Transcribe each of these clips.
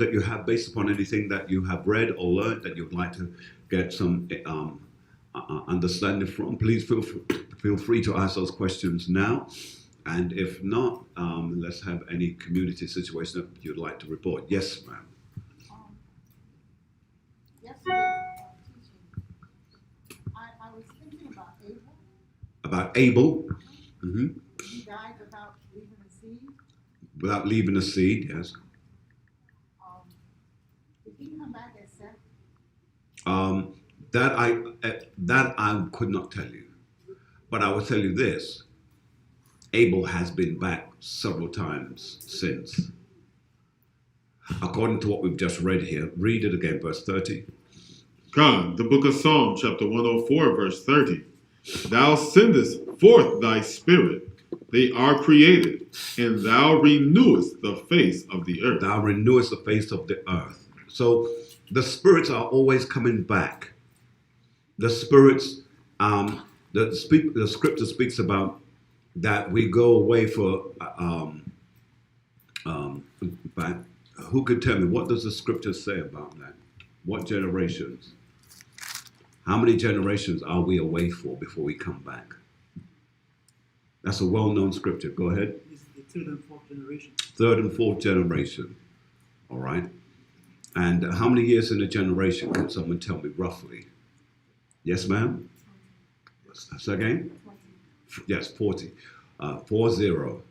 that you have based upon anything that you have read or learned that you'd like to get some understanding from, please feel free to ask those questions now. And if not, let's have any community situation that you'd like to report. Yes, ma'am. Um, Yesterday, teaching, I was thinking about Abel. About Abel. Mm-hmm. He died without leaving a seed. Without leaving a seed, yes. Um, did he come back as Seth? That I could not tell you, but I will tell you this: Abel has been back several times since. According to what we've just read here, read it again, verse 30. Come, the book of Psalm, chapter 104, verse 30. Thou sendest forth thy spirit, they are created, and thou renewest the face of the earth. Thou renewest the face of the earth. So the spirits are always coming back. The spirits, the scripture speaks about that we go away for, back. Who could tell me, what does the scripture say about that? What generations? How many generations are we away for before we come back? That's a well-known scripture. Go ahead. It's the third and fourth generation. Third and fourth generation. All right. And how many years in a generation? Can someone tell me roughly? Yes, ma'am? Say again? Yes, 40. 40.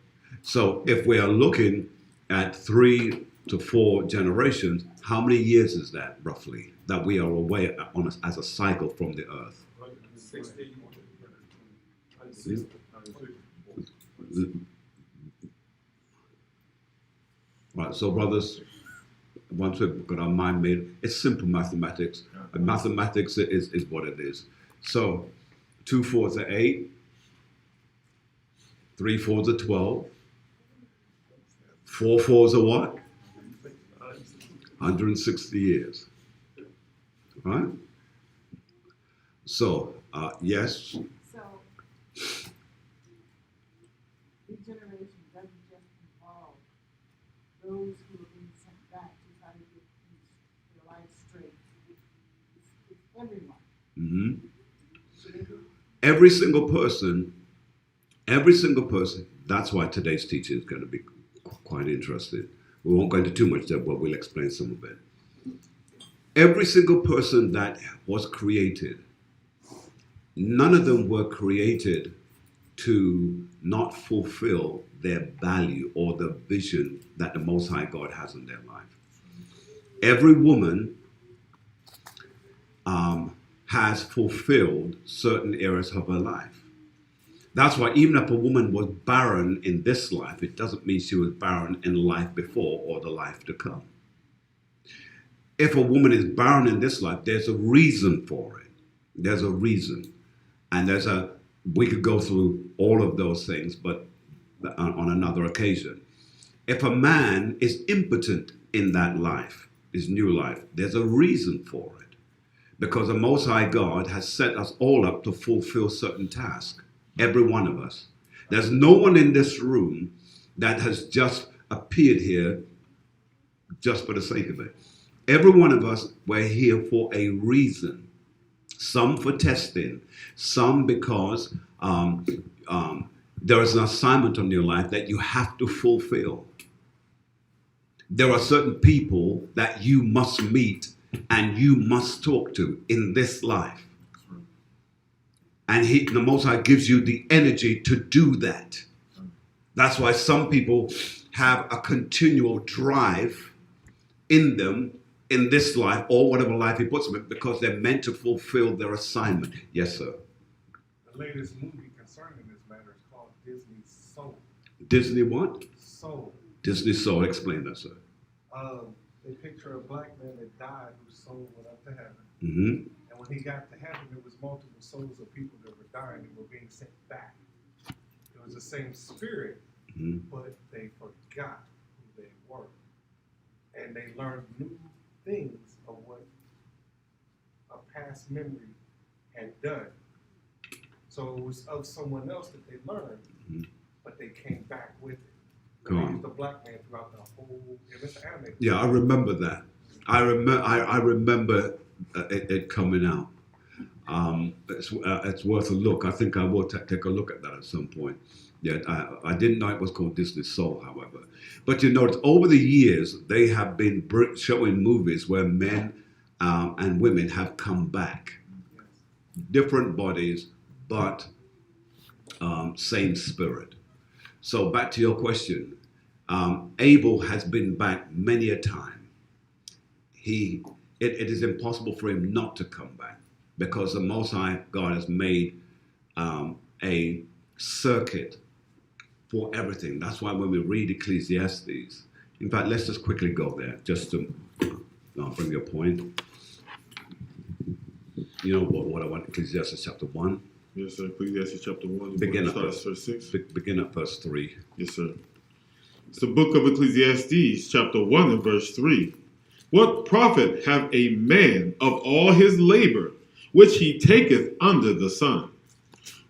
So if we are looking at 3 to 4 generations, how many years is that roughly that we are away on as a cycle from the earth? 60. Right, so brothers, once we've got our mind made, it's simple mathematics. And mathematics is what it is. So 2 4s are 8, 3 4s are 12, 4 4s are what? 160 years. Right? So, yes. So, regeneration doesn't just involve those who are being sent back to try to get their life straight. It's everyone. Mm-hmm. Should it be? Every single person, that's why today's teaching is going to be quite interesting. We won't go into too much depth, but we'll explain some of it. Every single person that was created, none of them were created to not fulfill their value or the vision that the Most High God has in their life. Every woman has fulfilled certain areas of her life. That's why even if a woman was barren in this life, it doesn't mean she was barren in life before or the life to come. If a woman is barren in this life, there's a reason for it. There's a reason. And we could go through all of those things, but on another occasion. If a man is impotent in that life, his new life, there's a reason for it. Because the Most High God has set us all up to fulfill certain tasks. Every one of us. There's no one in this room that has just appeared here just for the sake of it. Every one of us, we're here for a reason. Some for testing, some because there is an assignment on your life that you have to fulfill. There are certain people that you must meet and you must talk to in this life. And the Most High gives you the energy to do that. That's why some people have a continual drive in them in this life or whatever life He puts them in because they're meant to fulfill their assignment. Yes, sir. The latest movie concerning this matter is called Disney Soul. Disney what? Soul. Disney Soul. Explain that, sir. They picture a black man that died whose soul went up to heaven. Mm-hmm. And when he got to heaven, there was multiple souls of people that were dying and were being sent back. It was the same spirit, but they forgot who they were. And they learned new things of what a past memory had done. So it was of someone else that they learned, but they came back with it. Go They on. used the black man throughout the whole. It's an animated. Yeah, I remember that. I remember it coming out. It's worth a look. I think I will take a look at that at some point. Yeah, I didn't know it was called Disney Soul, however. But you notice over the years they have been showing movies where men and women have come back, different bodies, but same spirit. So back to your question, Abel has been back many a time. It is impossible for him not to come back because the Most High God has made a circuit for everything. That's why when we read Ecclesiastes, in fact, let's just quickly go there just to bring your point. You know what I want, Ecclesiastes chapter 1. Yes, sir. Ecclesiastes chapter 1. Begin at verse 6. Begin at verse 3. Yes, sir. It's the book of Ecclesiastes, chapter 1 and verse 3. What profit have a man of all his labor, which he taketh under the sun?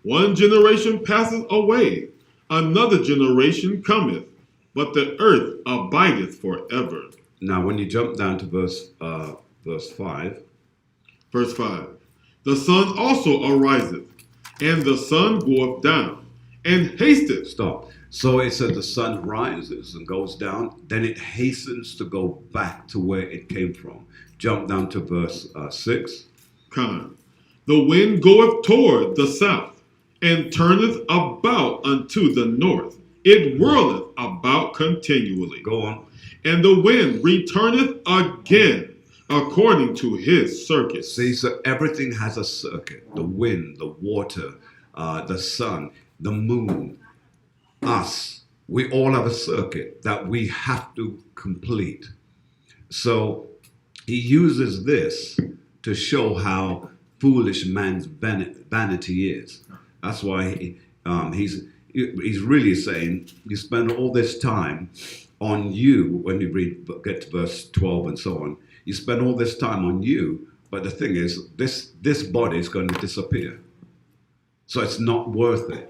One generation passeth away, another generation cometh, but the earth abideth forever. Now, when you jump down to verse 5. Verse 5. The sun also ariseth, and the sun goeth down, and hasteth. Stop. So it says the sun rises and goes down, then it hastens to go back to where it came from. Jump down to verse 6. Con. The wind goeth toward the south, and turneth about unto the north. It whirleth about continually. Go on. And the wind returneth again according to his circuit. See, so everything has a circuit. The wind, the water, the sun, the moon, us. We all have a circuit that we have to complete. So he uses this to show how foolish man's vanity is. That's why he's really saying you spend all this time on you. When you get to verse 12 and so on, you spend all this time on you, but the thing is, this body is going to disappear. So it's not worth it.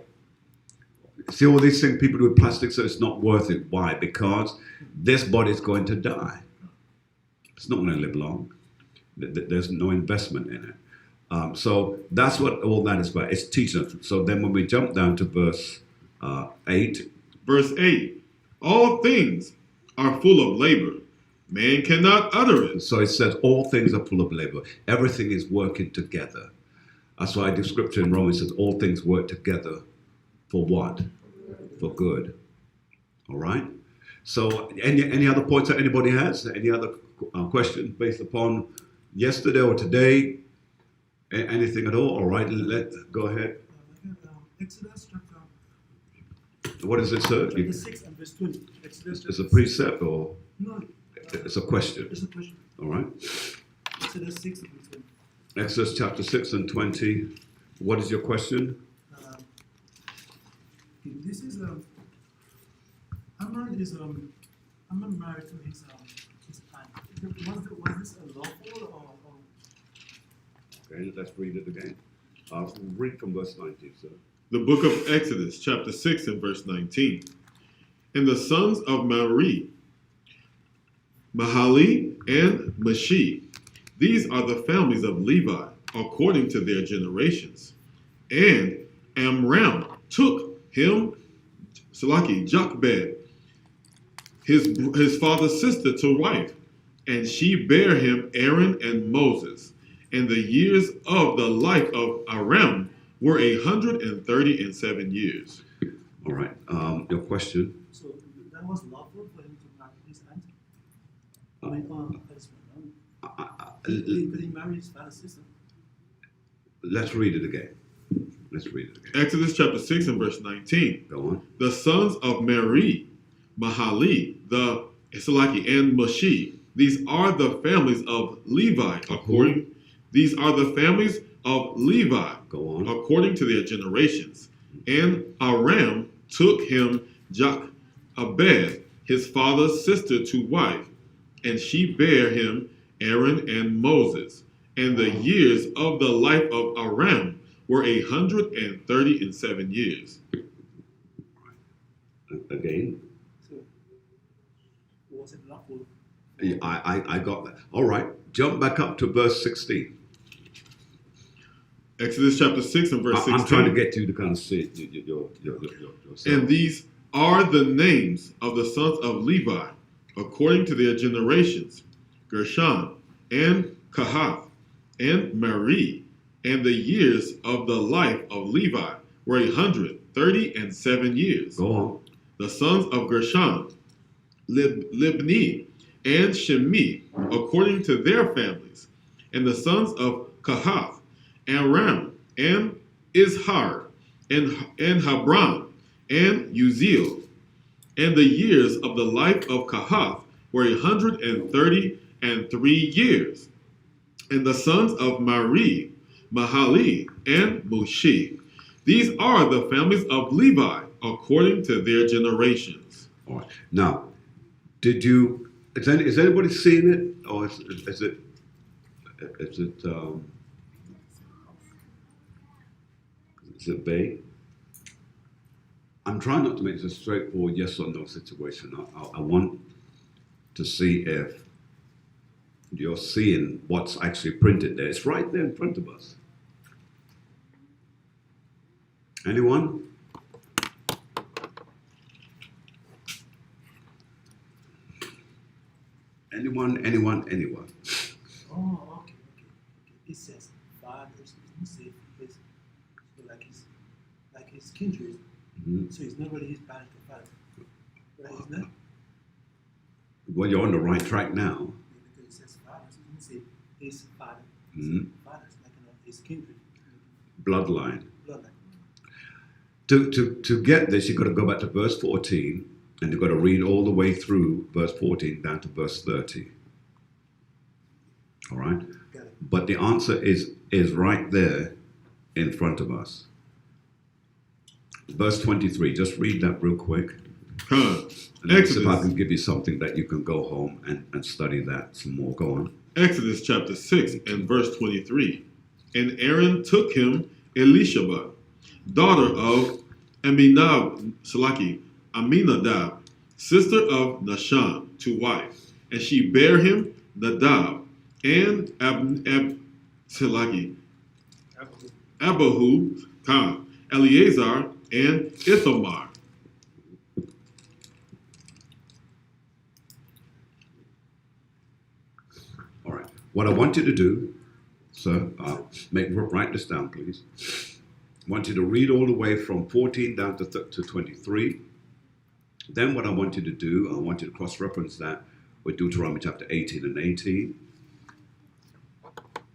See all these things people do with plastic, so it's not worth it. Why? Because this body is going to die. It's not going to live long. There's no investment in it. So that's what all that is about. It's teaching us. So then when we jump down to verse 8. Verse 8. All things are full of labor. Man cannot utter it. So it says all things are full of labor. Everything is working together. That's why the scripture in Romans says all things work together for what? For good. All right? So any other points that anybody has? Any other questions based upon yesterday or today? Anything at all? All right, go ahead. Exodus chapter. What is it, sir? Chapter 6 and verse 20. Exodus It's a chapter precept or No. it's a question? It's a question. All right. Exodus 6 and verse 20. Exodus chapter 6 and 20. What is your question? This is Amnon is Amnon married to his aunt. Was this a lawful or Okay, let's read it again. Read from verse 19, sir. The book of Exodus, chapter 6 and verse 19. And the sons of Merari, Mahali and Mushi. These are the families of Levi, according to their generations. And Amram took him, Jochebed, his father's sister, to wife, and she bare him Aaron and Moses. And the years of the life of Aram were 137 years. All right. Your question? so that was lawful for him to marry his aunt? I mean, could he marry his father's sister? Let's read it again. Exodus chapter 6 and verse 19. Go on. The sons of Merari, Mahali, the Isalaki, and Mushi. These are the families of Levi, These are the families of Levi, Go on. according to their generations. And Aram took him Jochebed, his father's sister, to wife, and she bare him Aaron and Moses. And the years of the life of Aram were 137 years. Again. So I got that. All right, jump back up to verse 16. Exodus chapter 6 and verse 16. I'm trying to get you to kind of see it yourself. And these are the names of the sons of Levi, according to their generations: Gershon, and Kohath, and Merari. And the years of the life of Levi were 137 years. Go on. The sons of Gershon, Libni, and Shemi, according to their families. And the sons of Kohath, Aram, and Izhar, and Hebron, and Uziel. And the years of the life of Kohath were 133 years. And the sons of Merari, Mahali, and Mushi. These are the families of Levi, according to their generations. All right. Now, is anybody seeing it, or is it vague? I'm trying not to make this a straightforward yes or no situation. I want to see if you're seeing what's actually printed there. It's right there in front of us. Anyone? Anyone? Oh, okay. It says fathers. It doesn't say his, so like his kindred. Mm-hmm. So it's not really his parent or father. Right? It's not. Well, you're on the right track now. Because it says fathers. It doesn't say his father. Mm-hmm. Fathers, like his kindred. Bloodline. Bloodline. To get this, you've got to go back to verse 14, and you've got to read all the way through verse 14 down to verse 30. All right? Got it. But the answer is right there in front of us. Verse 23, just read that real quick. And let's see if I can give you something that you can go home and study that some more. Go on. Exodus chapter 6 and verse 23. And Aaron took him Elisheba, daughter of Aminadab, sister of Nahshon, to wife. And she bare him Nadab and Abihu, Eleazar, and Ithamar. All right. What I want you to do, sir, write this down, please. I want you to read all the way from 14 down to 23. Then what I want you to do, I want you to cross-reference that with Deuteronomy chapter 18 and 18.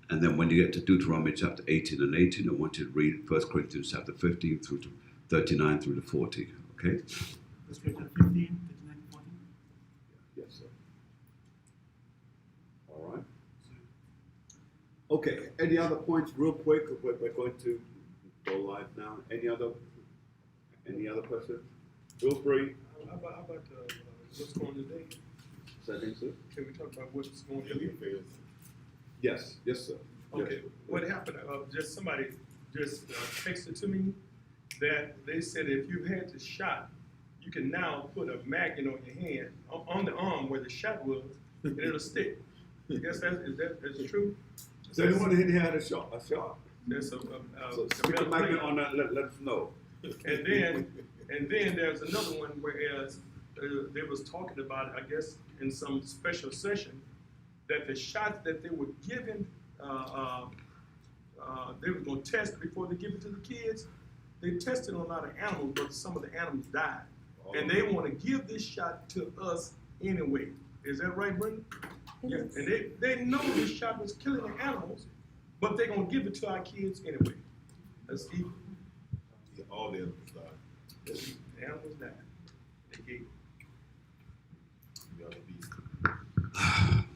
And then when you get to Deuteronomy chapter 18 and 18, I want you to read 1 Corinthians chapter 15 through to 39 through to 40. Okay? Let's read 15, 39, 40. Yes, sir. All right. Okay. Any other points, real quick? We're going to go live now. Any other person? Feel free. How about what's going on today? Second, sir. Can we talk about what's going on today? Yes, sir. Okay, Yes. what happened? Just somebody texted to me that they said if you had the shot, you can now put a magnet on your hand, on the arm where the shot was, and it'll stick. I guess that's true. So anyone here had a shot? There's So stick a magnet on that. Let us know. And then there's another one whereas they was talking about, I guess, in some special session, that the shots that they were giving, they were going to test before they give it to the kids. They tested on a lot of animals, but some of the animals died. And they want to give this shot to us anyway. Is that right, Brenda? Yeah. And they know this shot was killing the animals, but they're going to give it to our kids anyway. That's evil. Yeah, all the animals died. The animals died. They gave.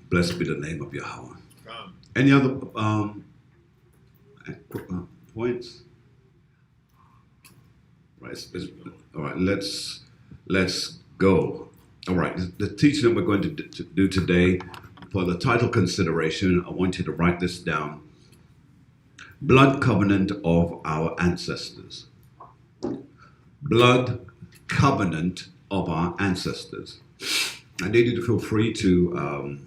Blessed be the name of Yahweh. Any other points? Right. All right. Let's go. All right. The teaching that we're going to do today, for the title consideration, I want you to write this down. Blood covenant of our ancestors. Blood covenant of our ancestors. I need you to feel free to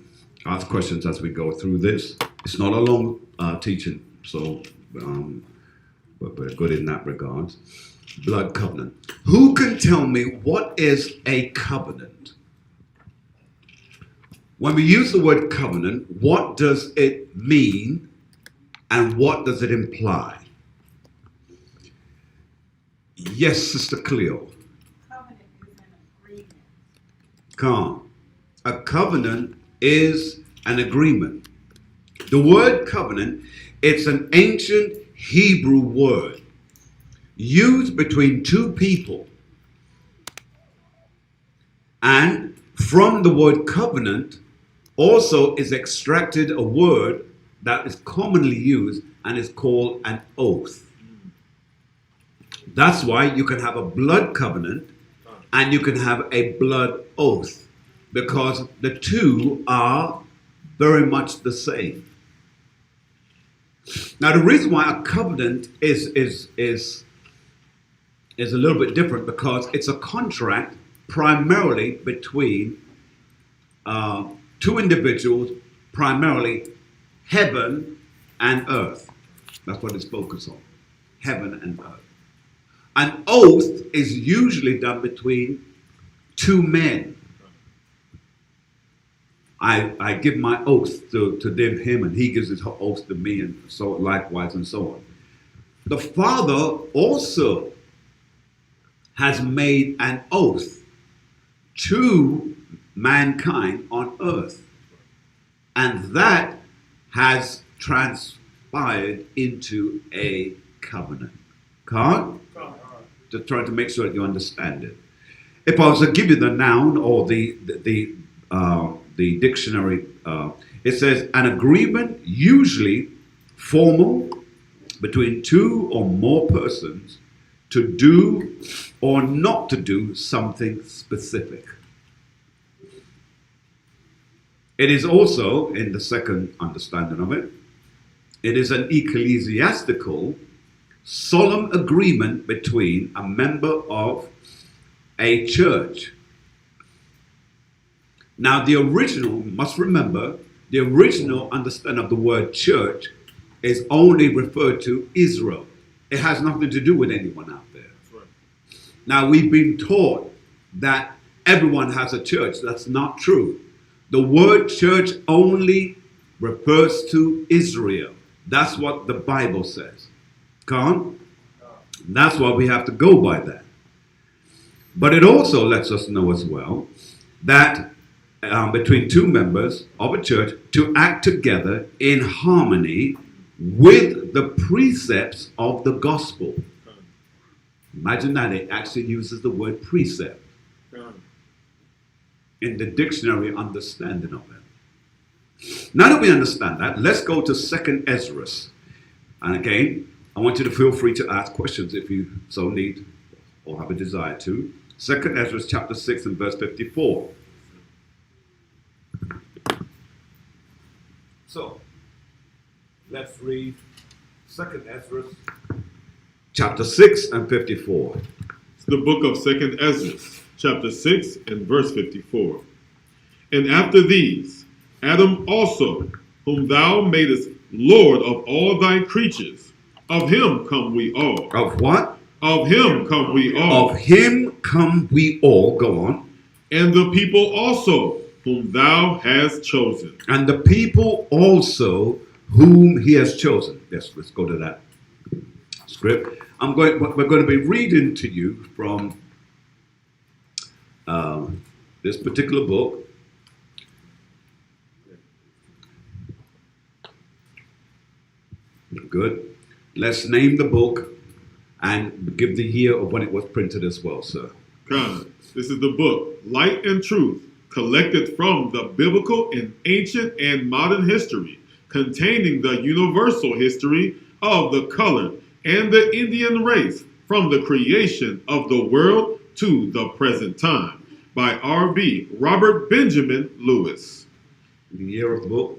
ask questions as we go through this. It's not a long teaching, so we're good in that regard. Blood covenant. Who can tell me what is a covenant? When we use the word covenant, what does it mean and what does it imply? Yes, Sister Cleo. Covenant is an agreement. Come on. A covenant is an agreement. The word covenant, it's an ancient Hebrew word used between two people. And from the word covenant also is extracted a word that is commonly used and is called an oath. That's why you can have a blood covenant and you can have a blood oath, because the two are very much the same. Now, the reason why a covenant is a little bit different, because it's a contract primarily between two individuals, primarily heaven and earth. That's what it's focused on, heaven and earth. An oath is usually done between two men. I give my oath to him, and he gives his oath to me, and so likewise and so on. The Father also has made an oath to mankind on earth, and that has transpired into a covenant. Can't? Just trying to make sure that you understand it. If I was to give you the noun or the dictionary, it says an agreement usually formal between two or more persons to do or not to do something specific. It is also, in the second understanding of it, it is an ecclesiastical solemn agreement between a member of a church. Now, the original, must remember, the original understanding of the word church is only referred to Israel. It has nothing to do with anyone out there. Right. Now, we've been taught that everyone has a church. That's not true. The word church only refers to Israel. That's what the Bible says. Come? That's why we have to go by that. But it also lets us know as well that between two members of a church to act together in harmony with the precepts of the gospel. Imagine that it actually uses the word precept in the dictionary understanding of it. Now that we understand that, let's go to 2nd Ezra. And again, I want you to feel free to ask questions if you so need or have a desire to. 2nd Ezra chapter 6 and verse 54. So, let's read 2nd Ezra chapter 6 and 54. It's the book of 2nd Ezra, chapter 6 and verse 54. And after these, Adam also, whom thou madest Lord of all thy creatures, of him come we all. Of what? Of him come we all. Of him come we all. Go on. And the people also, whom thou hast chosen. And the people also whom he has chosen. Yes, let's go to that script. We're going to be reading to you from this particular book. Good. Let's name the book and give the year of when it was printed as well, sir. God, this is the book, Light and Truth, collected from the biblical and ancient and modern history, containing the universal history of the colored and the Indian race from the creation of the world to the present time, by R.B. Robert Benjamin Lewis. The year of the book.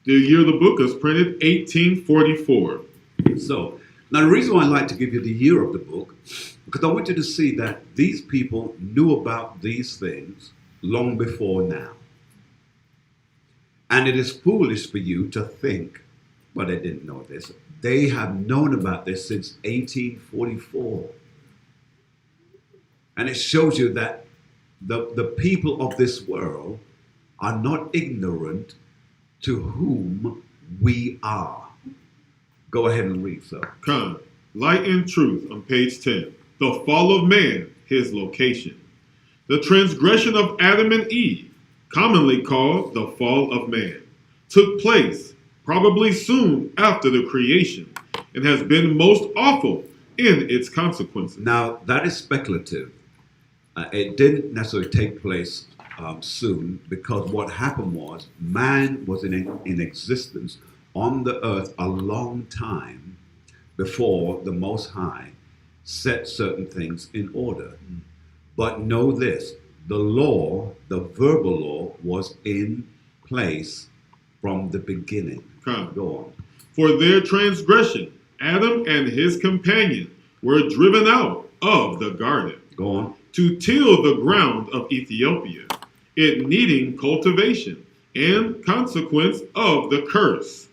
The year the book is printed, 1844. So, now the reason why I like to give you the year of the book, because I want you to see that these people knew about these things long before now. And it is foolish for you to think, well, they didn't know this. They have known about this since 1844. And it shows you that the people of this world are not ignorant to whom we are. Go ahead and read, sir. Con. Light and Truth on page 10. The fall of man, his location. The transgression of Adam and Eve, commonly called the fall of man, took place probably soon after the creation and has been most awful in its consequences. Now, that is speculative. It didn't necessarily take place soon, because what happened was man was in existence on the earth a long time before the Most High set certain things in order. But know this, the law, the verbal law, was in place from the beginning. Con. Go on. For their transgression, Adam and his companion were driven out of the garden Go on. to till the ground of Ethiopia, it needing cultivation, and consequence of the curse.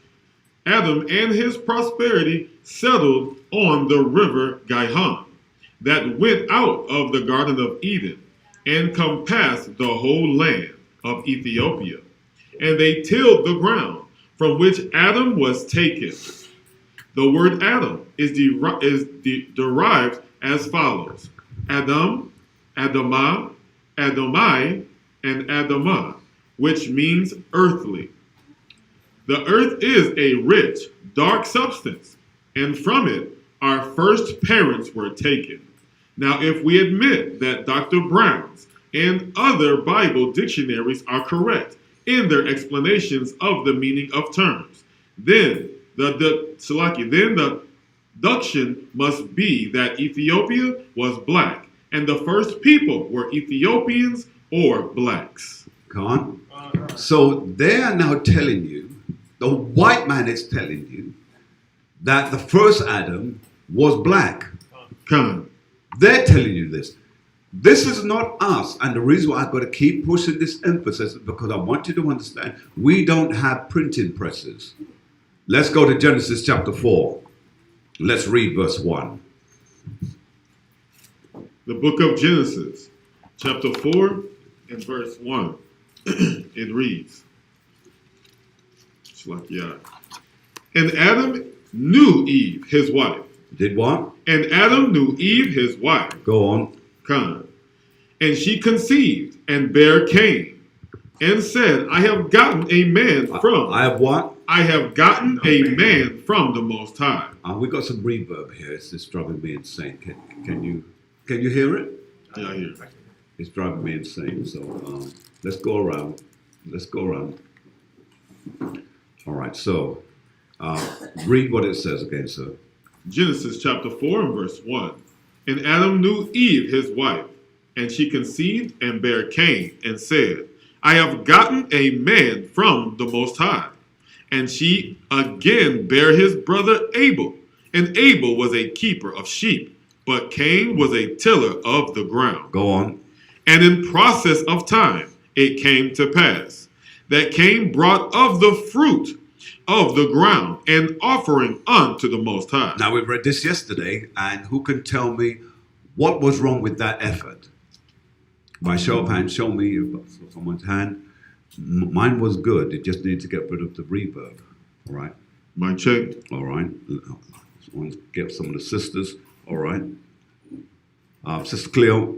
Adam and his prosperity settled on the river Gihon, that went out of the Garden of Eden, and compassed the whole land of Ethiopia. And they tilled the ground from which Adam was taken. The word Adam is derived as follows: Adam, Adamah, Adamai, and Adamah, which means earthly. The earth is a rich, dark substance, and from it our first parents were taken. Now, if we admit that Dr. Brown's and other Bible dictionaries are correct in their explanations of the meaning of terms, then the deduction must be that Ethiopia was black, and the first people were Ethiopians or blacks. Come on. So they are now telling you, the white man is telling you, that the first Adam was black. Con. They're telling you this. This is not us. And the reason why I've got to keep pushing this emphasis is because I want you to understand we don't have printing presses. Let's go to Genesis chapter 4. Let's read verse 1. The book of Genesis, chapter 4 and verse 1. It reads, and Adam knew Eve, his wife. Did what? And Adam knew Eve, his wife. Go on. Con. And she conceived and bare Cain, and said, I have gotten a man from. I have what? I have gotten a man from the Most High. We got some reverb here. It's just driving me insane. Can you hear it? Yeah, I hear. It's driving me insane. So let's go around. All right. So read what it says again, sir. Genesis chapter 4 and verse 1. And Adam knew Eve, his wife, and she conceived and bare Cain, and said, I have gotten a man from the Most High. And she again bare his brother Abel. And Abel was a keeper of sheep, but Cain was a tiller of the ground. Go on. And in process of time, it came to pass that Cain brought of the fruit of the ground an offering unto the Most High. Now, we read this yesterday, and who can tell me what was wrong with that effort? By show of hands, show me someone's hand. Mine was good. It just needed to get rid of the reverb. All right. My check. All right. Let's get some of the sisters. All right. Sister Cleo.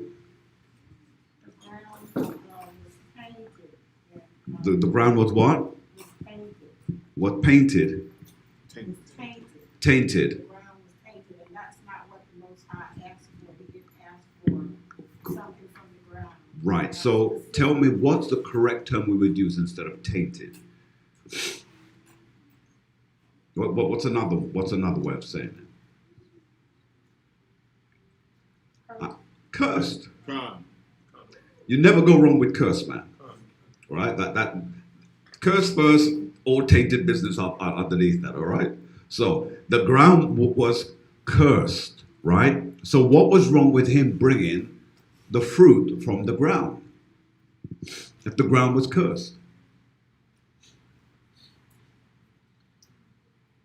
The ground was what? What painted? Tainted. The ground was tainted, and that's not what the Most High asked for. He didn't ask for something from the ground. Right. So tell me, what's the correct term we would use instead of tainted? What's another way of saying it? Cursed. You never go wrong with curse, man. Right? That curse first, all tainted business up underneath that, all right? So the ground was cursed, right? So what was wrong with him bringing the fruit from the ground if the ground was cursed?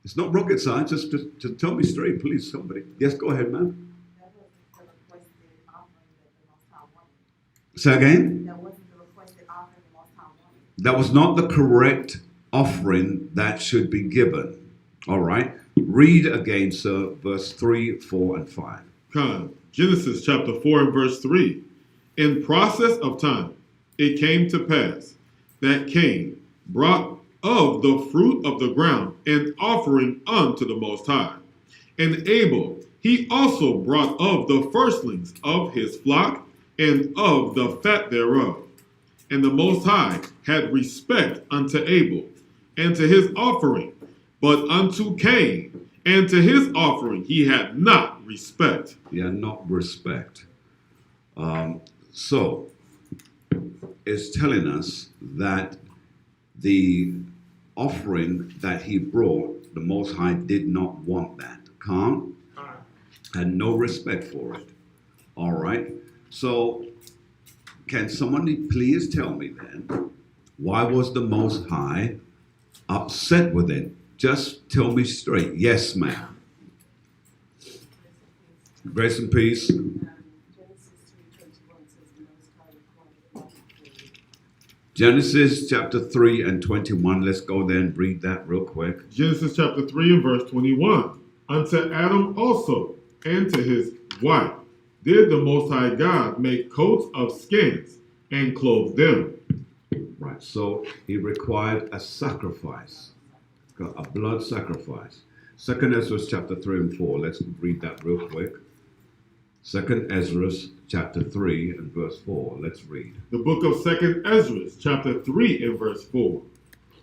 It's not rocket science. Just tell me straight, please, somebody. Yes, go ahead, ma'am. That wasn't the requested offering that the Most High wanted. Say again. That wasn't the requested offering the Most High wanted. That was not the correct offering that should be given. All right. Read again, sir, verse 3, 4, and 5. Con. Genesis chapter 4 and verse 3. In process of time, it came to pass that Cain brought of the fruit of the ground an offering unto the Most High. And Abel, he also brought of the firstlings of his flock and of the fat thereof. And the Most High had respect unto Abel and to his offering, but unto Cain and to his offering he had not respect. Yeah, not respect. So it's telling us that the offering that he brought, the Most High did not want that. Calm, had no respect for it. All right. So can somebody please tell me then, why was the Most High upset with it? Just tell me straight. Yes, ma'am. Grace and peace. Genesis 3:21 says the Most High required. Genesis chapter 3 and 21. Let's go there and read that real quick. Genesis chapter 3 and verse 21. Unto Adam also and to his wife did the Most High God make coats of skins and clothe them. Right. So he required a sacrifice, a blood sacrifice. Second Ezra chapter 3 and 4. Let's read that real quick. Second Ezra chapter 3 and verse 4. Let's read. The book of Second Ezra chapter 3 and verse 4.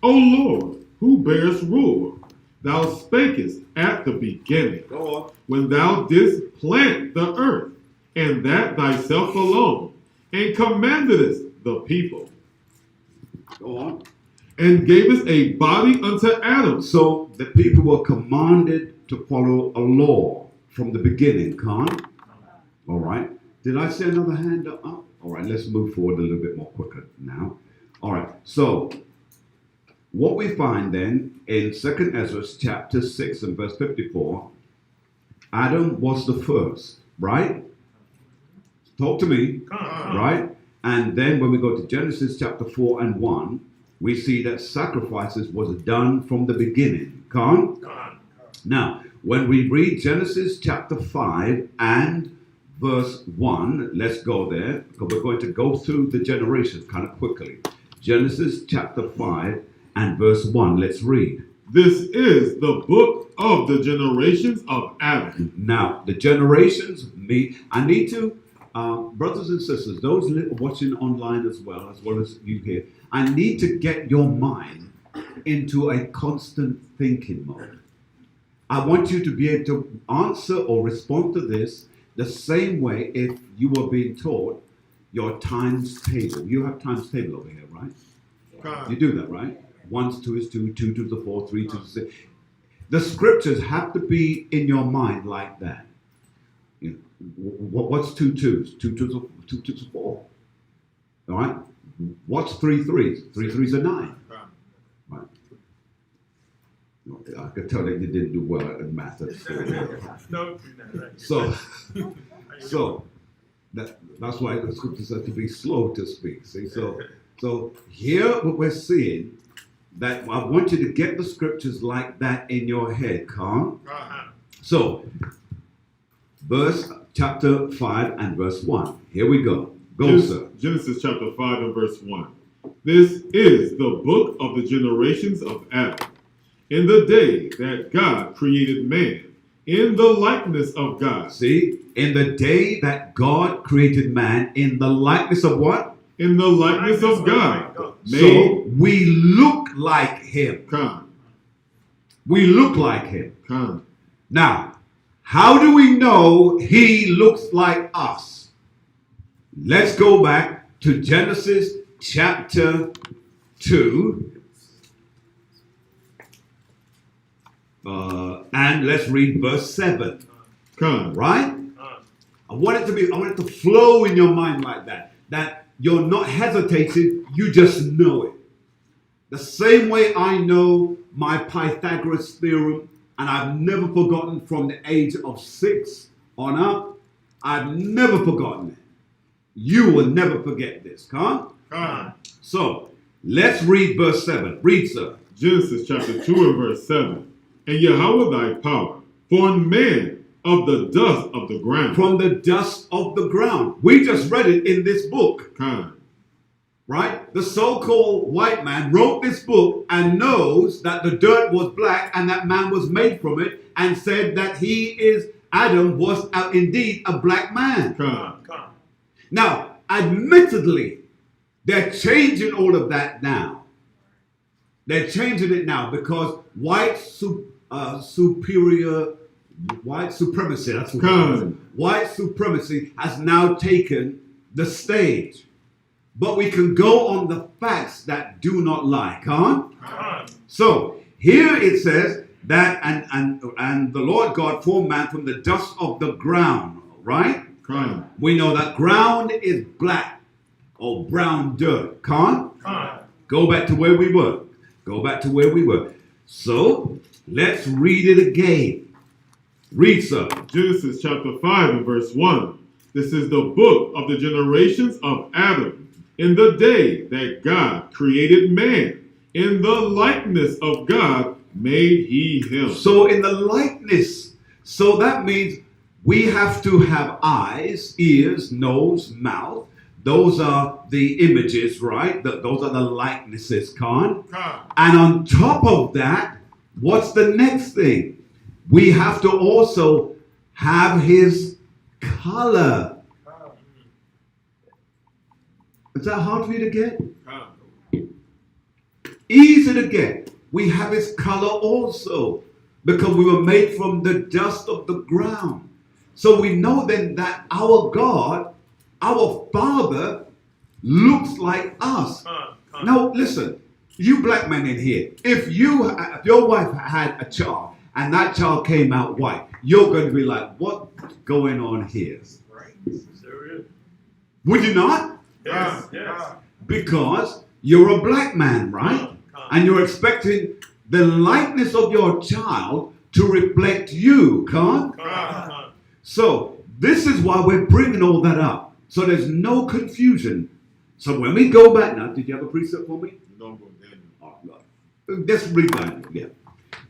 O Lord, who bears rule, thou spakest at the beginning, Go on. when thou didst plant the earth, and that thyself alone, and commandedest the people, Go on. and gavest a body unto Adam. So the people were commanded to follow a law from the beginning, Khan. All right. Did I see another hand up? All right. Let's move forward a little bit more quicker now. All right. So what we find then in 2nd Ezra chapter 6 and verse 54, Adam was the first, right? Talk to me, right? And then when we go to Genesis chapter 4 and 1, we see that sacrifices was done from the beginning. Khan? Now, when we read Genesis chapter 5 and verse 1, let's go there, because we're going to go through the generations kind of quickly. Genesis chapter 5 and verse 1, let's read. This is the book of the generations of Adam. Now, the generations, I need to, brothers and sisters, those watching online as well as you here, I need to get your mind into a constant thinking mode. I want you to be able to answer or respond to this the same way if you were being taught your times table. You have times table over here, right? You do that, right? 1 2 is 2, 2 to the 4, 3 to the 6. The scriptures have to be in your mind like that. You know, what's 2 2s? 2 to the 4. All right? What's 3 3s? 3 3s are 9. Right? I could tell that you didn't do well at math at school. So that's why the scriptures have to be slow to speak. See, so here what we're seeing, that I want you to get the scriptures like that in your head, Carl. So, chapter 5 and verse 1. Here we go. Go, sir. Genesis chapter 5 and verse 1. This is the book of the generations of Adam. In the day that God created man, in the likeness of God. See, in the day that God created man, in the likeness of what? In the likeness of God. So we look like him. Come. We look like him. Come. Now, how do we know he looks like us? Let's go back to Genesis chapter 2 And let's read verse 7. Come. Right? I want it to flow in your mind like that. That you're not hesitating, you just know it. The same way I know my Pythagoras theorem, and I've never forgotten from the age of 6 on up, I've never forgotten it. You will never forget this, huh? So, let's read verse 7. Read, sir. Genesis chapter 2 and verse 7. And Yahweh thy power formed man of the dust of the ground. From the dust of the ground. We just read it in this book. Come. Right? The so-called white man wrote this book and knows that the dirt was black and that man was made from it, and said that Adam was indeed a black man. Come. Now, admittedly, they're changing all of that now. They're changing it now because white supremacy, that's what it is. White supremacy has now taken the stage. But we can go on the facts that do not lie, can't? So here it says that and the Lord God formed man from the dust of the ground, right? Come. We know that ground is black or brown dirt, can't? Go back to where we were. Go back to where we were. So let's read it again. Read, sir. Genesis chapter 5 and verse 1. This is the book of the generations of Adam. In the day that God created man, in the likeness of God made he him. So in the likeness, so that means we have to have eyes, ears, nose, mouth. Those are the images, right? Those are the likenesses, Khan. And on top of that, what's the next thing? We have to also have his color. Is that hard for you to get? Easy to get. We have his color also, because we were made from the dust of the ground. So we know then that our God, our Father, looks like us. Now listen, you black men in here, if your wife had a child and that child came out white, you're going to be like, what's going on here? Would you not? Yes. Because you're a black man, right? And you're expecting the likeness of your child to reflect you, can't? So this is why we're bringing all that up. So there's no confusion. So when we go back now, did you have a precept for me? No, Daniel. Oh, no. Let's read Daniel. Yeah.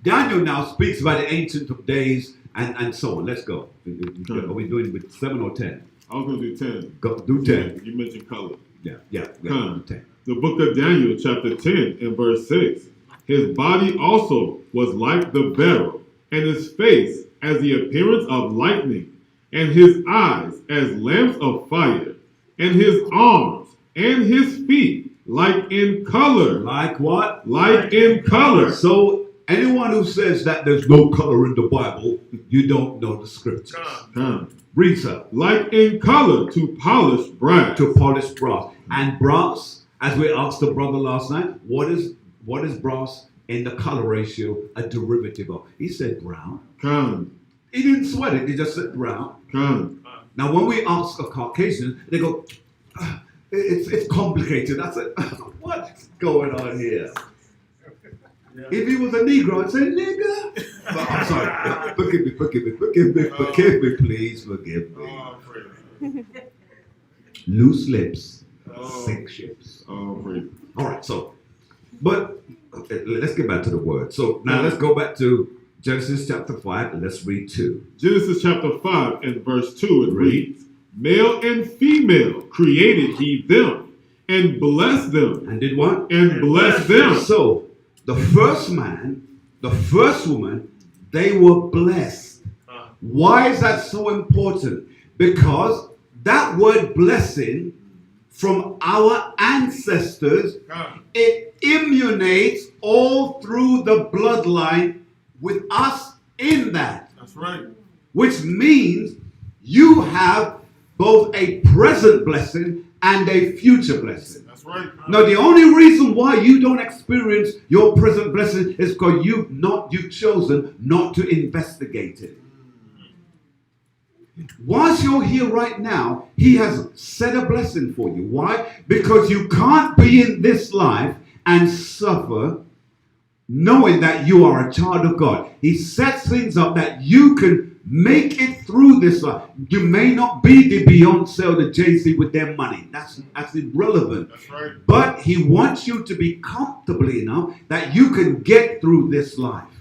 Daniel now speaks about the Ancient of Days and so on. Let's go. Are we doing with 7 or 10? I was going to do 10. Go, do 10. You mentioned color. Yeah. Do 10. The book of Daniel, chapter 10 and verse 6. His body also was like the beryl, and his face as the appearance of lightning, and his eyes as lamps of fire, and his arms and his feet like in color. Like what? Like in color. So anyone who says that there's no color in the Bible, you don't know the scriptures. Read, sir. Like in color to polished brass. To polished brass. And brass, as we asked the brother last night, what is brass in the color ratio a derivative of? He said brown. He didn't sweat it, he just said brown. Now when we ask a Caucasian, they go, it's complicated. I said, what's going on here? If he was a Negro, I'd say, nigga. But I'm sorry. Forgive me, please, forgive me. Loose lips, sink ships. All right, so, but okay, let's get back to the word. So now let's go back to Genesis chapter 5 and let's read 2. Genesis chapter 5 and verse 2, it reads, Male and female created he them, and blessed them. And did what? And blessed them. So, the first man, the first woman, they were blessed. Why is that so important? Because that word blessing from our ancestors, it emanates all through the bloodline with us in that. That's right. Which means you have both a present blessing and a future blessing. That's right. Now, the only reason why you don't experience your present blessing is because you've chosen not to investigate it. Once you're here right now, he has set a blessing for you. Why? Because you can't be in this life and suffer knowing that you are a child of God. He sets things up that you can make it through this life. You may not be the Beyonce or the Jay-Z with their money. That's irrelevant. That's right. But he wants you to be comfortable enough that you can get through this life.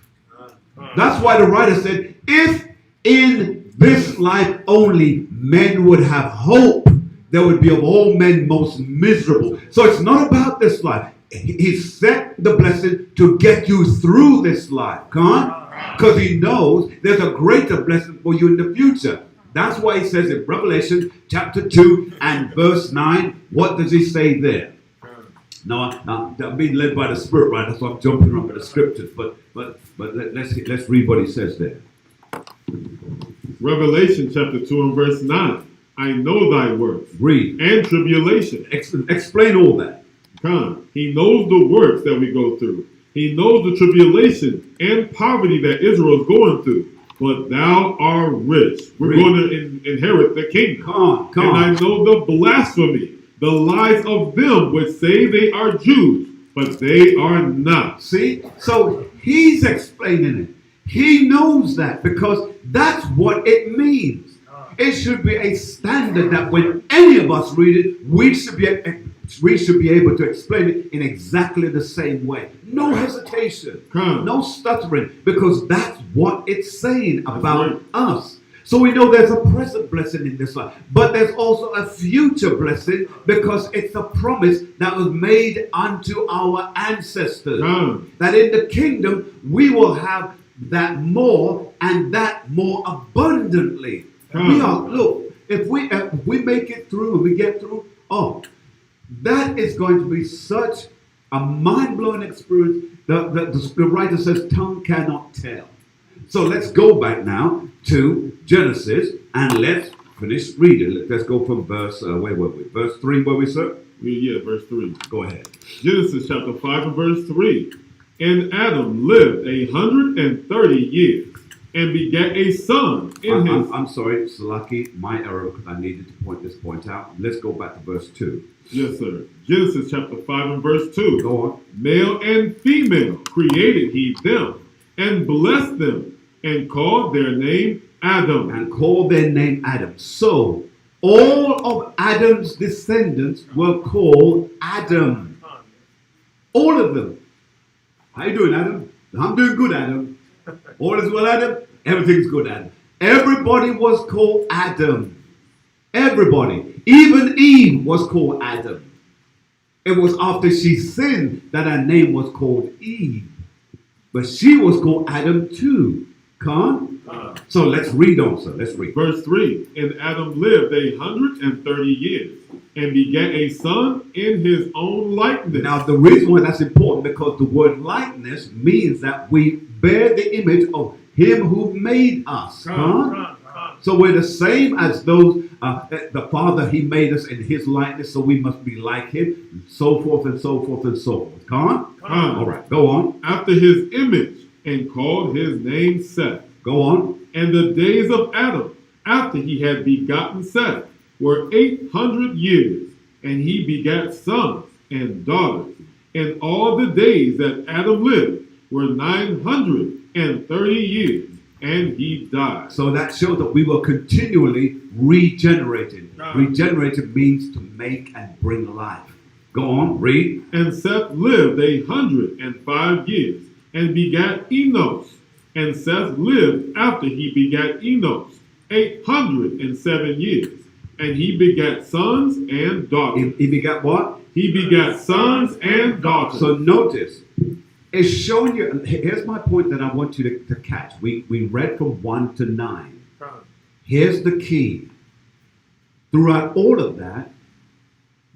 That's why the writer said, if in this life only men would have hope, there would be of all men most miserable. So it's not about this life. He set the blessing to get you through this life. Come on? Because he knows there's a greater blessing for you in the future. That's why he says in Revelation chapter 2 and verse 9, what does he say there? Now, I'm being led by the Spirit, right? That's why I'm jumping around with the scriptures. But let's read what he says there. Revelation chapter 2 and verse 9. I know thy works. Read. And tribulation. Explain all that. Come. He knows the works that we go through. He knows the tribulation and poverty that Israel is going through. But thou art rich. We're Read. going to inherit the kingdom. Come and on. I know the blasphemy, the lies of them which say they are Jews, but they are not. See? So he's explaining it. He knows that because that's what it means. It should be a standard that when any of us read it, we should be able to explain it in exactly the same way. No hesitation, no stuttering, because that's what it's saying about us. So we know there's a present blessing in this life, but there's also a future blessing because it's a promise that was made unto our ancestors. That in the kingdom we will have that more and that more abundantly. Look, if we make it through and we get through, that is going to be such a mind-blowing experience. The writer says tongue cannot tell. So let's go back now to Genesis and let's finish reading. Let's go from verse, where were we? Verse 3, where we, sir? Yeah, verse 3. Go ahead. Genesis chapter 5 and verse 3. And Adam lived 130 years and begat a son in his... I'm sorry, Salaki, my error, because I needed to point this point out. Let's go back to verse 2. Yes, sir. Genesis chapter 5 and verse 2. Go on. Male and female created he them, and blessed them, and called their name Adam. And called their name Adam. So, all of Adam's descendants were called Adam. All of them. How you doing, Adam? I'm doing good, Adam. All is well, Adam? Everything's good, Adam. Everybody was called Adam. Everybody. Even Eve was called Adam. It was after she sinned that her name was called Eve. But she was called Adam too. So let's read on, sir. Let's read. Verse 3. And Adam lived 130 years and begat a son in his own likeness. Now, the reason why that's important, because the word likeness means that we bear the image of him who made us. So we're the same as those, the Father, he made us in his likeness, so we must be like him, so forth and so forth and so forth. All right, go on. After his image, and called his name Seth. Go on. And the days of Adam, after he had begotten Seth, were 800 years, and he begat sons and daughters. And all the days that Adam lived were 930 years, and he died. So that shows that we were continually regenerated. Regenerated means to make and bring life. Go on, read. And Seth lived 105 years, and begat Enos. And Seth lived after he begat Enos 807 years. And he begat sons and daughters. He begat what? He begat sons and daughters. So notice, it's showing you, here's my point that I want you to catch. We read from 1 to 9. Here's the key. Throughout all of that,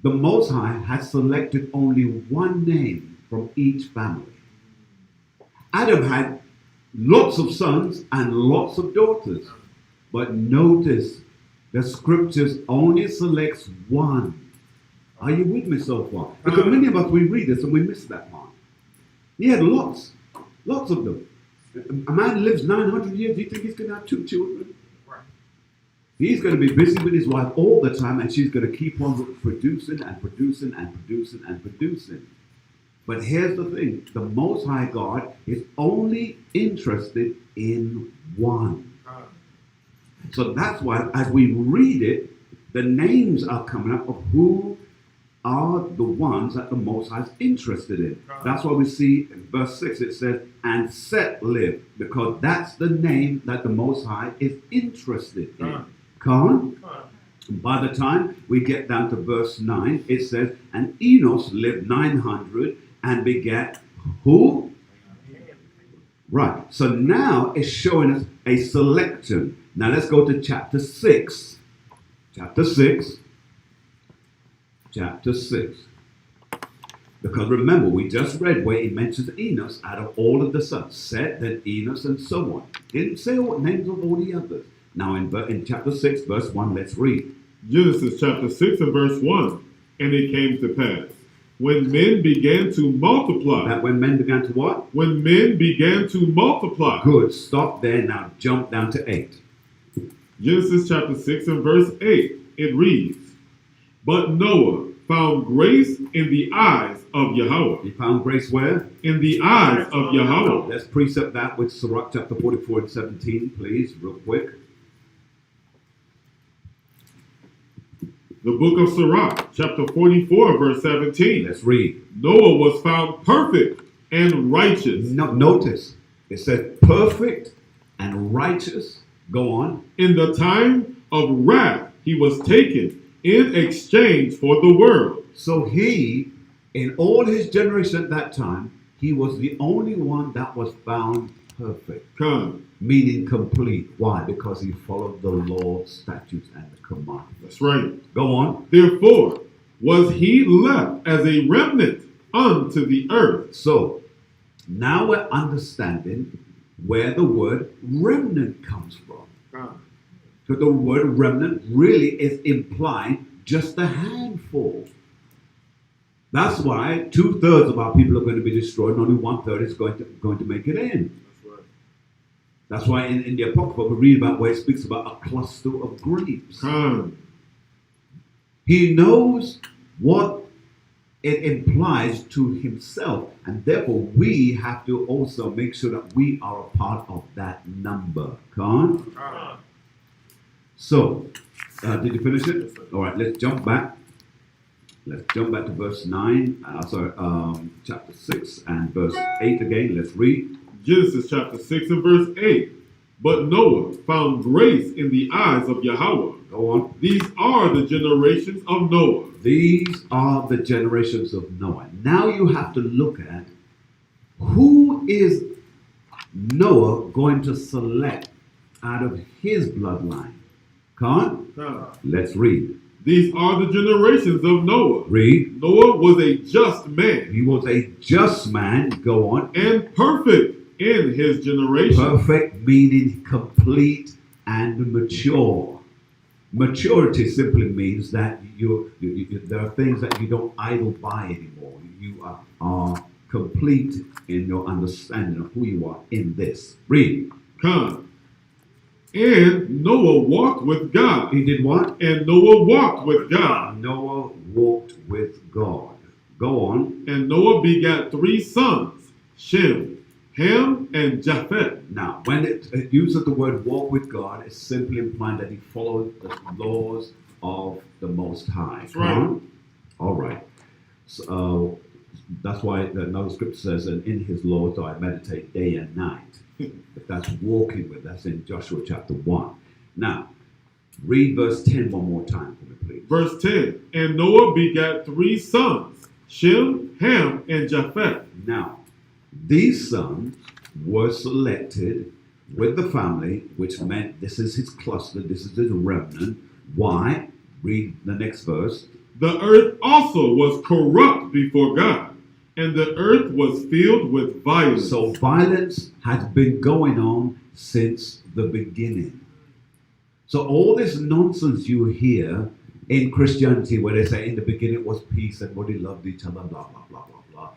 the Most High has selected only one name from each family. Adam had lots of sons and lots of daughters. But notice, the scriptures only selects one Are you with me so far? Because many of us, we read this and we miss that part. He had lots of them. A man lives 900 years, do you think he's going to have 2 children? He's going to be busy with his wife all the time, and she's going to keep on producing and producing and producing and producing. But here's the thing, the Most High God is only interested in one. So that's why as we read it, the names are coming up of who are the ones that the Most High is interested in. That's why we see in verse 6 it says, and Seth lived, because that's the name that the Most High is interested in. Come on. By the time we get down to verse 9, it says, and Enos lived 900 and begat who? Right. So now it's showing us a selection. Now let's go to chapter 6. Chapter 6. Chapter 6. Because remember, we just read where he mentions Enos out of all of the sons. Seth, then Enos, and so on. Didn't say what names of all the others. Now in chapter 6, verse 1, let's read. Genesis chapter 6 and verse 1. And it came to pass, when men began to multiply. That when men began to what? When men began to multiply. Good. Stop there. Now jump down to 8. Genesis chapter 6 and verse 8. It reads, but Noah found grace in the eyes of Yahweh. He found grace where? In the eyes of Yahweh. Let's precept that with Sirach chapter 44 and 17, please, real quick. The book of Sirach, chapter 44, verse 17. Let's read. Noah was found perfect and righteous. Notice, it said perfect and righteous. Go on. In the time of wrath, he was taken in exchange for the world. So he, in all his generation at that time, he was the only one that was found perfect. Come. Meaning complete. Why? Because he followed the law, statutes, and the commandments. That's right. Go on. Therefore, was he left as a remnant unto the earth. So, now we're understanding where the word remnant comes from. So the word remnant really is implying just a handful. That's why 2/3 of our people are going to be destroyed, and only 1/3 is going to make it in. That's why in the Apocrypha we read about where it speaks about a cluster of grapes. He knows what it implies to himself, and therefore we have to also make sure that we are a part of that number. So, did you finish it? All right, let's jump back. Let's jump back to verse 9, chapter 6 and verse 8 again. Let's read. Genesis chapter 6 and verse 8. But Noah found grace in the eyes of Yahweh. Go on. These are the generations of Noah. These are the generations of Noah. Now you have to look at who is Noah going to select out of his bloodline. Let's read. These are the generations of Noah. Read. Noah was a just man. He was a just man. Go on. And perfect in his generation. Perfect meaning complete and mature. Maturity simply means that there are things that you don't idle by anymore. You are complete in your understanding of who you are in this. Read. And Noah walked with God. He did what? And Noah walked with God. Noah walked with God. Go on. And Noah begat 3 sons, Shem, Ham, and Japheth. Now, when it uses the word walk with God, it's simply implying that he followed the laws of the Most High. That's right. All right. So, that's why another scripture says, and in his laws do I meditate day and night. If that's walking with, that's in Joshua chapter 1. Now, read verse 10 one more time for me, please. Verse 10. And Noah begat 3 sons, Shem, Ham, and Japheth. Now, these sons were selected with the family, which meant this is his cluster, this is his remnant. Why? Read the next verse. The earth also was corrupt before God, and the earth was filled with violence. So violence has been going on since the beginning. So all this nonsense you hear in Christianity where they say in the beginning was peace, everybody loved each other, blah, blah, blah, blah, blah,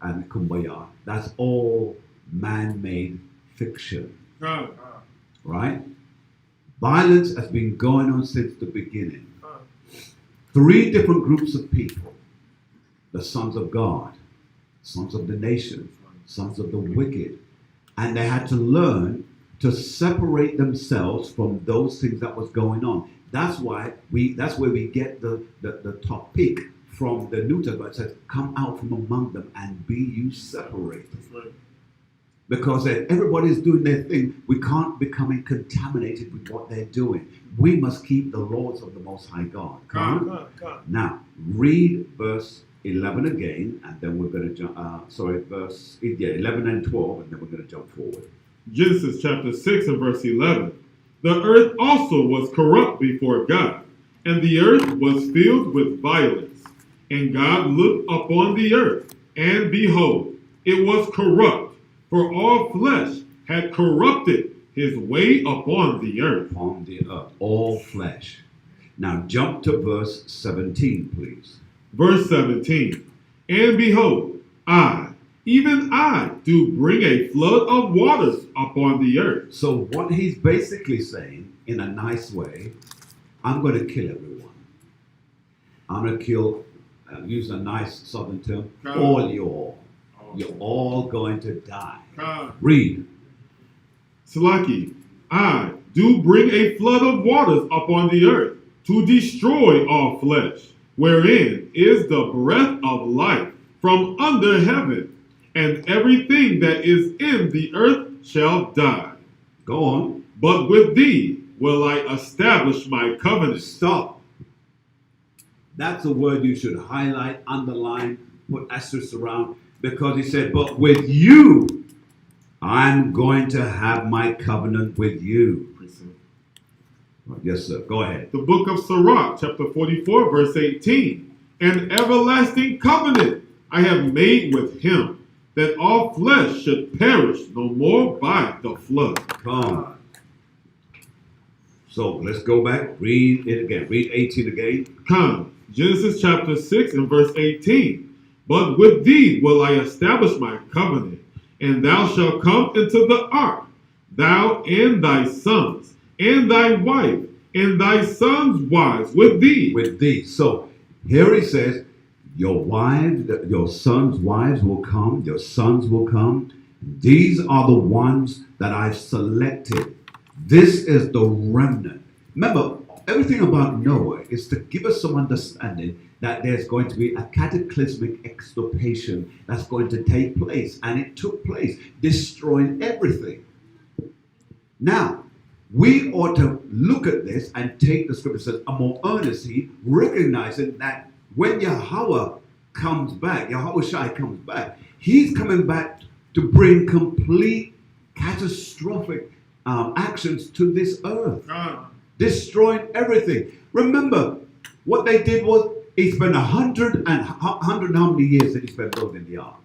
and kumbaya. That's all man-made fiction, right? Violence has been going on since the beginning. 3 different groups of people: the sons of God, sons of the nation, sons of the wicked. And they had to learn to separate themselves from those things that was going on. That's why that's where we get the topic from the New Testament. It says, come out from among them and be you separated. Right. Because if everybody's doing their thing, we can't become contaminated with what they're doing. We must keep the laws of the Most High God. Come on. Now, read verse 11 again, and then we're going to jump, verse 11 and 12, and then we're going to jump forward. Genesis chapter 6 and verse 11. The earth also was corrupt before God, and the earth was filled with violence. And God looked upon the earth, and behold, it was corrupt, for all flesh had corrupted his way upon the earth. Upon the earth, all flesh. Now jump to verse 17, please. Verse 17. And behold, I, even I, do bring a flood of waters upon the earth. So what he's basically saying, in a nice way, I'm going to kill everyone. I'm going to kill, use a nice southern term, all y'all. You're all going to die. Read. Salaki, I do bring a flood of waters upon the earth to destroy all flesh, wherein is the breath of life from under heaven, and everything that is in the earth shall die. Go on. But with thee will I establish my covenant. Stop. That's a word you should highlight, underline, put asterisks around, because he said, but with you, I'm going to have my covenant with you. Yes, sir. Go ahead. The book of Sirach, chapter 44, verse 18. An everlasting covenant I have made with him, that all flesh should perish no more by the flood. Come. So let's go back. Read it again. Read 18 again. Come. Genesis chapter 6 and verse 18. But with thee will I establish my covenant, and thou shalt come into the ark, thou and thy sons, and thy wife, and thy sons' wives with thee. With thee. So here he says, your wives, your sons' wives will come, your sons will come. These are the ones that I've selected. This is the remnant. Remember, everything about Noah is to give us some understanding that there's going to be a cataclysmic extirpation that's going to take place. And it took place, destroying everything. Now, we ought to look at this and take the scripture says, a more earnestly, recognizing that when Yahweh comes back, Yahweh Shai comes back, he's coming back to bring complete catastrophic actions to this earth. Destroying everything. Remember, what they did was, he spent 100 how many years did he spend building the ark?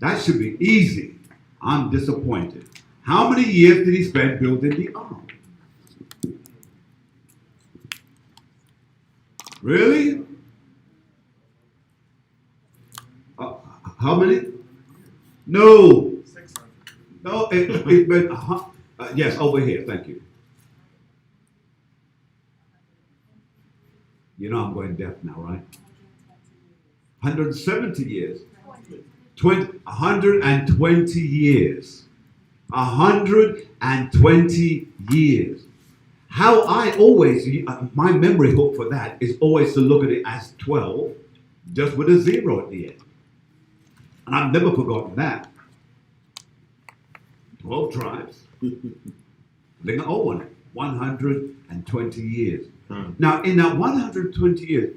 That should be easy. I'm disappointed. How many years did he spend building the ark? Really? How many? No. 600. No, it's been, yes, over here, thank you. You know I'm going deaf now, right? 170 years. 120 years. 120 years. How I always, my memory hook for that is always to look at it as 12, just with a 0 at the end. And I've never forgotten that. 12 tribes. Look at 120 years. Now, in that 120 years,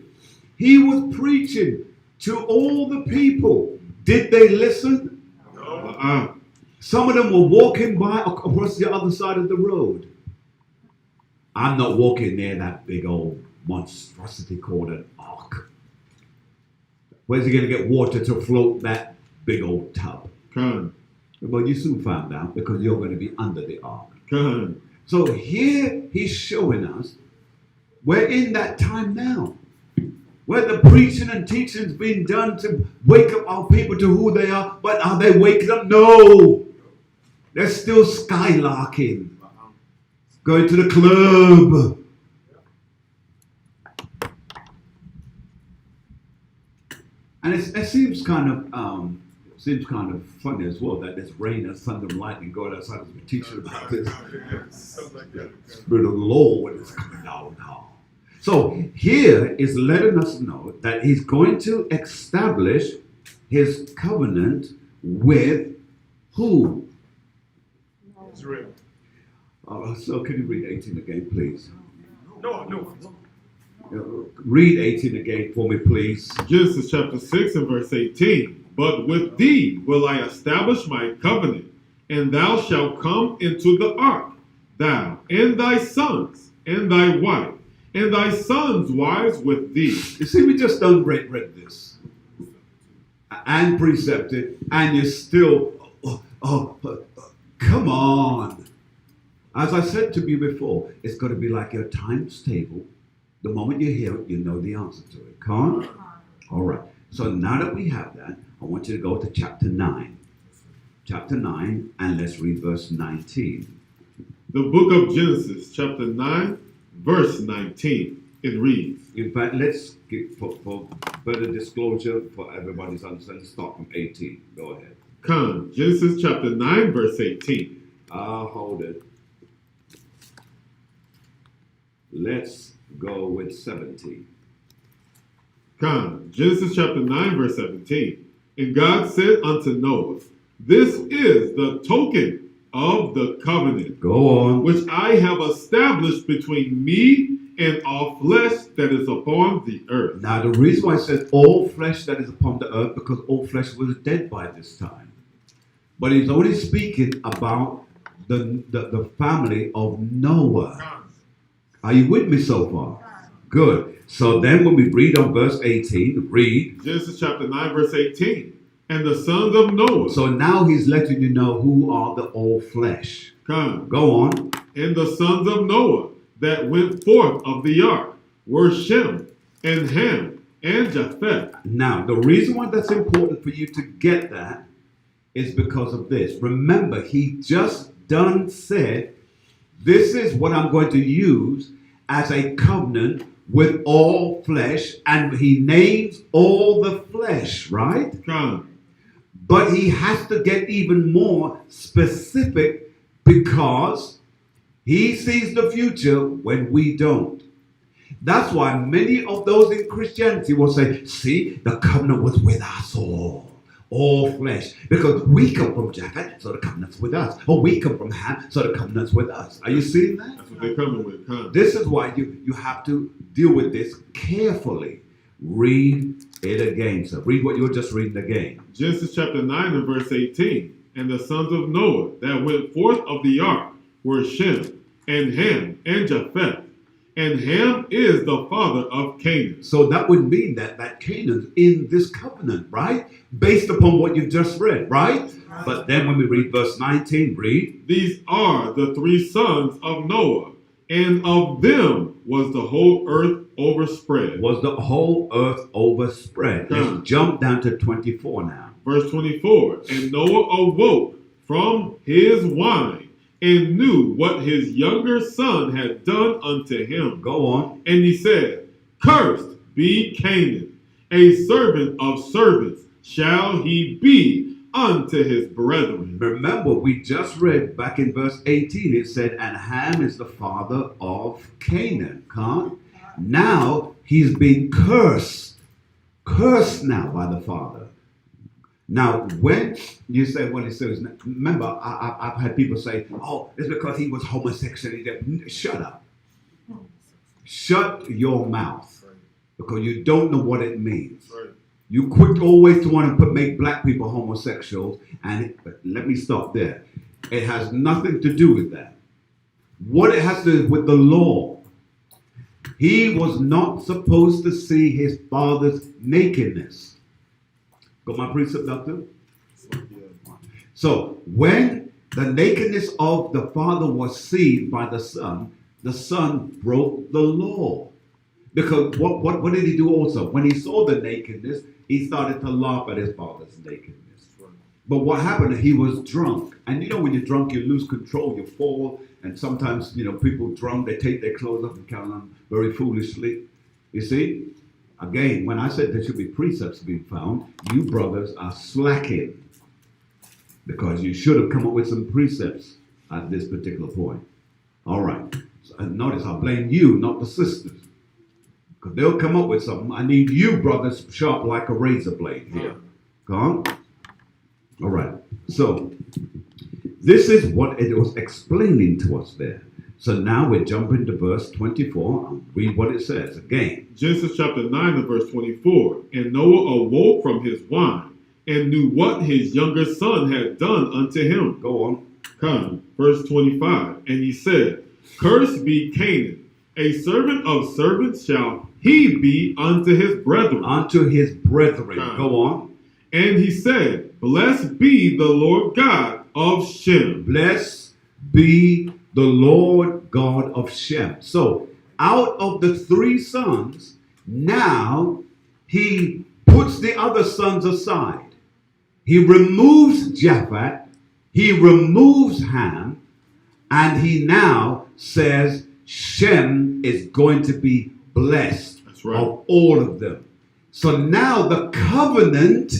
he was preaching to all the people. Did they listen? No. Some of them were walking by across the other side of the road. I'm not walking near that big old monstrosity called an ark. Where's he going to get water to float that big old tub? Well, you soon found out, because you're going to be under the ark. So here he's showing us We're in that time now, where the preaching and teaching is being done to wake up our people to who they are. But are they waking up? No. They're still skylarking, going to the club. And it seems kind of funny as well that there's rain and thunder and lightning going outside as we teach about this. Spirit of the Lord is coming down now. So here is letting us know that he's going to establish his covenant with who? Israel. So can you read 18 again, please? No. Read 18 again for me, please. Genesis chapter 6 and verse 18. But with thee will I establish my covenant, and thou shalt come into the ark, thou and thy sons and thy wife, and thy sons' wives with thee. You see, we just done read this and precepted, and you're still, come on. As I said to you before, it's going to be like your times table. The moment you hear it, you know the answer to it. Can't? All right. So now that we have that, I want you to go to chapter 9. Chapter 9, and let's read verse 19. The book of Genesis, chapter 9, verse 19. It reads. In fact, let's get for better disclosure for everybody's understanding, start from 18. Go ahead. Come, Genesis chapter 9, verse 18. Hold it. Let's go with 17. Come, Genesis chapter 9, verse 17. And God said unto Noah, this is the token of the covenant. Go on. Which I have established between me and all flesh that is upon the earth. Now, the reason why it says all flesh that is upon the earth, because all flesh was dead by this time. But he's only speaking about the family of Noah. Are you with me so far? Good. So then when we read on verse 18, read. Genesis chapter 9, verse 18. And the sons of Noah. So now he's letting you know who are the all flesh. Come. Go on. And the sons of Noah that went forth of the ark were Shem and Ham and Japheth. Now, the reason why that's important for you to get that is because of this. Remember, he just done said, this is what I'm going to use as a covenant with all flesh, and he names all the flesh, right? Come. But he has to get even more specific because he sees the future when we don't. That's why many of those in Christianity will say, see, the covenant was with us all flesh. Because we come from Japheth, so the covenant's with us. Or we come from Ham, so the covenant's with us. Are you seeing that? That's what they're coming with. Come. This is why you have to deal with this carefully. Read it again. So read what you were just reading again. Genesis chapter 9 and verse 18. And the sons of Noah that went forth of the ark were Shem and Ham and Japheth. And Ham is the father of Canaan. So that would mean that Canaan's in this covenant, right? Based upon what you've just read, right? But then when we read verse 19, read. These are the three sons of Noah, and of them was the whole earth overspread. Was the whole earth overspread. Let's jump down to 24 now. Verse 24. And Noah awoke from his wine and knew what his younger son had done unto him. Go on. And he said, cursed be Canaan, a servant of servants shall he be unto his brethren. Remember, we just read back in verse 18, it said, and Ham is the father of Canaan. Now he's been cursed. Cursed now by the father. Now, when you say what it says, remember, I've had people say, oh, it's because he was homosexual. Shut up. Shut your mouth. Because you don't know what it means. You quick always to want to make black people homosexuals, and let me stop there. It has nothing to do with that. What it has to do with the law. He was not supposed to see his father's nakedness. Got my precept, doctor? So when the nakedness of the father was seen by the son broke the law. Because what did he do also? When he saw the nakedness, he started to laugh at his father's nakedness. But what happened? He was drunk. And you know, when you're drunk, you lose control, you fall. And sometimes, you know, people drunk, they take their clothes off and carry on very foolishly. You see? Again, when I said there should be precepts being found, you brothers are slacking. Because you should have come up with some precepts at this particular point. All right. So, and notice I blame you, not the sisters. Because they'll come up with something. I need you brothers sharp like a razor blade here. Go on. All right. So this is what it was explaining to us there. So now we're jumping to verse 24. I'll read what it says again. Genesis chapter 9 and verse 24. And Noah awoke from his wine and knew what his younger son had done unto him. Go on. Come, verse 25. And he said, Cursed be Canaan, a servant of servants shall he be unto his brethren. Unto his brethren. Come. Go on. And he said, Blessed be the Lord God of Shem. Blessed be the Lord God of Shem. So out of the three sons, now he puts the other sons aside. He removes Japheth, he removes Ham, and he now says Shem is going to be blessed. That's right. Of all of them. So now the covenant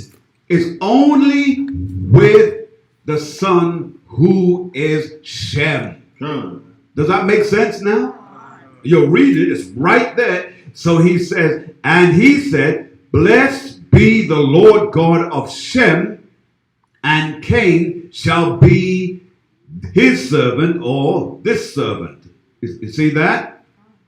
is only with the son who is Shem. Come. Does that make sense now? You'll read it, it's right there. So he says, and he said, Blessed be the Lord God of Shem, and Cain shall be his servant or this servant. You see that?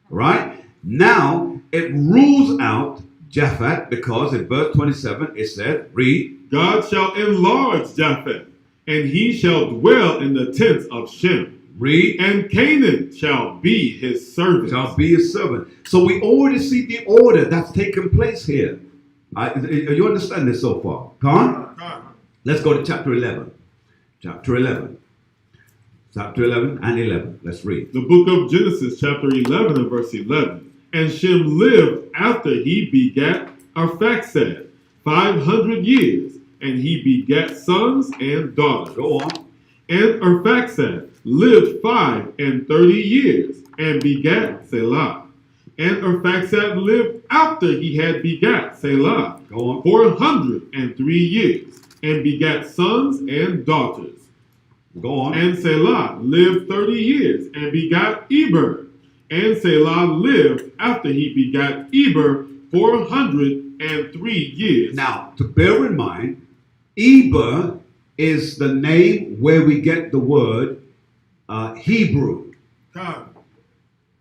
Right? Now, it rules out Japheth because in verse 27 it said, read, God shall enlarge Japheth, and he shall dwell in the tents of Shem. read, And Canaan shall be his servant. shall be his servant. So we already see the order that's taken place here. You understand this so far? Come on? Let's go to chapter 11. Chapter 11. Chapter 11 and 11. Let's read. The book of Genesis, chapter 11 and verse 11. And Shem lived after he begat Arphaxad 500 years, and he begat sons and daughters. Go on. And Arphaxad lived 530 years, and begat Selah. And Arphaxad lived after he had begat Selah Go on. 403 years, and begat sons and daughters. Go on. And Selah lived 30 years, and begat Eber. And Selah lived after he begat Eber 403 years. Now, to bear in mind, Eber is the name where we get the word Hebrew. God,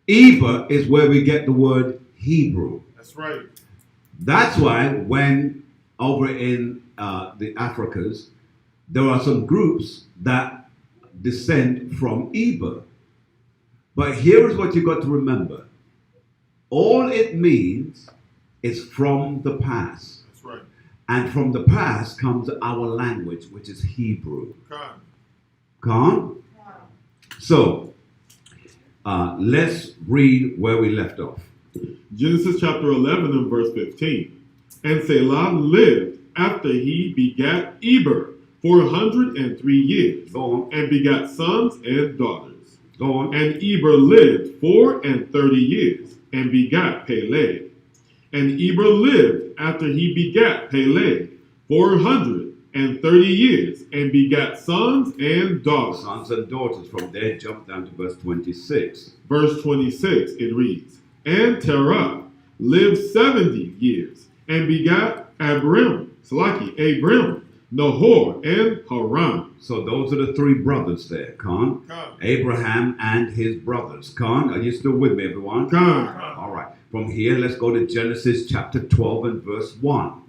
Eber is where we get the word Hebrew. that's right. That's why when over in the Africas, there are some groups that descend from Eber. But here is what you got to remember. All it means is from the past. That's right. And from the past comes our language, which is Hebrew. God. Come? So, let's read where we left off. Genesis chapter 11 and verse 15. And Selah lived after he begat Eber 403 years, Go on. and begat sons and daughters. Go on. And Eber lived 430 years, and begat Peleg. And Eber lived after he begat Peleg 430 years, and begat sons and daughters. Sons and daughters. From there, jump down to verse 26. Verse 26, it reads, And Terah lived 70 years, and begat Abram, Nahor, and Haran. So those are the three brothers there, Khan. Abraham and his brothers. Khan, are you still with me, everyone? God. All right. From here, let's go to Genesis chapter 12 and verse 1.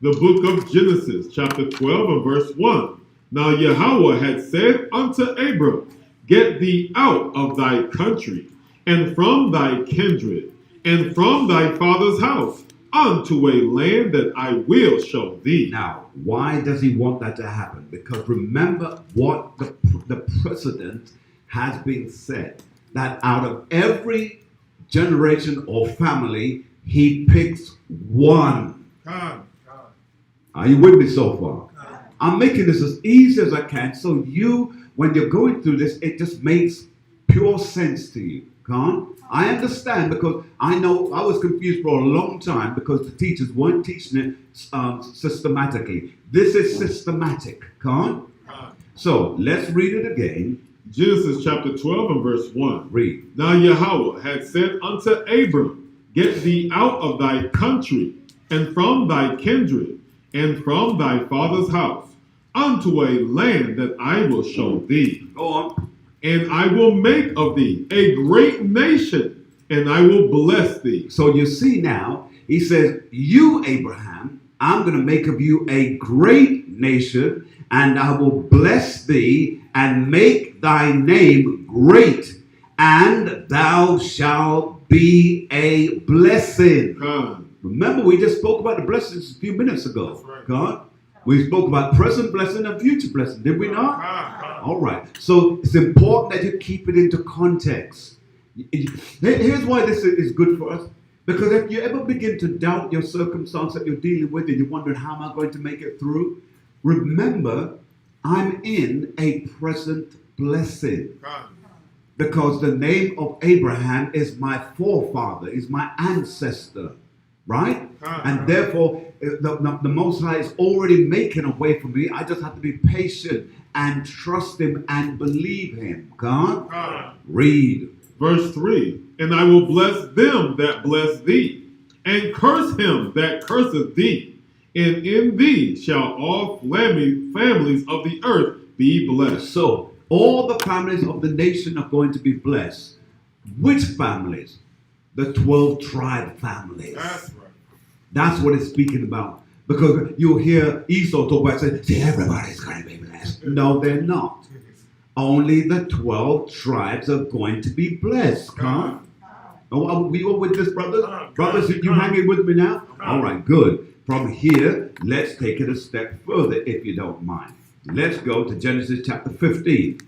The book of Genesis, chapter 12 and verse 1. Now Yahweh had said unto Abram, Get thee out of thy country, and from thy kindred, and from thy father's house, unto a land that I will show thee. Now, why does he want that to happen? Because remember what the precedent has been said, that out of every generation or family, he picks one. Come. Are you with me so far? I'm making this as easy as I can so you, when you're going through this, it just makes pure sense to you. I understand because I know I was confused for a long time because the teachers weren't teaching it systematically. This is systematic. So let's read it again. Genesis chapter 12 and verse 1. Read. Now Yahweh had said unto Abram, Get thee out of thy country, and from thy kindred, and from thy father's house, unto a land that I will show thee. Go on. And I will make of thee a great nation, and I will bless thee. So you see now, he says, you, Abraham, I'm going to make of you a great nation, and I will bless thee and make thy name great, and thou shalt be a blessing. Remember, we just spoke about the blessings a few minutes ago. That's right. We spoke about present blessing and future blessing, did we not? All right. So it's important that you keep it into context. Here's why this is good for us. Because if you ever begin to doubt your circumstance that you're dealing with and you're wondering, how am I going to make it through? Remember, I'm in a present blessing. Because the name of Abraham is my forefather, is my ancestor. Right? And therefore, the Most High is already making a way for me. I just have to be patient and trust him and believe him. Read. Verse 3. And I will bless them that bless thee, and curse him that curseth thee. And in thee shall all families of the earth be blessed. So, all the families of the nation are going to be blessed. Which families? The 12 tribe families. That's right. That's what it's speaking about. Because you'll hear Esau talk about saying, see, everybody's going to be blessed. No, they're not. Only the 12 tribes are going to be blessed. Oh, we all with this, brothers? Brothers, you hanging with me now? All right, good. From here, let's take it a step further, if you don't mind. Let's go to Genesis chapter 15.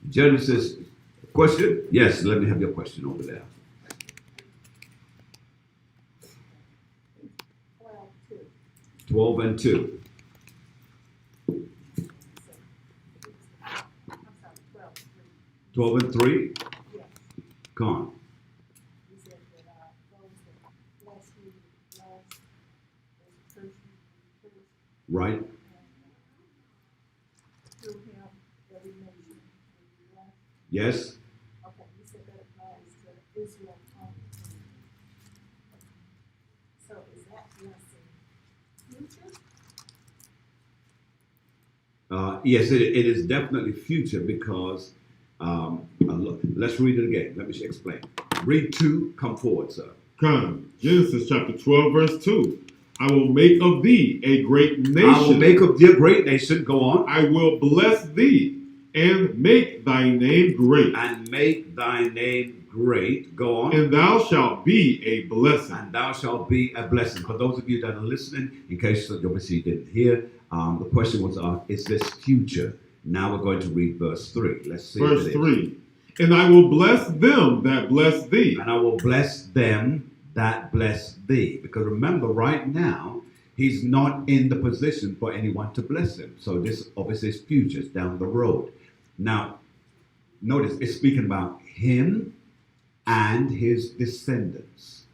Genesis, question? Yes, let me have your question over there. 12 and 2. I'm sorry, 12, 3. 12 and 3? Yes. Come on. He said that those that bless you, bless, those who curse you, curse, Right? and through him, every nation will be blessed. Yes? Okay, you said that applies to Israel only. So is that blessing future? Yes, it is definitely future because, let's read it again. Let me explain. Read 2, come forward, sir. Come. Genesis chapter 12, verse 2. I will make of thee a great nation. I will make of thee a great nation. Go on. I will bless thee and make thy name great. And make thy name great. Go on. And thou shalt be a blessing. And thou shalt be a blessing. For those of you that are listening, in case you obviously didn't hear, the question was, is this future? Now we're going to read verse 3. Let's see. Verse 3. And I will bless them that bless thee. And I will bless them that bless thee. Because remember, right now, he's not in the position for anyone to bless him. So this obviously is future, it's down the road. Now, notice it's speaking about him and his descendants.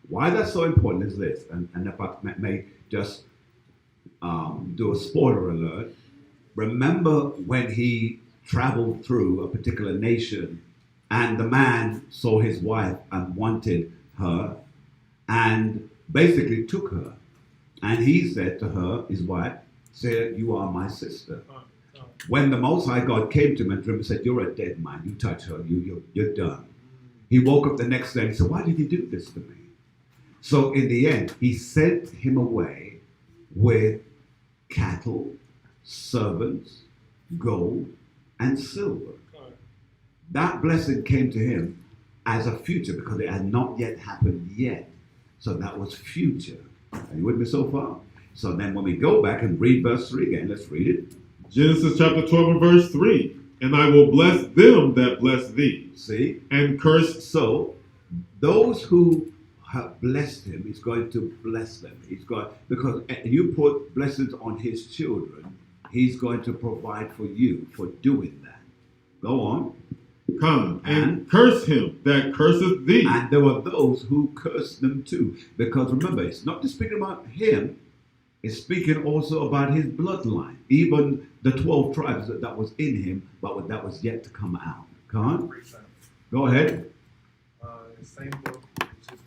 Why that's so important is this, and if I may just do a spoiler alert. Remember when he traveled through a particular nation and the man saw his wife and wanted her and basically took her. And he said to her, his wife, said, you are my sister. When the Most High God came to him and said, you're a dead man, you touch her, you're done. He woke up the next day and said, why did you do this to me? So in the end, he sent him away with cattle, servants, gold, and silver. That blessing came to him as a future because it had not yet happened yet. So that was future. Are you with me so far? So then when we go back and read verse 3 again, let's read it. Genesis chapter 12 and verse 3. And I will bless them that bless thee, See? and curse. So, those who have blessed him, he's going to bless them. He's going, because you put blessings on his children, he's going to provide for you for doing that. Go on. Come and curse him that curseth thee. And there were those who cursed them too. Because remember, it's not just speaking about him, it's speaking also about his bloodline. Even the 12 tribes that was in him, but that was yet to come out. Come on. Great sound. Go ahead. The same book, it's just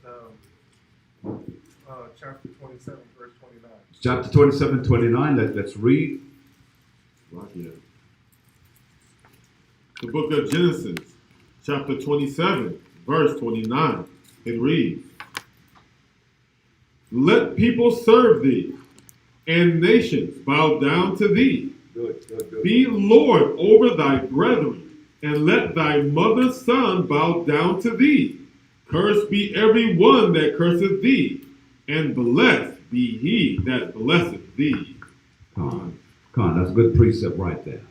chapter 27, verse 29. Chapter 27, 29. Let's read. Right here. The book of Genesis, chapter 27, verse 29. It reads, Let people serve thee, and nations bow down to thee. Good. Be Lord over thy brethren, and let thy mother's son bow down to thee. Cursed be every one that curseth thee, and blessed be he that blesseth thee. Come on. That's a good precept right there.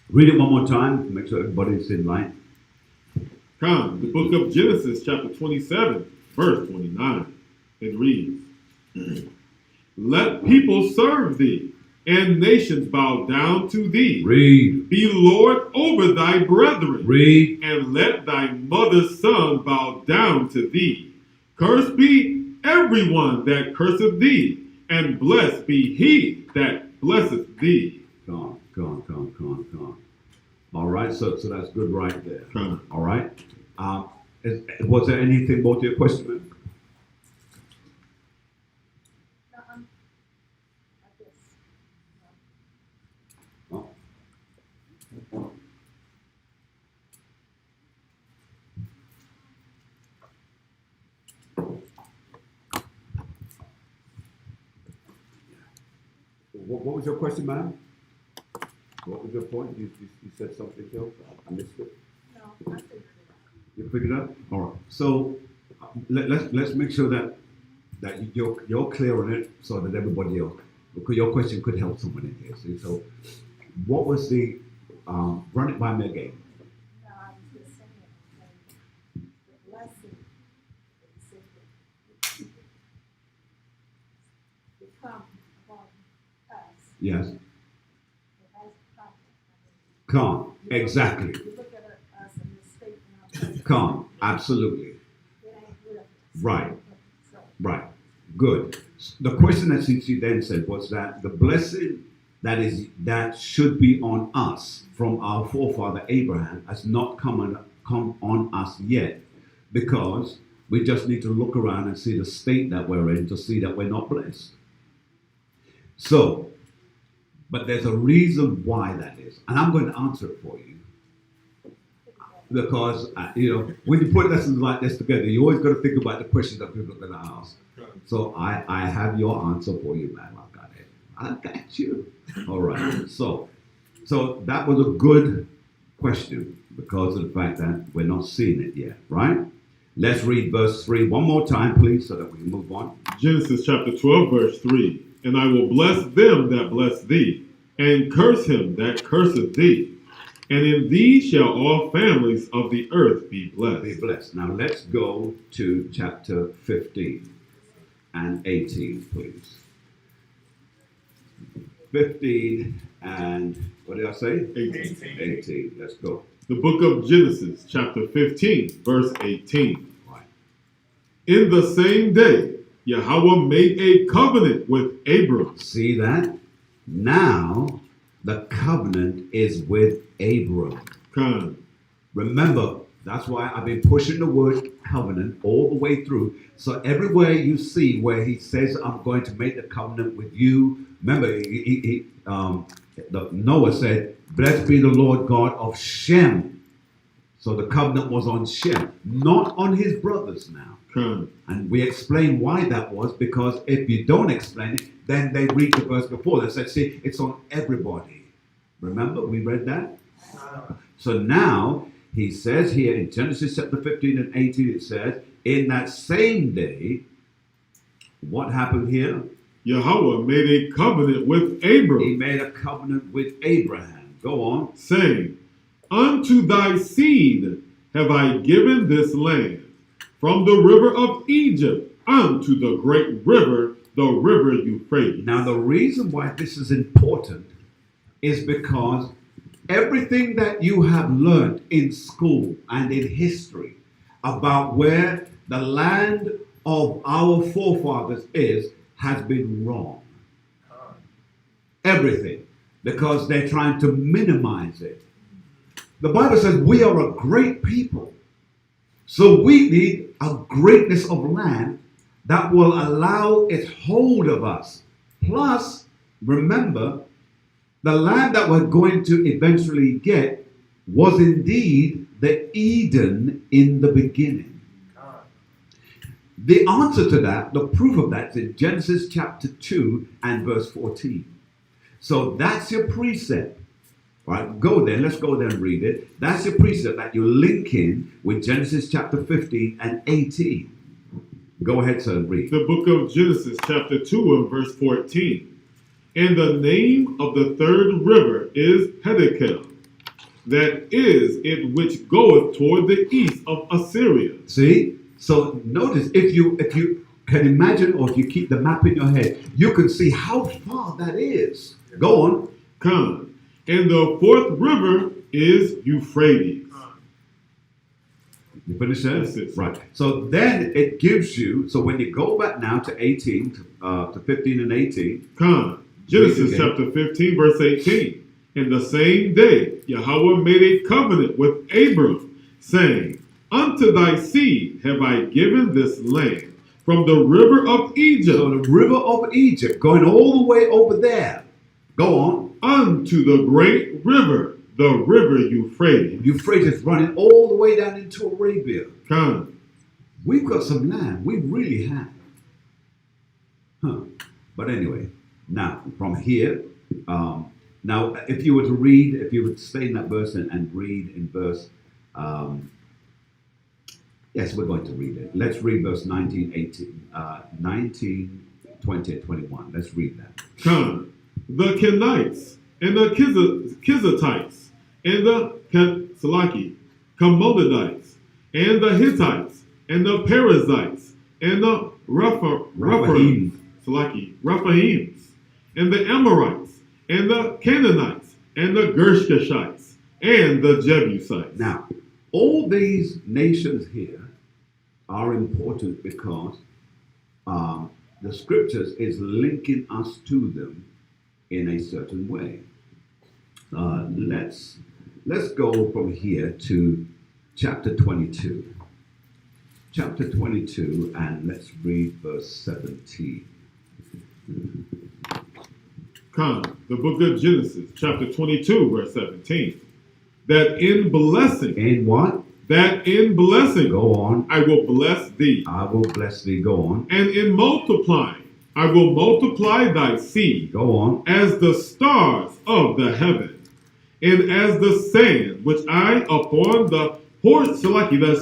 Read it one more time to make sure everybody's in line. Come, the book of Genesis, chapter 27, verse 29. It reads, Let people serve thee, and nations bow down to thee. Read. Be Lord over thy brethren. Read. And let thy mother's son bow down to thee. Cursed be everyone that curseth thee, and blessed be he that blesseth thee. Come on. All right, so that's good right there. Come. All right. Was there anything more to your question, man? I guess. Oh. What was your question, ma'am? What was your point? You said something else. I missed it. No, I figured it out. You figured it out? All right. So let's make sure that you're clear on it, so that everybody else, because your question could help someone in here. See? So what was the run it by me again? No, I was just saying, okay, the blessing that he said that come upon us. Yes. It has come. Calm. Exactly. You look at us in this state in our Calm. Absolutely. It ain't with us. Right. So, Right. Good. The question that she then said was that the blessing that should be on us from our forefather Abraham has not come on us yet, because we just need to look around and see the state that we're in to see that we're not blessed. So, but there's a reason why that is, and I'm going to answer it for you. Because, when you put lessons like this together, you always got to think about the questions that people are going to ask. So I have your answer for you, man. I got you. All right. So that was a good question because of the fact that we're not seeing it yet, right? Let's read verse 3 one more time, please, so that we can move on. Genesis chapter 12, verse 3. And I will bless them that bless thee, and curse him that curseth thee. And in thee shall all families of the earth be blessed. Be blessed. Now let's go to chapter 15 and 18, please. 15 and, what did I say? 18. Let's go. The book of Genesis, chapter 15, verse 18. Right. In the same day, Yahweh made a covenant with Abram. See that? Now the covenant is with Abram. Come. Remember, that's why I've been pushing the word covenant all the way through. So everywhere you see where he says, I'm going to make the covenant with you. Remember, Noah said, blessed be the Lord God of Shem. So the covenant was on Shem, not on his brothers now. Come. And we explain why that was, because if you don't explain it, then they read the verse before. They said, see, it's on everybody. Remember, we read that? So now, he says here in Genesis chapter 15 and 18, it says, in that same day, what happened here? Yahweh made a covenant with Abram. He made a covenant with Abraham. Go on. Saying, Unto thy seed have I given this land, from the river of Egypt unto the great river, the river Euphrates. Now, the reason why this is important is because everything that you have learned in school and in history about where the land of our forefathers is has been wrong. Everything. Because they're trying to minimize it. The Bible says we are a great people. So we need a greatness of land that will allow its hold of us. Plus, remember, the land that we're going to eventually get was indeed the Eden in the beginning. The answer to that, the proof of that, is in Genesis chapter 2 and verse 14. So that's your precept. Right, go there. Let's go there and read it. That's your precept that you link in with Genesis chapter 15 and 18. Go ahead, sir, and read. The book of Genesis, chapter 2 and verse 14. And the name of the third river is Pentecost. That is it which goeth toward the east of Assyria. See? So notice, if you can imagine, or if you keep the map in your head, you can see how far that is. Go on. Come. And the fourth river is Euphrates. You finish that? That's it. Right. So then it gives you, so when you go back now to 18, to 15 and 18. Come. Genesis chapter 15, verse 18. In the same day, Yahweh made a covenant with Abram, saying, Unto thy seed have I given this land, from the river of Egypt. So the river of Egypt, going all the way over there. Go on. Unto the great river, the river Euphrates. Euphrates running all the way down into Arabia. Come. We've got some land. We really have. But anyway, now from here, now if you were to read, if you would stay in that verse and read in verse, yes, we're going to read it. Let's read verse 19, 18, 19, 20, and 21. Let's read that. Come. The Kenites and the Kizatites and the Commodites and the Hittites and the Perizzites and the Rephaims and the Amorites and the Canaanites and the Girgashites and the Jebusites. Now, all these nations here are important because the scriptures is linking us to them in a certain way. Let's go from here to chapter 22. Chapter 22, and let's read verse 17. Come, the book of Genesis, chapter 22, verse 17. That in blessing. In what? That in blessing. Go on. I will bless thee. I will bless thee. Go on. And in multiplying. I will multiply thy seed. Go on. As the stars of the heaven, and as the sand which I upon the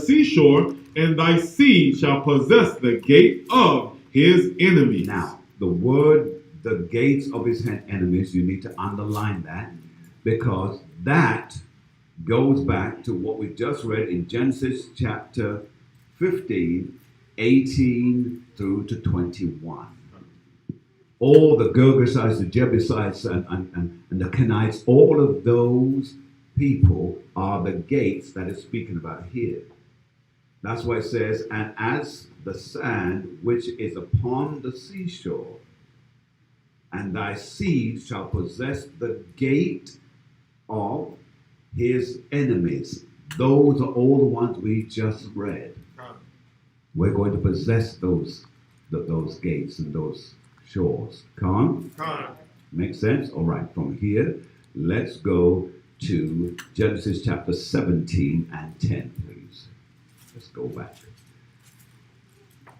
seashore, and thy seed shall possess the gate of his enemies. Now, the word, the gates of his enemies, you need to underline that, because that goes back to what we just read in Genesis chapter 15, 18 through to 21. All the Girgashites, the Jebusites, and the Kenites, all of those people are the gates that it's speaking about here. That's why it says, and as the sand which is upon the seashore, and thy seed shall possess the gate of his enemies. Those are all the ones we just read. We're going to possess those gates and those shores. Come on? Makes sense? All right, from here, let's go to Genesis chapter 17 and 10, please. Let's go back.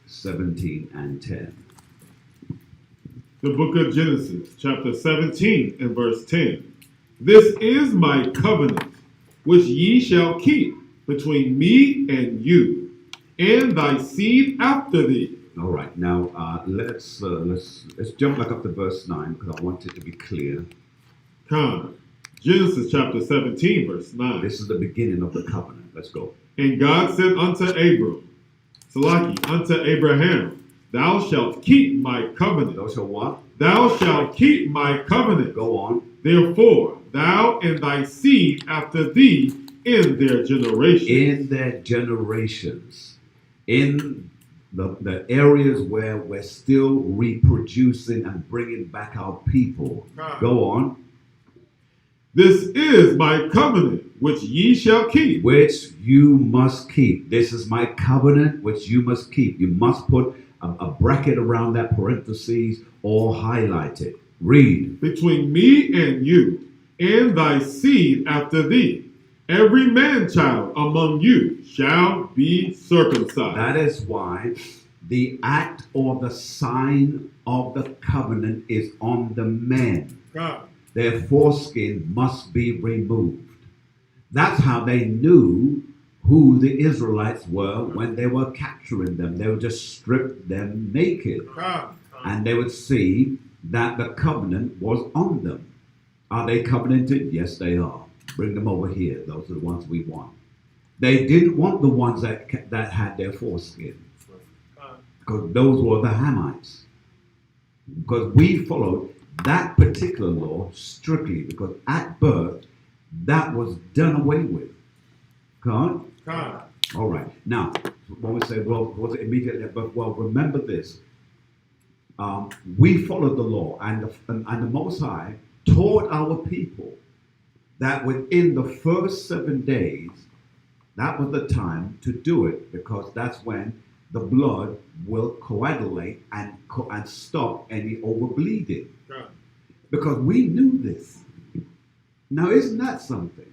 17 and 10. The book of Genesis, chapter 17 and verse 10. This is my covenant, which ye shall keep between me and you, and thy seed after thee. All right, now let's jump back up to verse 9 because I want it to be clear. Come. Genesis chapter 17, verse 9. This is the beginning of the covenant. Let's go. And God said unto Abraham, Thou shalt keep my covenant. Thou shalt what? Thou shalt keep my covenant. Go on. Therefore, thou and thy seed after thee in their generations. In their generations. In the areas where we're still reproducing and bringing back our people. Go on. This is my covenant, which ye shall keep. Which you must keep. This is my covenant, which you must keep. You must put a bracket around that parentheses or highlight it. Read. Between me and you, and thy seed after thee, every man-child among you shall be circumcised. That is why the act or the sign of the covenant is on the men. Their foreskin must be removed. That's how they knew who the Israelites were when they were capturing them. They would just strip them naked. And they would see that the covenant was on them. Are they covenanted? Yes, they are. Bring them over here. Those are the ones we want. They didn't want the ones that had their foreskin. Because those were the Hamites. Because we followed that particular law strictly, because at birth, that was done away with. Come on? All right. Now, when we say, well, was it immediately? But, well, remember this. We followed the law, and the Most High taught our people that within the first 7 days, that was the time to do it, because that's when the blood will coagulate and stop any overbleeding. Because we knew this. Now, isn't that something?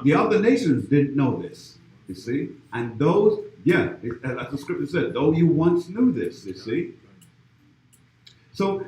The other nations didn't know this, you see? And those, yeah, as the scripture said, though you once knew this, you see? So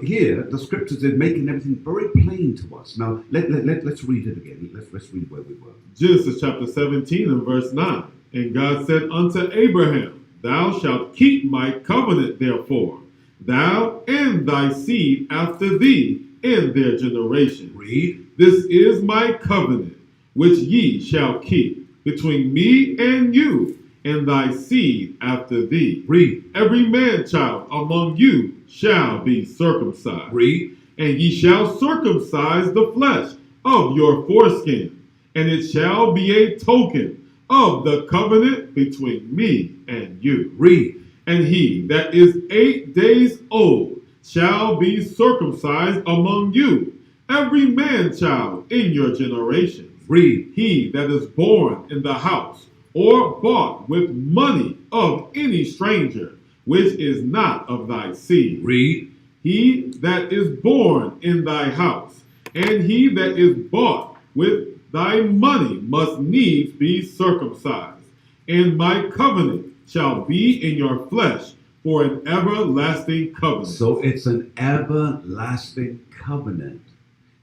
here, the scriptures are making everything very plain to us. Now, let's read it again. Let's read where we were. Genesis chapter 17 and verse 9. And God said unto Abraham, Thou shalt keep my covenant, therefore, thou and thy seed after thee in their generation. Read. This is my covenant, which ye shall keep between me and you and thy seed after thee. Read. Every man-child among you shall be circumcised. Read. And ye shall circumcise the flesh of your foreskin, and it shall be a token of the covenant between me and you. Read. And he that is 8 days old shall be circumcised among you, every man-child in your generations. Read. He that is born in the house or bought with money of any stranger, which is not of thy seed. Read. He that is born in thy house, and he that is bought with thy money must needs be circumcised. And my covenant shall be in your flesh for an everlasting covenant. So it's an everlasting covenant.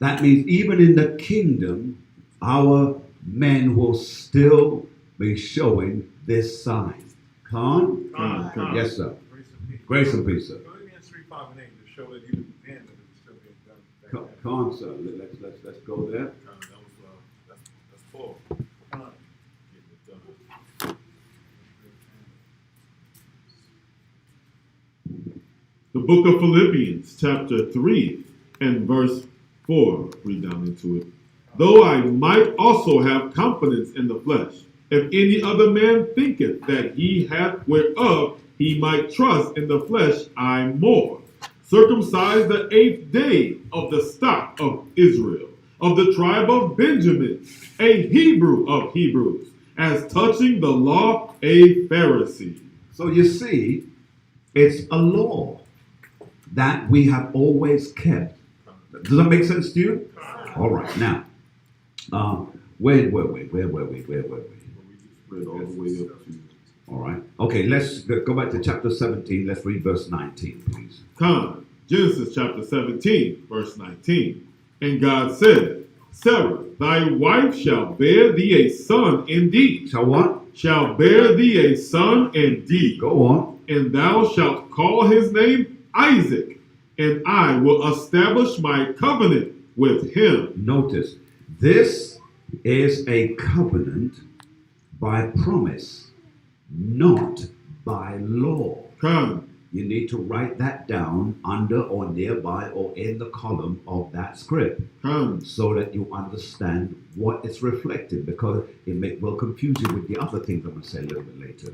That means even in the kingdom, our men will still be showing this sign. Con? Yes, sir. Grace and peace, sir. Philippians 3, 5, and 8 to show that even then that it's still being done. Con, sir. Let's go there. That's full. The book of Philippians, chapter 3 and verse 4. Read down into it. Though I might also have confidence in the flesh, if any other man thinketh that he hath whereof he might trust in the flesh, I more. Circumcised the 8th day of the stock of Israel, of the tribe of Benjamin, a Hebrew of Hebrews, as touching the law, a Pharisee. So you see, it's a law that we have always kept. Does that make sense to you? All right. Now, where were we? Read all the way up to. All right. Okay, let's go back to chapter 17. Let's read verse 19, please. Come, Genesis chapter 17, verse 19. And God said, Sarah, thy wife shall bear thee a son indeed. Shall what? Shall bear thee a son indeed. Go on. And thou shalt call his name Isaac, and I will establish my covenant with him. Notice, This is a covenant by promise, not by law. Come. You need to write that down under or nearby or in the column of that script Come. so that you understand what it's reflecting, because it will confuse you with the other things I'm going to say a little bit later.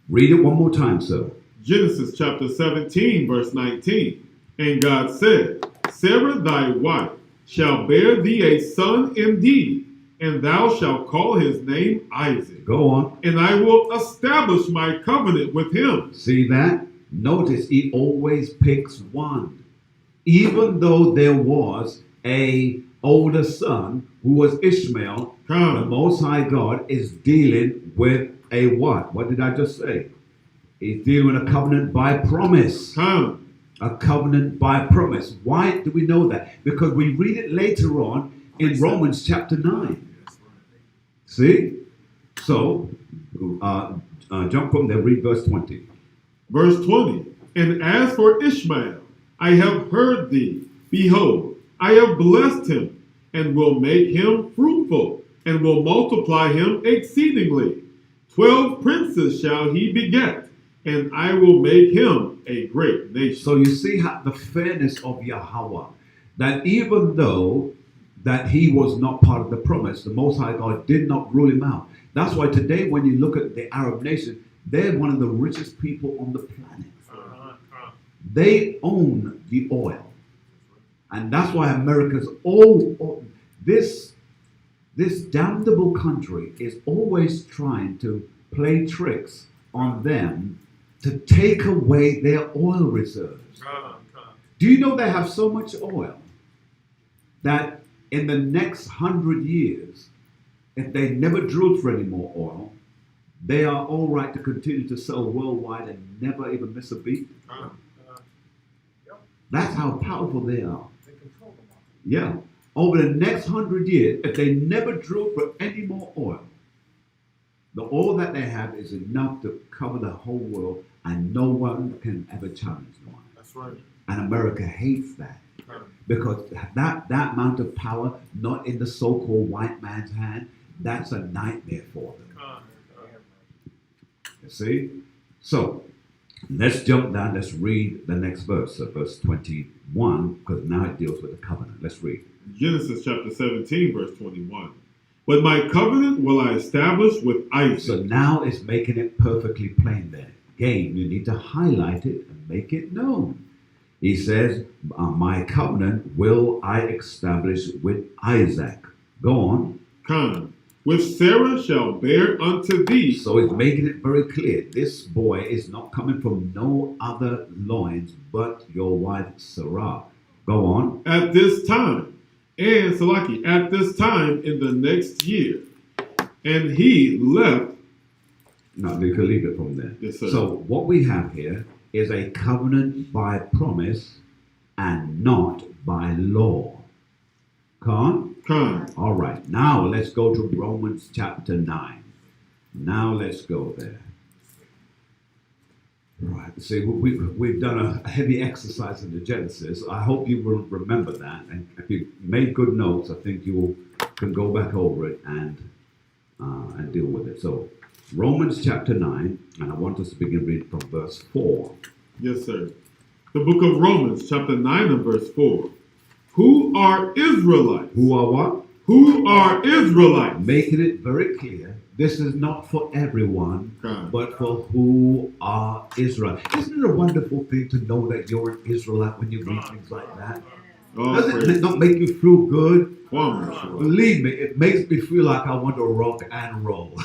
Read it one more time, sir. Genesis chapter 17, verse 19. And God said, Sarah thy wife shall bear thee a son indeed, and thou shalt call his name Isaac. Go on. And I will establish my covenant with him. See that? Notice he always picks one. Even though there was a older son who was Ishmael, the Most High God is dealing with a what? What did I just say? He's dealing with a covenant by promise. A covenant by promise. Why do we know that? Because we read it later on in Romans chapter 9. See? So, jump from there, read verse 20. Verse 20. And as for Ishmael, I have heard thee. Behold, I have blessed him, and will make him fruitful, and will multiply him exceedingly. 12 princes shall he beget, and I will make him a great nation. So you see how the fairness of Yahweh, that even though that he was not part of the promise, the Most High God did not rule him out. That's why today when you look at the Arab nation, they're one of the richest people on the planet. They own the oil. And that's why America's this damnable country is always trying to play tricks on them to take away their oil reserves. Do you know they have so much oil that in the next 100 years, if they never drilled for any more oil, they are all right to continue to sell worldwide and never even miss a beat? That's how powerful they are. They control the market. Yeah. Over the next 100 years, if they never drill for any more oil, the oil that they have is enough to cover the whole world, and no one can ever challenge them. That's right. And America hates that. Because that amount of power, not in the so-called white man's hand, that's a nightmare for them. You see? So, let's jump down. Let's read the next verse, verse 21, because now it deals with the covenant. Let's read. Genesis chapter 17, verse 21. But my covenant will I establish with Isaac. So now it's making it perfectly plain there. Again, you need to highlight it and make it known. He says, my covenant will I establish with Isaac. Go on. Come. With Sarah shall bear unto thee. So he's making it very clear. This boy is not coming from no other loins but your wife Sarah. Go on. At this time, and Salaki, at this time in the next year. And he left. No, you can leave it from there. Yes, sir. So what we have here is a covenant by promise and not by law. Come? All right. Now let's go to Romans chapter 9. Now let's go there. Right. See, we've done a heavy exercise in the Genesis. I hope you will remember that. And if you made good notes, I think you can go back over it and deal with it. So, Romans chapter 9, and I want us to begin reading from verse 4. Yes, sir. The book of Romans, chapter 9 and verse 4. Who are Israelites? Who are what? Who are Israelites? Making it very clear, this is not for everyone, but for who are Israel. Isn't it a wonderful thing to know that you're an Israelite when you read things like that? Doesn't it not make you feel good? Believe me, it makes me feel like I want to rock and roll.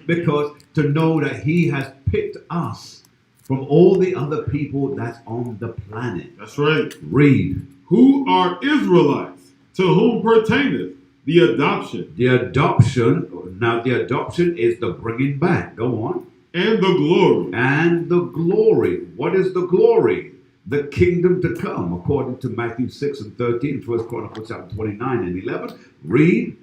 Because to know that he has picked us from all the other people that's on the planet. That's right. Read. Who are Israelites, to whom pertaineth the adoption. The adoption, now the adoption is the bringing back. Go on. And the glory. And the glory. What is the glory? The kingdom to come, according to Matthew 6 and 13, 1 Chronicles chapter 29 and 11. Read.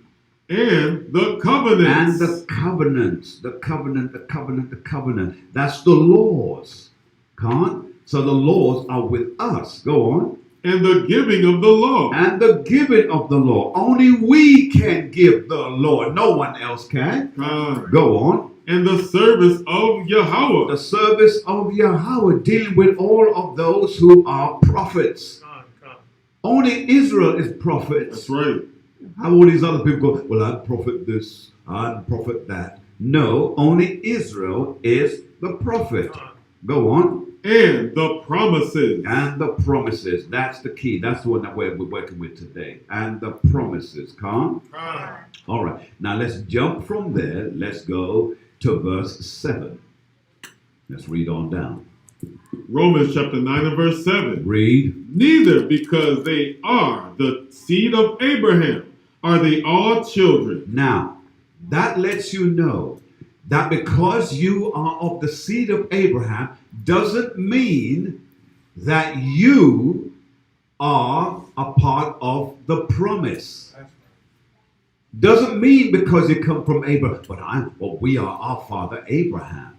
And the covenants. And the covenants. The covenant, the covenant, the covenant. That's the laws. So the laws are with us. Go on. and the giving of the law. And the giving of the law. Only we can give the law. No one else can. Go on. And the service of Yahweh. The service of Yahweh, dealing with all of those who are prophets. Only Israel is prophets. That's right. How all these other people go, well, I'm prophet this, I'm prophet that. No, only Israel is the prophet. Go on. And the promises. And the promises. That's the key. That's the one that we're working with today. And the promises. Come? All right. Now let's jump from there. Let's go to verse 7. Let's read on down. Romans chapter 9 and verse 7. Read. Neither because they are the seed of Abraham are they all children. Now, that lets you know that because you are of the seed of Abraham doesn't mean that you are a part of the promise. Doesn't mean because you come from Abraham, but we are our father Abraham.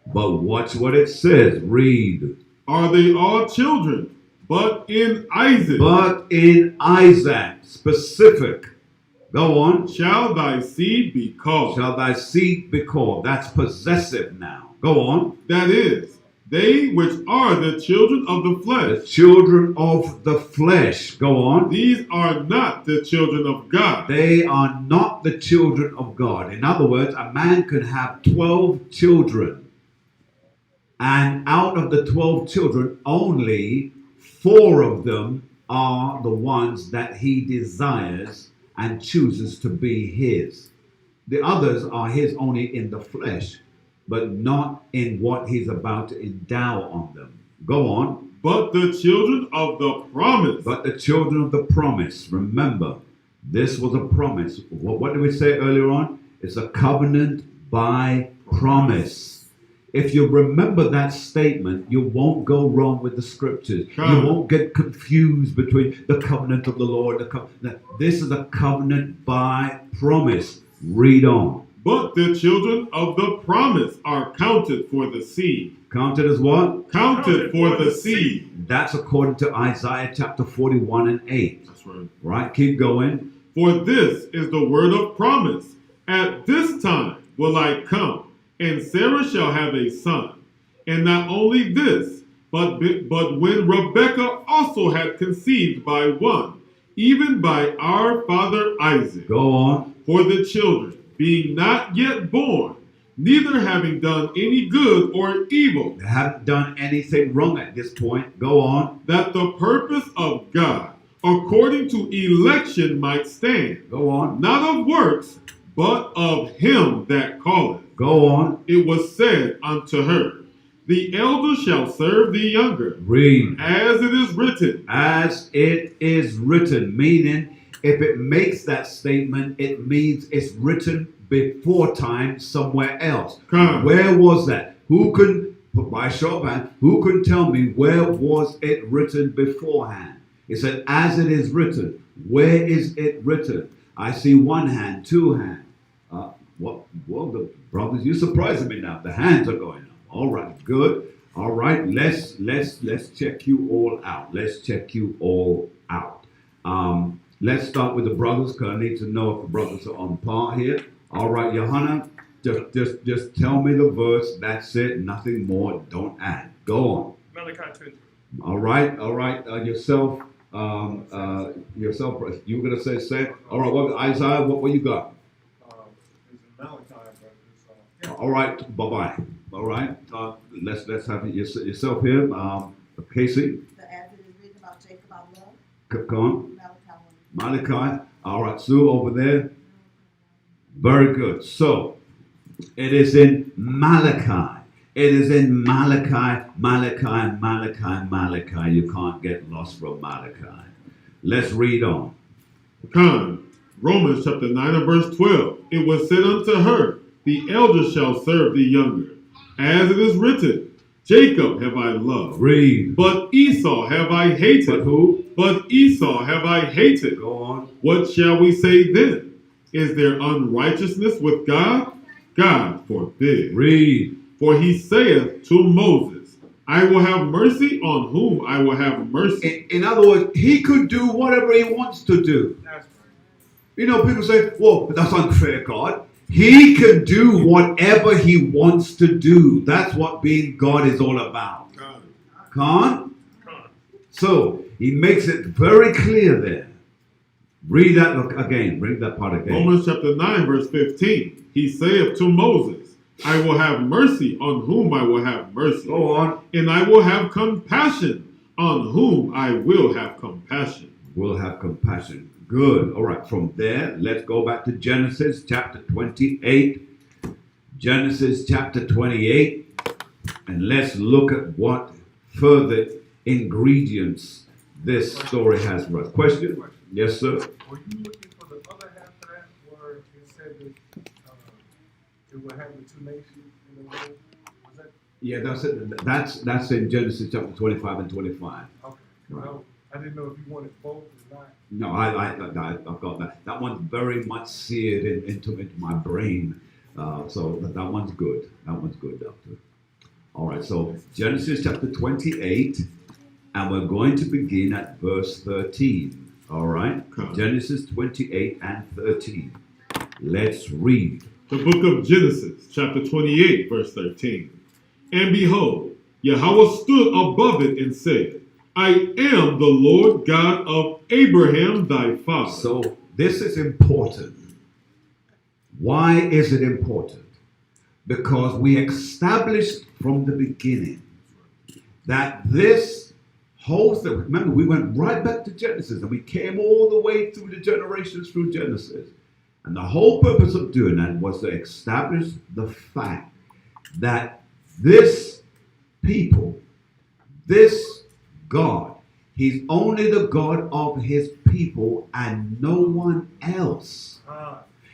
But watch what it says. Read. Are they all children? But in Isaac. But in Isaac. Specific. Go on. Shall thy seed be called. Shall thy seed be called. That's possessive now. Go on. That is, they which are the children of the flesh. The children of the flesh. Go on. These are not the children of God. They are not the children of God. In other words, a man could have 12 children. And out of the 12 children, only 4 of them are the ones that he desires and chooses to be his. The others are his only in the flesh, but not in what he's about to endow on them. Go on. But the children of the promise. But the children of the promise. Remember, this was a promise. What did we say earlier on? It's a covenant by promise. If you remember that statement, you won't go wrong with the scriptures. You won't get confused between the covenant of the Lord. This is a covenant by promise. Read on. But the children of the promise are counted for the seed. Counted as what? Counted for the seed. That's according to Isaiah chapter 41 and 8. That's right. Right, keep going. For this is the word of promise. At this time will I come, and Sarah shall have a son. And not only this, but when Rebekah also had conceived by one, even by our father Isaac. Go on. For the children, being not yet born, neither having done any good or evil. They haven't done anything wrong at this point. Go on. That the purpose of God, according to election, might stand. Go on. Not of works, but of him that calleth. Go on. It was said unto her, the elder shall serve the younger. Read. As it is written. As it is written. Meaning, if it makes that statement, it means it's written before time somewhere else. Where was that? Who can, by show of hand, who can tell me where was it written beforehand? It said, as it is written. Where is it written? I see one hand, two hands. Well, the brothers, you're surprising me now. The hands are going up. All right, good. All right, let's check you all out. Let's check you all out. Let's start with the brothers, because I need to know if the brothers are on par here. All right, Johanna, just tell me the verse. That's it. Nothing more. Don't add. Go on. Malachi 2. All right. Yourself. You were gonna say. All right. What Isaiah? What you got? All right, bye-bye. All right, let's have yourself here, Casey. The as it is written about Jacob our love. Come on. Malachi. All right, Sue over there. Very good. So, it is in Malachi. It is in Malachi. You can't get lost from Malachi. Let's read on. Romans chapter 9 and verse 12. It was said unto her, the elder shall serve the younger. As it is written, Jacob have I loved. Read. But Esau have I hated. But who? But Esau have I hated. Go on. What shall we say then? Is there unrighteousness with God? God forbid. Read. For he saith to Moses, I will have mercy on whom I will have mercy. In other words, he could do whatever he wants to do. That's right. You know, people say, well, that's unfair, God. He can do whatever he wants to do. That's what being God is all about. Can't? So, he makes it very clear there. Read that again. Read that part again. Romans chapter 9, verse 15. He saith to Moses, I will have mercy on whom I will have mercy. Go on. And I will have compassion on whom I will have compassion. Will have compassion. Good. All right. From there, let's go back to Genesis chapter 28. Genesis chapter 28. And let's look at what further ingredients this story has for us. Question? Yes, sir. Were you looking for the other half of that where it said that it would have the two nations in the world? Was that? Yeah, that's it. That's in Genesis chapter 25 and 25. Okay. Well, I didn't know if you wanted both or not. No, I've got that. That one's very much seared into my brain. So that one's good. That one's good, Doctor. All right, so Genesis chapter 28, and we're going to begin at verse 13. All right, Genesis 28 and 13. Let's read. The book of Genesis, chapter 28, verse 13. And behold, Yahweh stood above it and said, I am the Lord God of Abraham thy father. So this is important. Why is it important? Because we established from the beginning that this whole thing, remember, we went right back to Genesis and we came all the way through the generations through Genesis. And the whole purpose of doing that was to establish the fact that this people, this God, he's only the God of his people and no one else.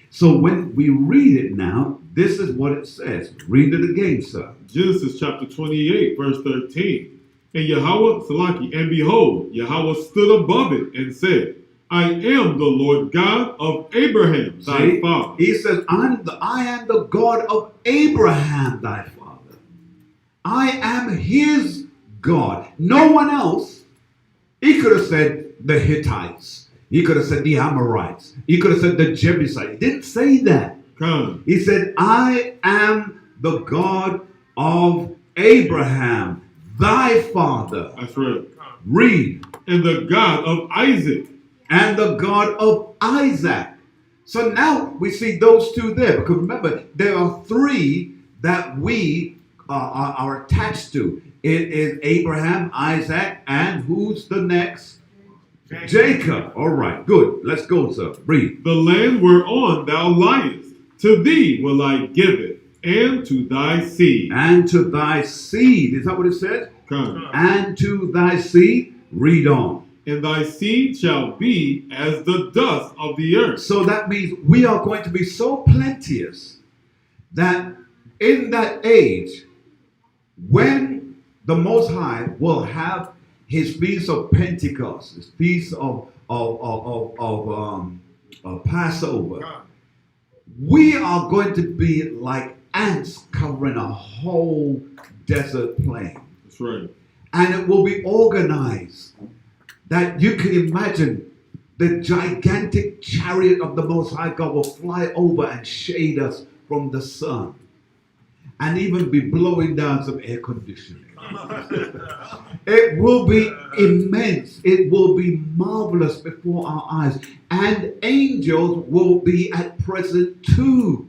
So when we read it now, this is what it says. Read it again, sir. Genesis chapter 28, verse 13. And Yahweh, Salaki, and behold, Yahweh stood above it and said, I am the Lord God of Abraham, thy father. He says, I am the God of Abraham, thy father. I am his God. No one else. He could have said the Hittites. He could have said the Amorites. He could have said the Jebusites. He didn't say that. He said, I am the God of Abraham, thy father. That's right. Read. And the God of Isaac. And the God of Isaac. So now we see those two there. Because remember, there are three that we are attached to. It is Abraham, Isaac, and who's the next? Jacob. All right, good. Let's go, sir. Read. The land whereon thou liest, to thee will I give it, and to thy seed. And to thy seed. Is that what it says? And to thy seed. Read on. And thy seed shall be as the dust of the earth. So that means we are going to be so plenteous that in that age, when the Most High will have his feast of Pentecost, his feast of Passover, we are going to be like ants covering a whole desert plain. That's right. And it will be organized that you can imagine the gigantic chariot of the Most High God will fly over and shade us from the sun and even be blowing down some air conditioning. It will be immense. It will be marvelous before our eyes. And angels will be at present too.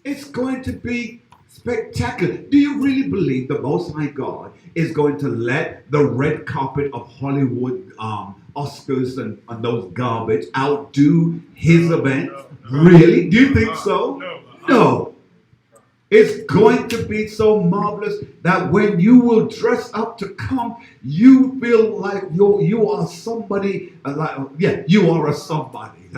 It's going to be spectacular. Do you really believe the Most High God is going to let the red carpet of Hollywood Oscars and those garbage outdo his event? Really? Do you think so? No. It's going to be so marvelous that when you will dress up to come, you feel like you are somebody. You are a somebody.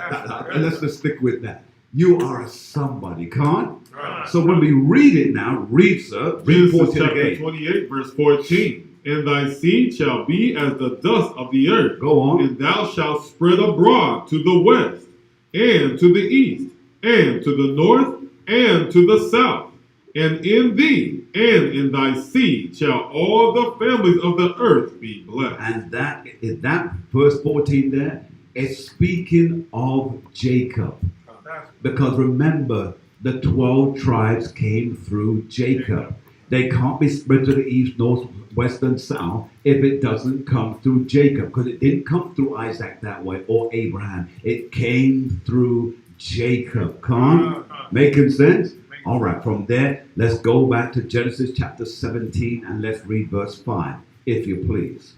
Let's just stick with that. You are a somebody, Con. So when we read it now, read, sir. Read Genesis chapter 28, verse 14. And thy seed shall be as the dust of the earth. Go on. And thou shalt spread abroad to the west, and to the east, and to the north, and to the south. And in thee and in thy seed shall all the families of the earth be blessed. And that verse 14 there is speaking of Jacob. That's Because remember, the 12 tribes came through Jacob. They can't be spread to the east, north, west, and south if it doesn't come through Jacob. Because it didn't come through Isaac that way or Abraham. It came through Jacob. Come? Making sense? All right, from there, let's go back to Genesis chapter 17 and let's read verse 5, if you please.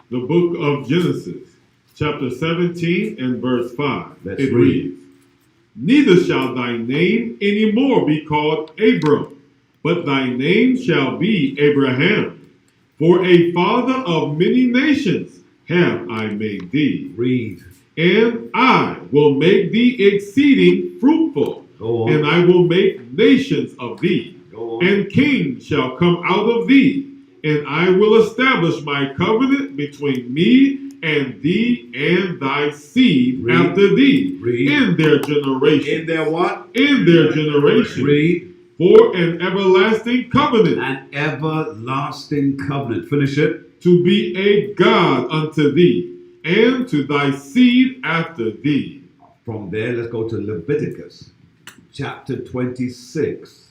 The book of Genesis, chapter 17 and verse 5. Let's it read. reads, Neither shall thy name any more be called Abram, but thy name shall be Abraham. For a father of many nations have I made thee. Read. And I will make thee exceeding fruitful, Go on. and I will make nations of thee, Go on. and kings shall come out of thee, and I will establish my covenant between me and thee and thy seed Read. after thee, Read. in their generations. In their what? In their generations. Read. For an everlasting covenant, An everlasting covenant. Finish it. to be a God unto thee, and to thy seed after thee. From there, let's go to Leviticus chapter 26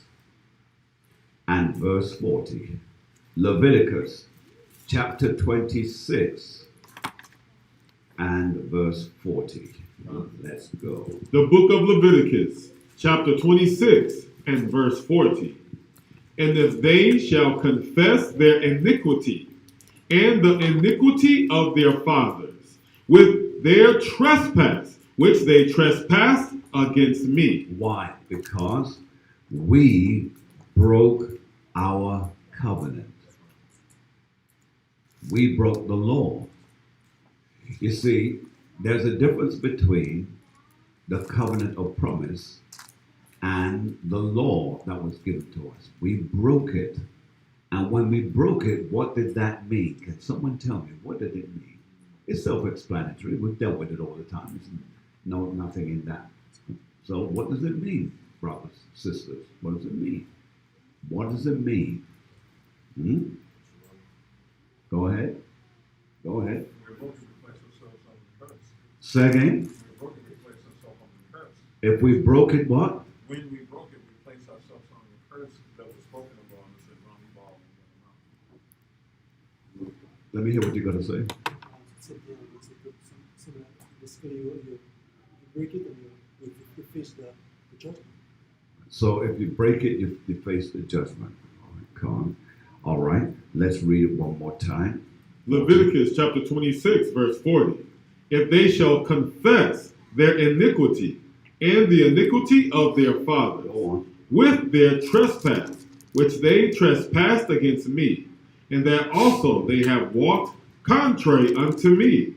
and verse 40. Leviticus chapter 26 and verse 40. Let's go. The book of Leviticus, chapter 26 and verse 40. And if they shall confess their iniquity and the iniquity of their fathers with their trespass, which they trespassed against me. Why? Because we broke our covenant. We broke the law. You see, there's a difference between the covenant of promise and the law that was given to us. We broke it. And when we broke it, what did that mean? Can someone tell me, what did it mean? It's self-explanatory. We've dealt with it all the time. There's nothing in that. So what does it mean, brothers, sisters? What does it mean? What does it mean? Go ahead. Go ahead. we're broken to place ourselves on the curse. Say again. We're broken to place ourselves on the curse. If we broke it, what? When we broke it, we placed ourselves on the curse that was spoken about and said, "Run the ball and Let me hear what you're going to say. Said there was similar. Basically, you break it and you face the judgment. So if you break it, you face the judgment. All right, come on. All right, let's read it one more time. Leviticus chapter 26, verse 40. If they shall confess their iniquity and the iniquity of their fathers Go on. with their trespass, which they trespassed against me, and that also they have walked contrary unto me.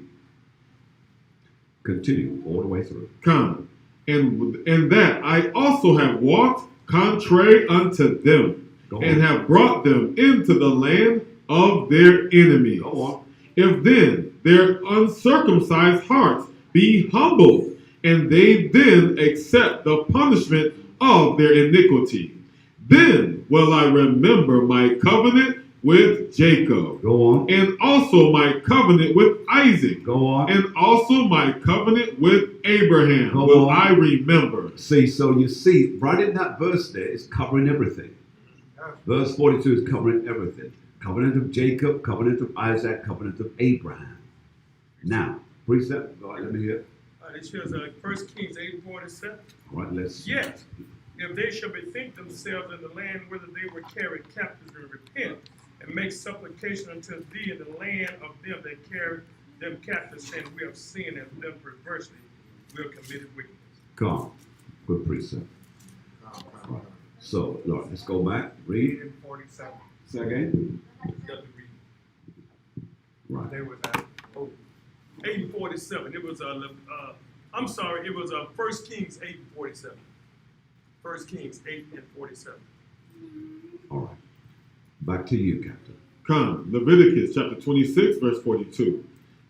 Continue all the way through. Come. And that I also have walked contrary unto them, Go on. and have brought them into the land of their enemies. Go on. If then their uncircumcised hearts be humbled, and they then accept the punishment of their iniquity, then will I remember my covenant with Jacob, Go on. and also my covenant with Isaac, Go on. and also my covenant with Abraham Go will on. I remember. See, so you see, right in that verse there, it's covering everything. Verse 42 is covering everything. Covenant of Jacob, covenant of Isaac, covenant of Abraham. Now, precept, go ahead, let me hear. It shows 1 Kings 8:47. All right, let's. Yet, if they shall bethink themselves in the land whither they were carried captive, and repent, and make supplication unto thee in the land of them that carried them captive, saying, we have sinned and done perversely, we have committed wickedness. Come on. Good precept. Right. So, Lord, let's go back. Read. In 47, Second. You got to read Right. they was at, 8:47. It was I'm sorry, it was 1 Kings 8:47. 1 Kings 8:47. All right. Back to you, Captain. Come, Leviticus chapter 26, verse 42.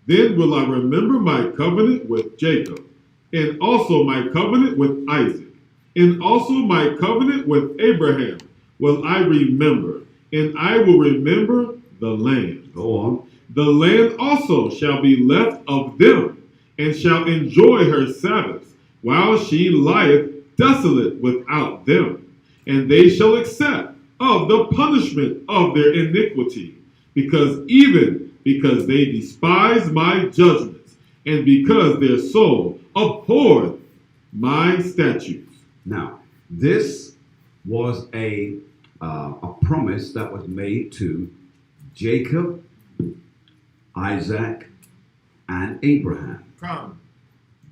Then will I remember my covenant with Jacob, and also my covenant with Isaac, And also my covenant with Abraham will I remember, and I will remember the land. Go on. The land also shall be left of them, and shall enjoy her Sabbaths, while she lieth desolate without them. And they shall accept of the punishment of their iniquity, because they despise my judgments, and because their soul abhorred my statutes. Now, this was a promise that was made to Jacob, Isaac, and Abraham. Come.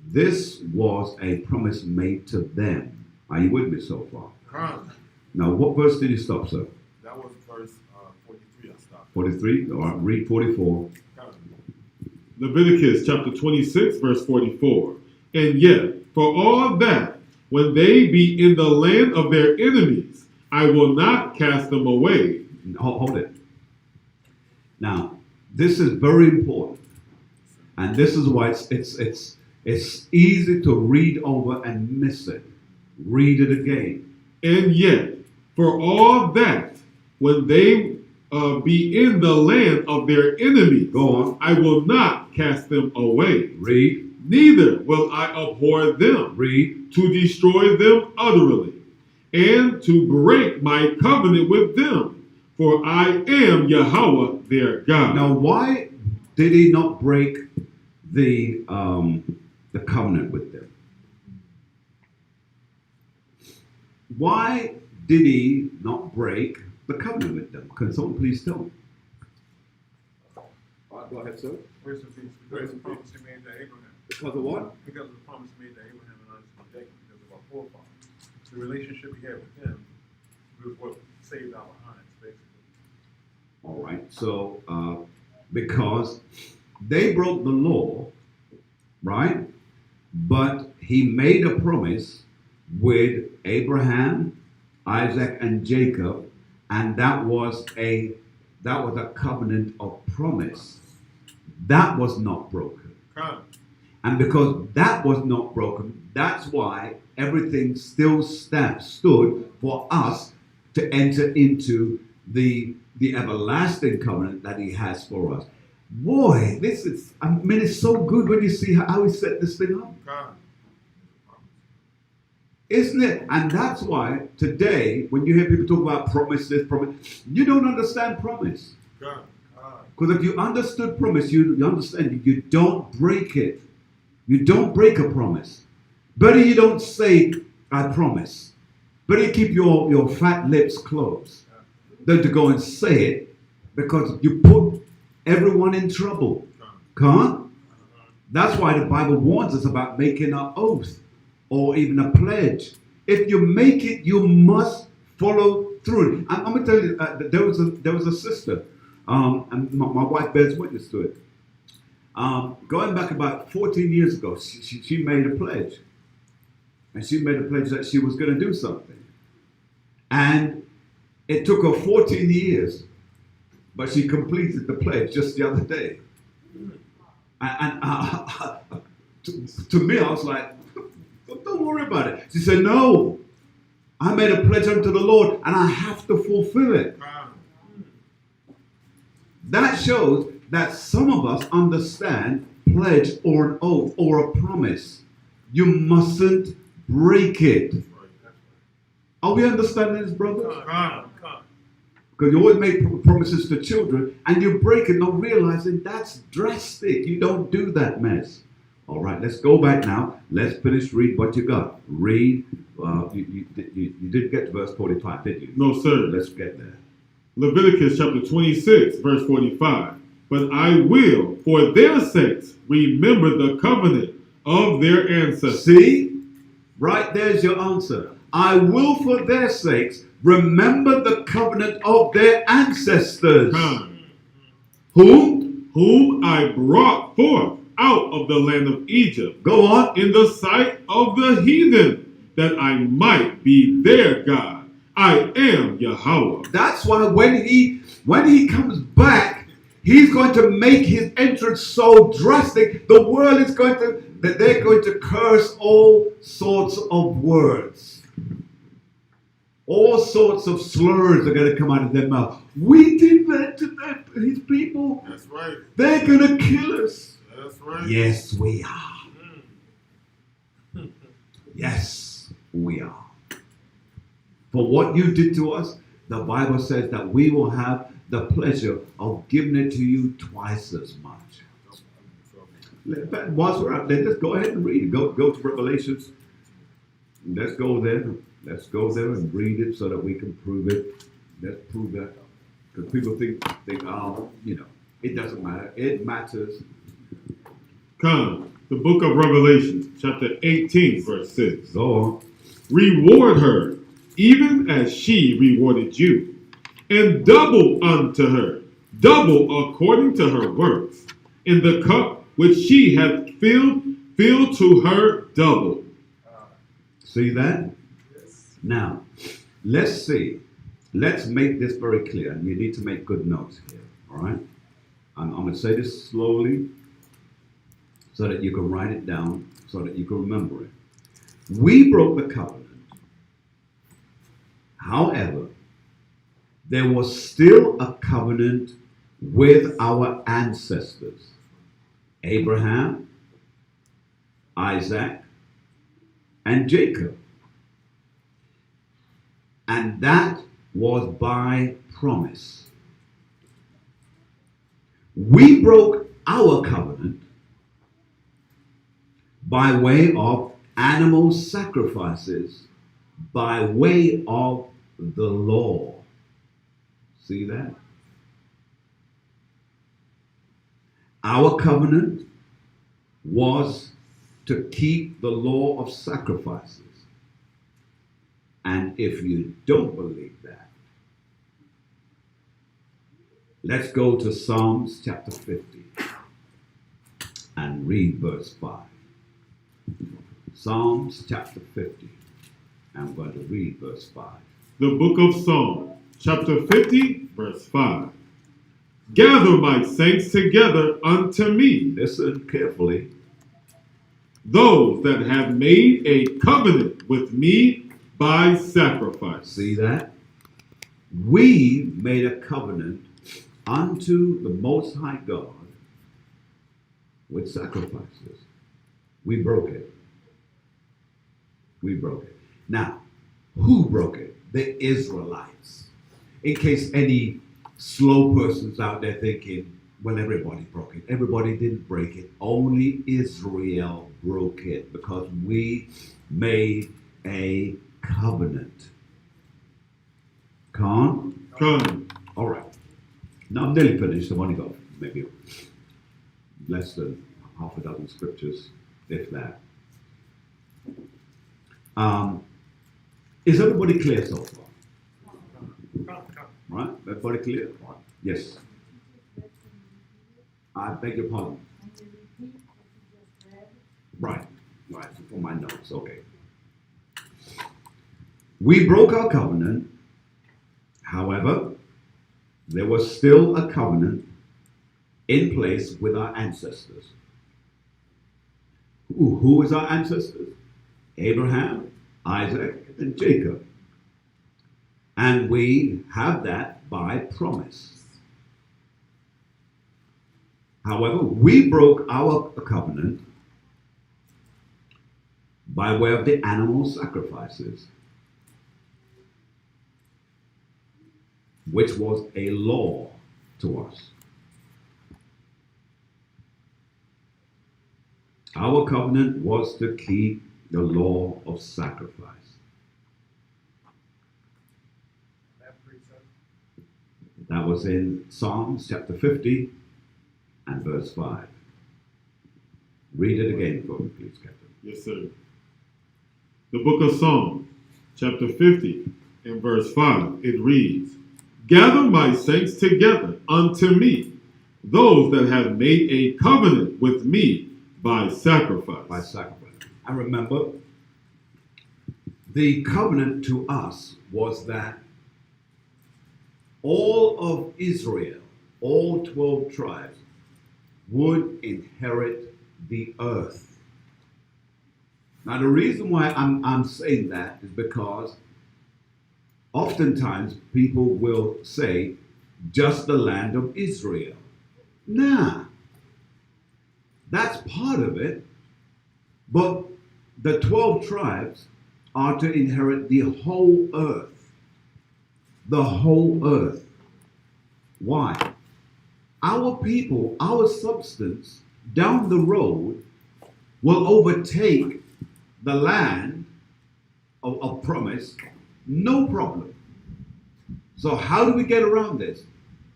This was a promise made to them. Are you with me so far? Come. Now, what verse did you stop, sir? That was verse 43 I stopped. 43? All right, read 44. Leviticus chapter 26, verse 44. And yet, for all that, when they be in the land of their enemies, I will not cast them away. Hold it. Now, this is very important. And this is why it's easy to read over and miss it. Read it again. And yet, for all that, when they be in the land of their enemies, Go on. I will not cast them away. Read. Neither will I abhor them, Read. to destroy them utterly, and to break my covenant with them. For I am Yahweh their God. Now, why did he not break the covenant with them? Why did he not break the covenant with them? Can someone please tell me? Go ahead, sir. Because of the promise he made to Abraham. Because of what? Because of the promise made to Abraham and Isaac and Jacob, because of our forefathers. The relationship we had with them was what saved our lives, basically. All right. So, because they broke the law, right? But he made a promise with Abraham, Isaac, and Jacob, and that was a covenant of promise. That was not broken. Come. And because that was not broken, that's why everything still stood for us to enter into the everlasting covenant that he has for us. Boy, it's so good when you see how he set this thing up. Come. Isn't it? And that's why today, when you hear people talk about promise, you don't understand promise. Come. Because if you understood promise, you understand you don't break it. You don't break a promise. Better you don't say, I promise. Better you keep your fat lips closed than to go and say it, because you put everyone in trouble. Can't? That's why the Bible warns us about making an oath or even a pledge. If you make it, you must follow through. I'm going to tell you, there was a sister, and my wife bears witness to it. Going back about 14 years ago, she made a pledge. And she made a pledge that she was going to do something. And it took her 14 years, but she completed the pledge just the other day. And to me, I was like, don't worry about it. She said, no, I made a pledge unto the Lord and I have to fulfill it. That shows that some of us understand pledge or an oath or a promise. You mustn't break it. Are we understanding this, brothers? Because you always make promises to children and you break it, not realizing that's drastic. You don't do that mess. All right, let's go back now. Let's finish. Read what you got. Read. You didn't get to verse 45, did you? No, sir. Let's get there. Leviticus chapter 26, verse 45. But I will, for their sakes, remember the covenant of their ancestors. See? Right there's your answer. I will, for their sakes, remember the covenant of their ancestors. Whom I brought forth out of the land of Egypt. Go on. In the sight of the heathen, that I might be their God. I am Yahweh. That's why when he comes back, he's going to make his entrance so drastic. The world is they're going to curse all sorts of words. All sorts of slurs are going to come out of their mouth. We did that to his people. That's right. They're going to kill us. That's right. Yes, we are. Mm. Yes, we are. For what you did to us, the Bible says that we will have the pleasure of giving it to you twice as much. Whilst we're out there, just go ahead and read it. Go to Revelations. Let's go there. Let's go there and read it so that we can prove it. Let's prove that. Because people think, oh, it doesn't matter. It matters. Come, the book of Revelation, chapter 18, verse 6. Go on. Reward her, even as she rewarded you, and double unto her, double according to her works. In the cup which she hath filled, fill to her double. See that? Yes. Now, let's see. Let's make this very clear. And you need to make good notes here. All right? I'm going to say this slowly so that you can write it down, so that you can remember it. We broke the covenant. However, there was still a covenant with our ancestors. Abraham, Isaac, and Jacob. And that was by promise. We broke our covenant by way of animal sacrifices, by way of the law. See that? Our covenant was to keep the law of sacrifices. And if you don't believe that, let's go to Psalms chapter 50 and read verse 5. Psalms chapter 50. I'm going to read verse 5. The book of Psalms, chapter 50, verse 5. Gather my saints together unto me, Listen carefully. those that have made a covenant with me by sacrifice. See that? We made a covenant unto the Most High God with sacrifices. We broke it. We broke it. Now, who broke it? The Israelites. In case any slow person's out there thinking, well, everybody broke it. Everybody didn't break it. Only Israel broke it because we made a covenant. Come? Come. All right. Now I'm nearly finished. I've only got maybe less than half a dozen scriptures, if that. Is everybody clear so far? Come. Right? Everybody clear? Yes. I beg your pardon. Can you repeat what you just read? Right. Right. For my notes. Okay. We broke our covenant. However, there was still a covenant in place with our ancestors. Who is our ancestors? Abraham, Isaac, and Jacob. And we have that by promise. However, we broke our covenant by way of the animal sacrifices, which was a law to us. Our covenant was to keep the law of sacrifice. That was in Psalms chapter 50 and verse 5. Read it again for me, please, Captain. Yes, sir. The book of Psalms, chapter 50 and verse 5, it reads, Gather my saints together unto me, those that have made a covenant with me by sacrifice. By sacrifice. And remember, the covenant to us was that all of Israel, all 12 tribes, would inherit the earth. Now, the reason why I'm saying that is because Oftentimes, people will say, just the land of Israel. Nah, that's part of it. But the 12 tribes are to inherit the whole earth. The whole earth. Why? Our people, our substance, down the road will overtake the land of promise, no problem. So how do we get around this?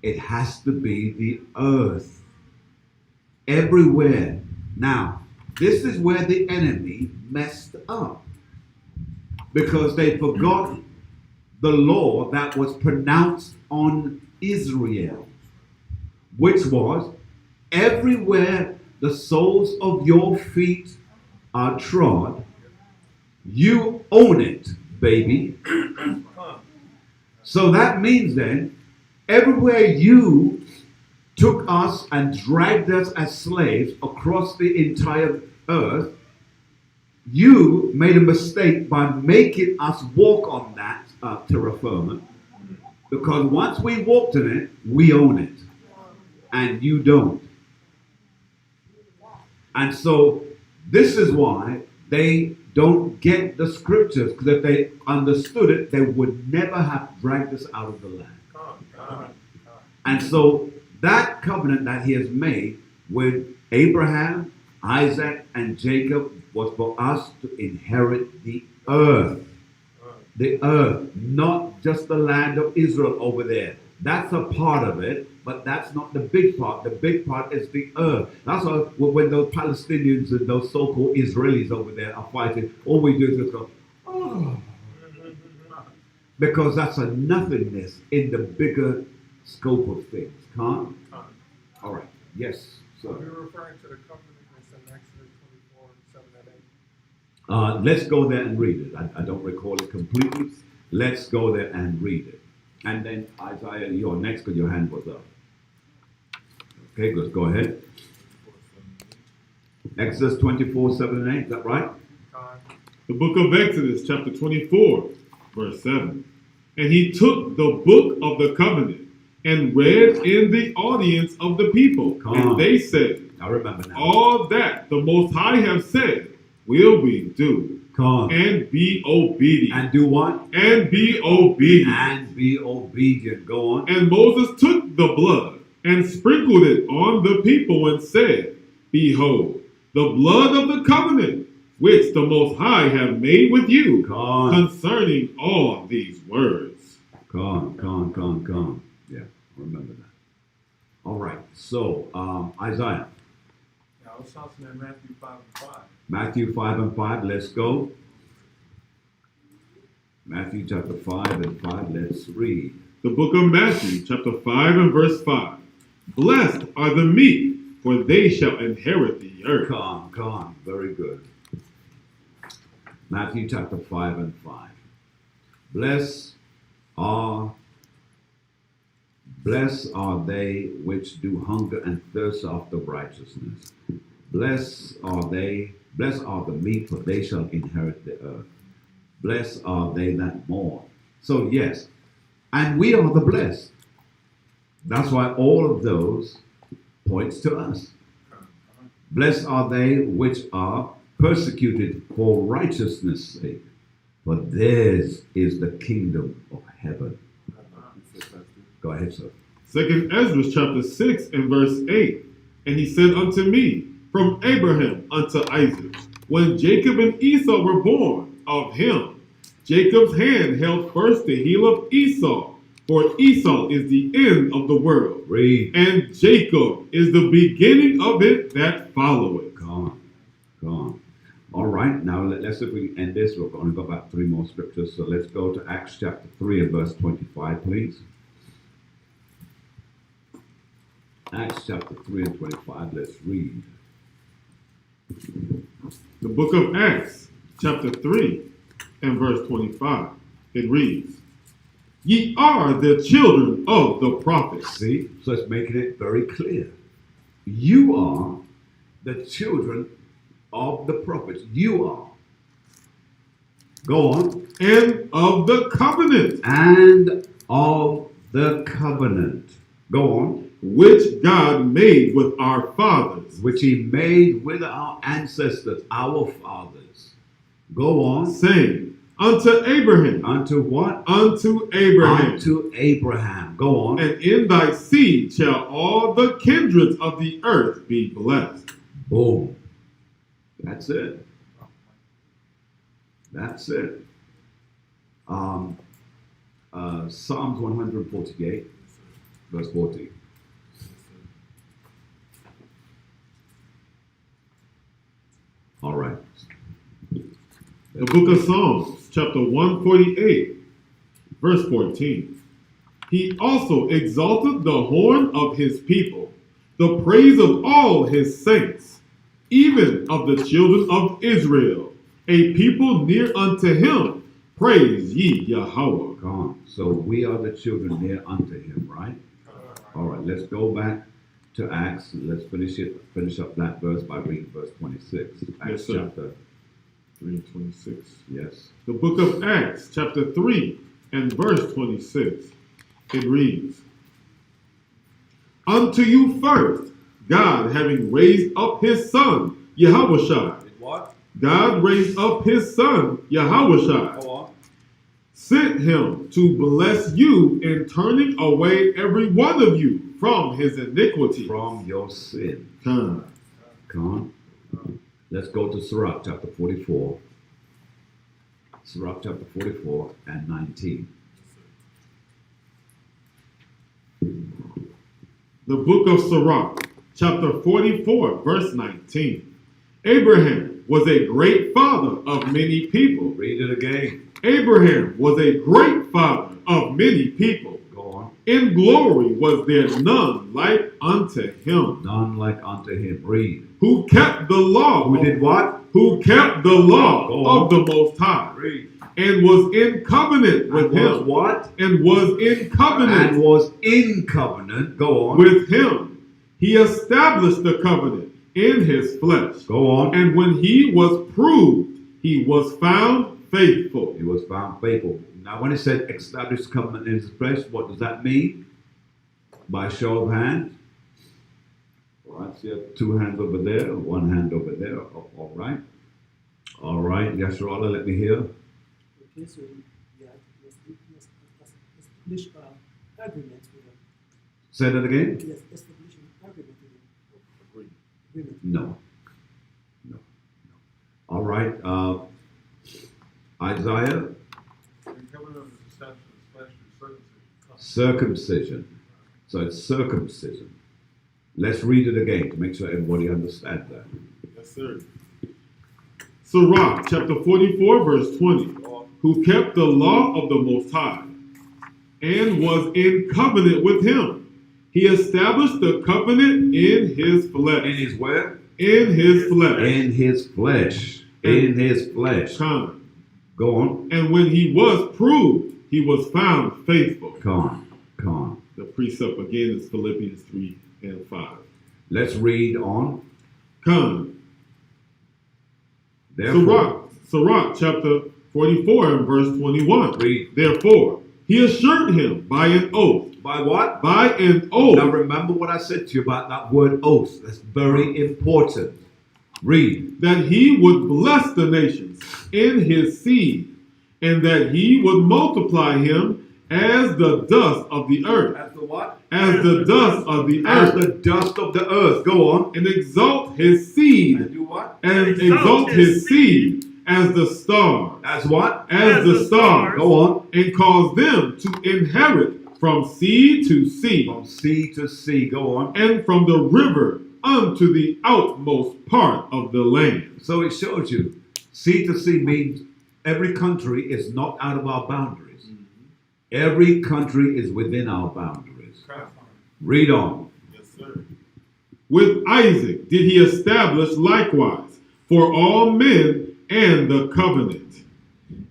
It has to be the earth. Everywhere. Now, this is where the enemy messed up. Because they forgot the law that was pronounced on Israel, which was, everywhere the soles of your feet are trod, you own it, baby. So that means then, everywhere you took us and dragged us as slaves across the entire earth, you made a mistake by making us walk on that terra firma, because once we walked in it, we own it, and you don't. And so this is why they don't get the scriptures, because if they understood it, they would never have dragged us out of the land. And so that covenant that he has made with Abraham, Isaac, and Jacob was for us to inherit the earth. The earth, not just the land of Israel over there. That's a part of it, but that's not the big part. The big part is the earth. That's why when those Palestinians and those so-called Israelis over there are fighting, all we do is just go, oh. Because that's a nothingness in the bigger scope of things. Can't? All right. Yes, Are sir. we referring to the covenant that's in Exodus 24, 7 and 8? Let's go there and read it. I don't recall it completely. Let's go there and read it. And then Isaiah, you're next because your hand was up. Okay, good. Go ahead. Exodus 24, 7 and 8. Is that right? The book of Exodus, chapter 24, verse 7. And he took the book of the covenant and read in the audience of the people. And they said, I remember now. all that the Most High have said will we do. And be obedient. And do what? And be obedient. And be obedient. Go on. And Moses took the blood and sprinkled it on the people and said, behold, the blood of the covenant which the Most High have made with you concerning all these words. Come. Yeah, remember that. All right. So, Isaiah. Yeah, I was talking in Matthew 5 and 5. Matthew 5 and 5. Let's go. Matthew chapter 5 and 5. Let's read. The book of Matthew, chapter 5 and verse 5. Blessed are the meek, for they shall inherit the earth. Come. Very good. Matthew chapter 5 and 5. Blessed are they which do hunger and thirst after righteousness. Blessed are the meek, for they shall inherit the earth. Blessed are they that mourn. So yes, and we are the blessed. That's why all of those points to us. Blessed are they which are persecuted for righteousness' sake, for theirs is the kingdom of heaven. Go ahead, sir. 2 Ezra chapter 6 and verse 8. And he said unto me, from Abraham unto Isaac, when Jacob and Esau were born, of him Jacob's hand held first the heel of Esau, for Esau is the end of the world. Read. And Jacob is the beginning of it that followeth. Come on. All right, now let's see if we can end this. We're going to go about 3 more scriptures. So let's go to Acts chapter 3 and verse 25, please. Acts chapter 3 and 25, let's read. The book of Acts, chapter 3 and verse 25. It reads, ye are the children of the prophets. See, so it's making it very clear. You are the children of the prophets. You are. Go on. and of the covenant And of the covenant. Go on. which God made with our fathers, Which he made with our ancestors, our fathers. Go on. saying, unto Abraham, Unto what? unto Abraham, Unto Abraham. Go on. and in thy seed shall all the kindreds of the earth be blessed. Boom. That's it. That's it. Psalms 148, verse 14. All right. The book of Psalms, chapter 148, verse 14. He also exalted the horn of his people, the praise of all his saints, even of the children of Israel, a people near unto him. Praise ye Yahweh. Come on. So we are the children near unto him, right? All right. Let's go back to Acts. Let's finish up that verse by reading verse 26. Acts Yes, sir. chapter. 3:26. Yes. The book of Acts, chapter 3 and verse 26. It reads, unto you first, God having raised up his son, Yahushua. What? God raised up his son, Yahushua, Go on. sent him to bless you in turning away every one of you from his iniquity. From your sin. Come. Come on. Let's go to Sirach chapter 44. Sirach chapter 44 and 19. The book of Sirach, chapter 44, verse 19. Abraham was a great father of many people. Read it again. Abraham was a great father of many people. Go on. In glory was there none like unto him, None like unto him. Read. who kept the law. Who did what? Who kept the law Go on. of the Most High, Read. and was in covenant with And was him. what? And was in covenant And was in covenant. Go on. with him. He established the covenant in his flesh. Go on. And when he was proved, he was found faithful. He was found faithful. Now, when it said established covenant in his flesh, what does that mean? By show of hands. All right, so you have two hands over there, one hand over there. All right. All right, Yasharala, let me hear. Okay, so yeah, establish agreement with them. Say that again. Yes, establish an agreement with them. Agreement. No. No. All right. Isaiah, circumcision. So it's circumcision. Let's read it again to make sure everybody understands that. Yes, sir. Sirach, chapter 44, verse 20. Who kept the law of the Most High, and was in covenant with him. He established the covenant in his flesh. In his where? In his flesh. In his flesh. In his flesh. Come. Go on. And when he was proved, he was found faithful. Come on. The precept again is Philippians 3 and 5. Let's read on. Come. Therefore, Sirach chapter 44 and verse 21. Read. Therefore, he assured him by an oath. By what? By an oath. Now remember what I said to you about that word oath. That's very important. Read. That he would bless the nations in his seed, and that he would multiply him as the dust of the earth. As the what? As the dust of the As earth. the dust of the earth. Go on. And exalt his seed. And do what? And exalt his seed as the stars. As what? As the stars. Go on. And cause them to inherit from sea to sea. From sea to sea. Go on. And from the river unto the outmost part of the land. So it shows you, sea to sea means every country is not out of our boundaries. Every country is within our boundaries. Read on. Yes, sir. With Isaac did he establish likewise for all men and the covenant,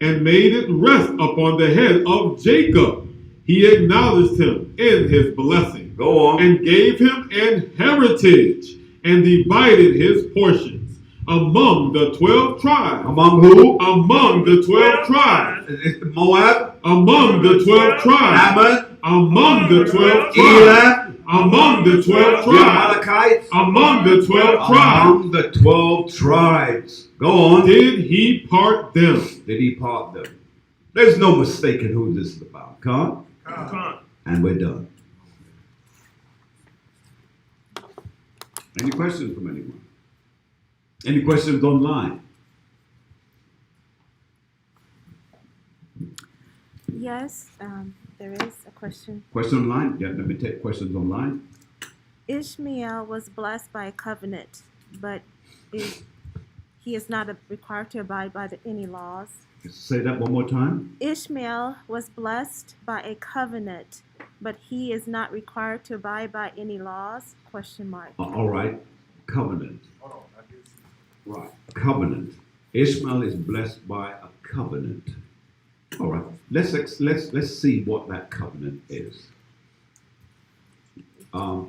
and made it rest upon the head of Jacob. He acknowledged him in his blessing. Go on. And gave him an heritage, and divided his portions among the 12 tribes. Among who? Among the 12 tribes. Moab, Among the 12 tribes. Ammon, Among the 12 tribes. Elam, Among the 12 the tribes. Amalekites, Among the 12 tribes. among the 12 tribes. Go on. Did he part them? Did he part them? There's no mistaking who this is about. Come Con. and we're done. Any questions from anyone? Any questions online? Yes, there is a question. Question online? Yeah, let me take questions online. Ishmael was blessed by a covenant, but he is not required to abide by any laws. Say that one more time. Ishmael was blessed by a covenant, but he is not required to abide by any laws? Question mark. All right. Covenant. Hold on, I did see. Right. Covenant. Ishmael is blessed by a covenant. All right. Let's see what that covenant is. Can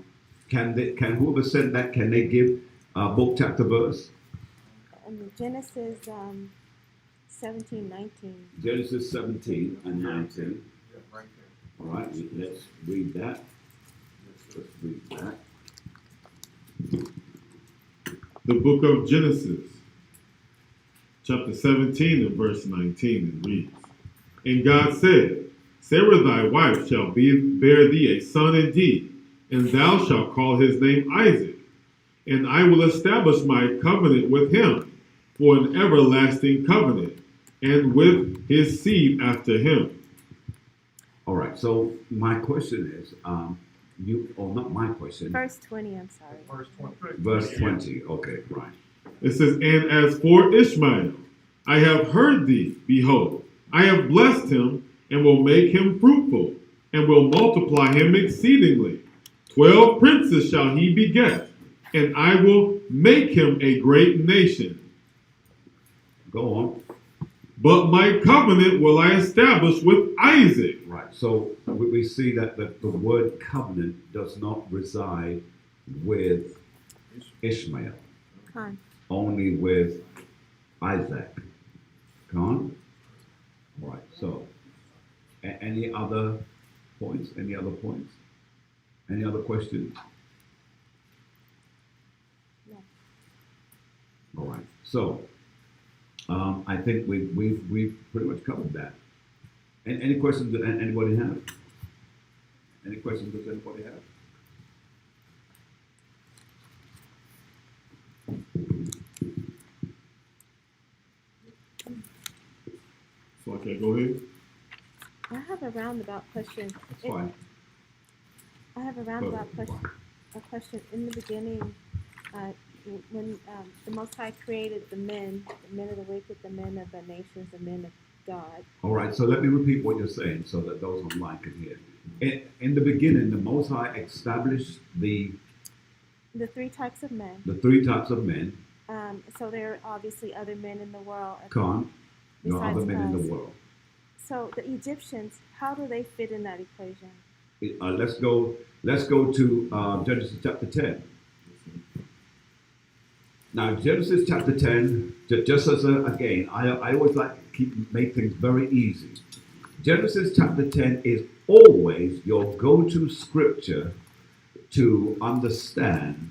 whoever said that, can they give book, chapter, verse? Genesis 17:19. Genesis 17 and 19. Yeah, right there. All right. Let's read that. Let's read that. The book of Genesis, chapter 17 and verse 19, it reads, And God said, Sarah thy wife shall bear thee a son indeed, and thou shalt call his name Isaac. And I will establish my covenant with him for an everlasting covenant, and with his seed after him. All right. So my question is, not my question. Verse 20, I'm sorry. Verse 20. Verse 20. Okay, right. It says, And as for Ishmael, I have heard thee, behold, I have blessed him, and will make him fruitful, and will multiply him exceedingly. 12 princes shall he beget, and I will make him a great nation. Go on. But my covenant will I establish with Isaac. Right. So we see that the word covenant does not reside with Ishmael, Con. only with Isaac. Come on. All right. So any other points? Any other points? Any other questions? No. All right. So I think we've pretty much covered that. Any questions that anybody have? Any questions does anybody have? So okay, go ahead. I have a roundabout question. That's fine. I have a roundabout question. A question in the beginning, when the Most High created the men of the wicked, the men of the nations, the men of God. All right, so let me repeat what you're saying so that those online can hear. In the beginning, the Most High established the three types of men. the three types of men. So there are obviously other men in the world. There are other Besides men in us. the world. So the Egyptians, how do they fit in that equation? Let's go to Genesis chapter 10. Now, Genesis chapter 10, just as again, I always like to make things very easy. Genesis chapter 10 is always your go-to scripture to understand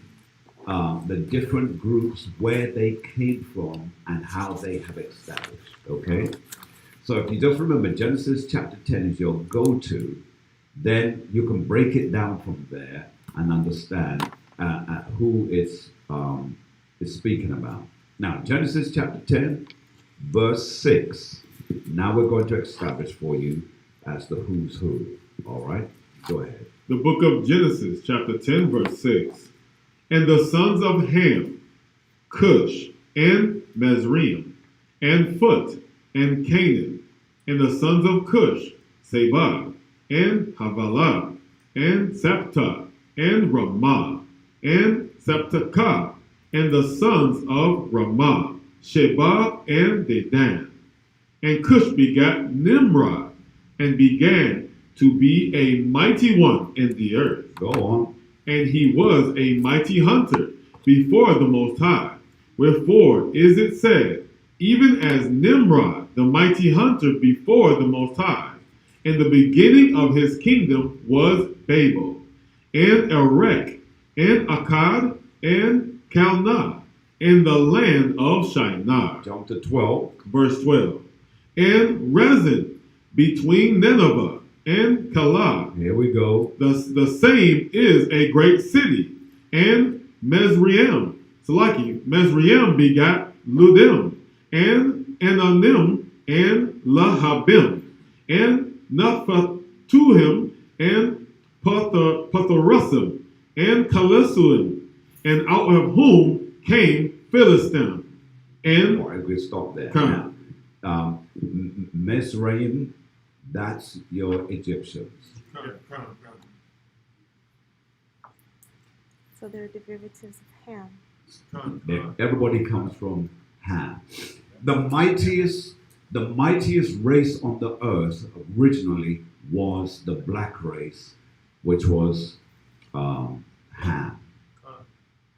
the different groups, where they came from, and how they have established. Okay? So if you just remember, Genesis chapter 10 is your go-to, then you can break it down from there and understand who it's speaking about. Now, Genesis chapter 10, verse 6. Now we're going to establish for you as the who's who. All right? Go ahead. The book of Genesis, chapter 10, verse 6. And the sons of Ham, Cush, and Mizraim, and Phut, and Canaan. And the sons of Cush, Seba, and Havilah, and Septa, and Ramah, and Septakah. And the sons of Ramah, Sheba, and Dedan. And Cush begat Nimrod, and began to be a mighty one in the earth. Go on. And he was a mighty hunter before the Most High, Wherefore is it said, even as Nimrod, the mighty hunter before the Most High, and the beginning of his kingdom was Babel, and Erech, and Akkad, and Calneh, in the land of Shinar. Jump to 12. Verse 12. And Rezin, between Nineveh and Calah. Here we go. The same is a great city. And Mesraim, Mesraim begat Ludim, and Ananim, and Lahabim, and Naphatuhim, and Patharusim, and Calisuim, and out of whom came Philistim. And All right, we stop there. Come. Now, Mizraim, that's your Egyptians. So they're derivatives of Ham. Everybody comes from Ham. The mightiest race on the earth originally was the black race, which was Ham.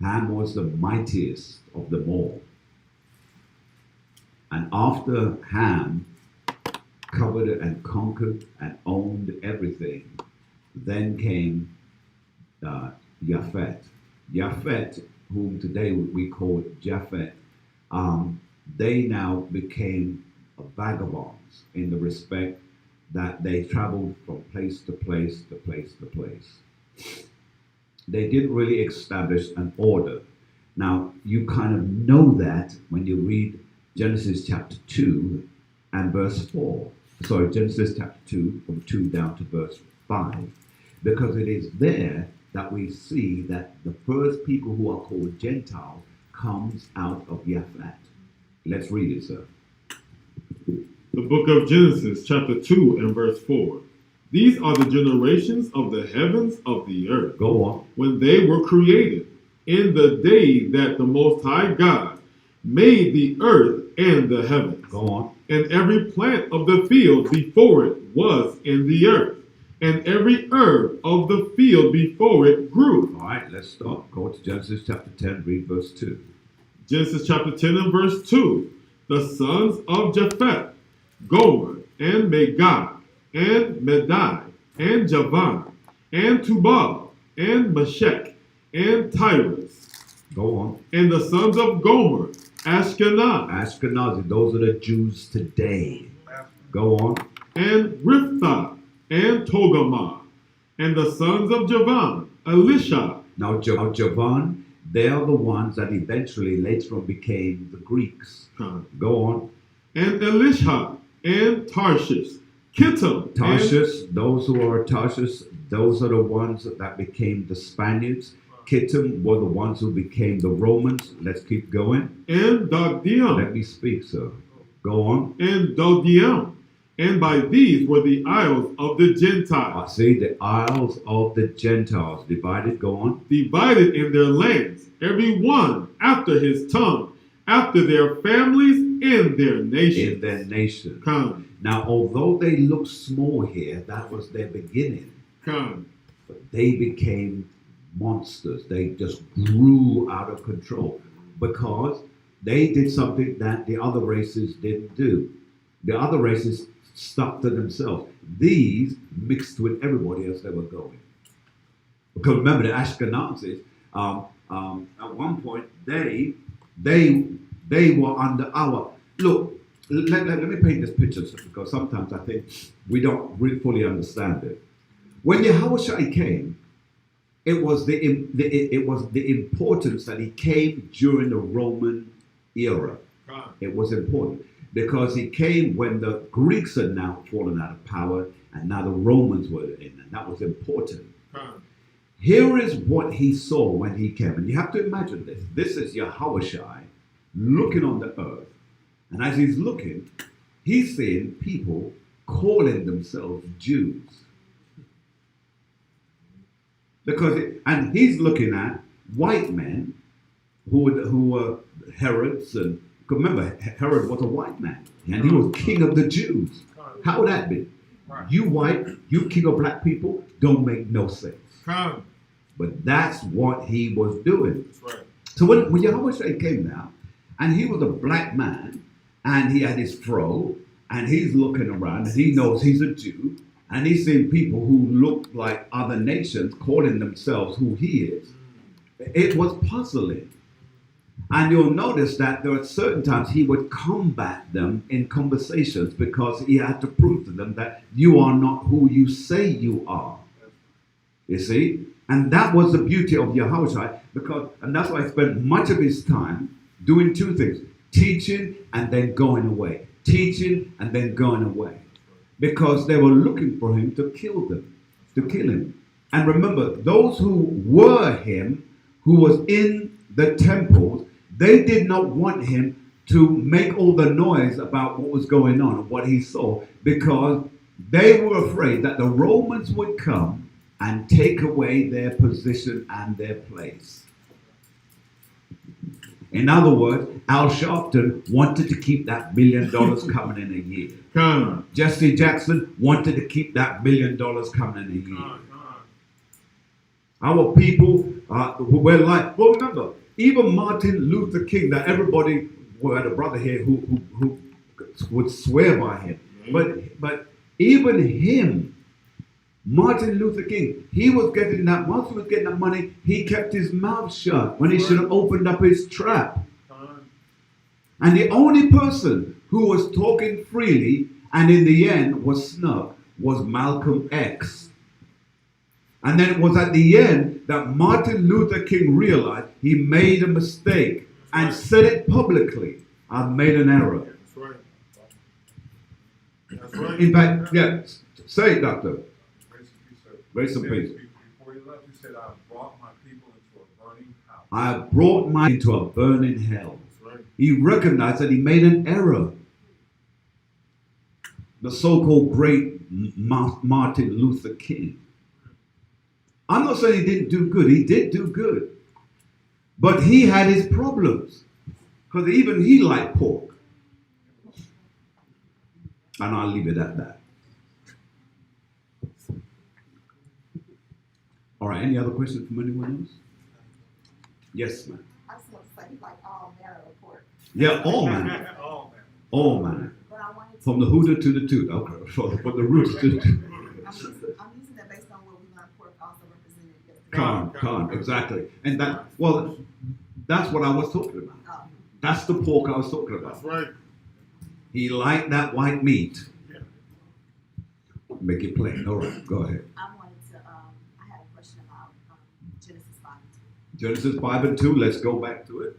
Ham was the mightiest of them all. And after Ham covered and conquered and owned everything, then came Japhet. Japhet, whom today we call Japhet, they now became vagabonds in the respect that they traveled from place to place to place to place. They didn't really establish an order. Now, you kind of know that when you read Genesis chapter 2 and verse 4. Sorry, Genesis chapter 2, from 2 down to verse 5. Because it is there that we see that the first people who are called Gentiles comes out of Japhet. Let's read it, sir. The book of Genesis, chapter 2 and verse 4. These are the generations of the heavens of the earth. Go on. When they were created, in the day that the Most High God made the earth and the heavens. Go on. And every plant of the field before it was in the earth, and every herb of the field before it grew. All right, let's stop. Go to Genesis chapter 10, read verse 2. Genesis chapter 10 and verse 2. The sons of Japheth, Gomer, and Magog, and Medai, and Javan, and Tubal, and Meshech, and Tyrus. Go on. And the sons of Gomer, Ashkenaz, Ashkenazi, those are the Jews today. Go on. and Riphtah, and Togarmah. And the sons of Javan, Elisha. Now, Javan, they are the ones that eventually later on became the Greeks. Go on. And Elisha, and Tarshish, Kittim, Tarshish, those who are Tarshish, those are the ones that became the Spaniards. Kittim were the ones who became the Romans. Let's keep going. and Dogdiam, Let me speak, sir. Go on. and Dogdiam. And by these were the isles of the Gentiles, See, the isles of the Gentiles divided. Go on. divided in their lands, every one after his tongue, after their families in their nations. In their nation. Come, Now, although they look small here, that was their beginning. come, But they became monsters. They just grew out of control because they did something that the other races didn't do. The other races stuck to themselves. These mixed with everybody else they were going. Because remember, the Ashkenazis, at one point, they were under our look. Let me paint this picture because sometimes I think we don't really fully understand it. When Yahushua came, it was the importance that he came during the Roman era. It was important because he came when the Greeks had now fallen out of power and now the Romans were in, and that was important. Here is what he saw when he came, and you have to imagine this. This is Yahushua looking on the earth, and as he's looking, he's seeing people calling themselves Jews. And he's looking at white men who were Herods, and remember, Herod was a white man, and he was king of the Jews. How would that be? You white, you king of black people, don't make no sense. come. But that's what he was doing. That's right. So when Yahweh came now, And he was a black man, and he had his fro, and he's looking around, and he knows he's a Jew, and he's seeing people who look like other nations calling themselves who he is. It was puzzling. And you'll notice that there are certain times he would combat them in conversations because he had to prove to them that you are not who you say you are. You see? And that was the beauty of Yahushua, and that's why he spent much of his time doing two things: teaching and then going away. Teaching and then going away. Because they were looking for him to kill him. And remember, those who were him, who was in the temples, they did not want him to make all the noise about what was going on and what he saw, because they were afraid that the Romans would come and take away their position and their place. In other words, Al Sharpton wanted to keep that $1 million coming in a year. Jesse Jackson wanted to keep that $1 million coming in a year. Our people were like, well, remember, even Martin Luther King, that everybody, we had a brother here who would swear by him. But even him, Martin Luther King, once he was getting that money, he kept his mouth shut when he should have opened up his trap. And the only person who was talking freely and in the end was snubbed was Malcolm X. And then it was at the end that Martin Luther King realized he made a mistake and said it publicly. I've made an error. That's right. That's right. In fact, yeah, say it, Doctor. Grace Grace and peace, sir. and peace. Before you left, you said, I brought my people into a burning house. I have brought mine into a burning hell. That's right. He recognized that he made an error. The so-called great Martin Luther King. I'm not saying he didn't do good. He did do good. But he had his problems. Because even he liked pork. And I'll leave it at that. All right, any other questions from anyone else? Yes, ma'am. I just want to say, like all manner of pork. Yeah, all manner. Oh, man. All manner. But I wanted to. From the hooter to the toot. Okay, from the roots to the toot. I'm using that based on what we learned pork also represented yesterday. Con, exactly. And that's what I was talking about. Oh. That's the pork I was talking That's about. right. He liked that white meat. Make it plain. All right, go ahead. I wanted to, I had a question about Genesis 5 and 2. Genesis 5 and 2, let's go back to it.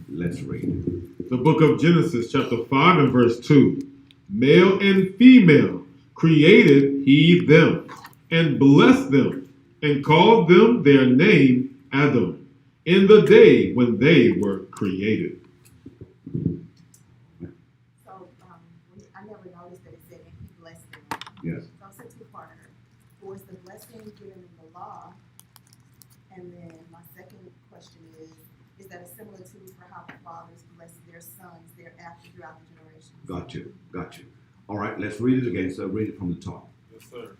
Let's read. The book of Genesis, chapter 5 and verse 2. Male and female created he them, and blessed them, and called them their name Adam, in the day when they were created. So I never noticed that it said, and he blessed them. Yes. So it's a two-parter. Was the blessing given in the law? And then my second question is that a similitude for how the fathers blessed their sons thereafter throughout the generations? Got you. All right, let's read it again. So read it from the top. Yes, sir.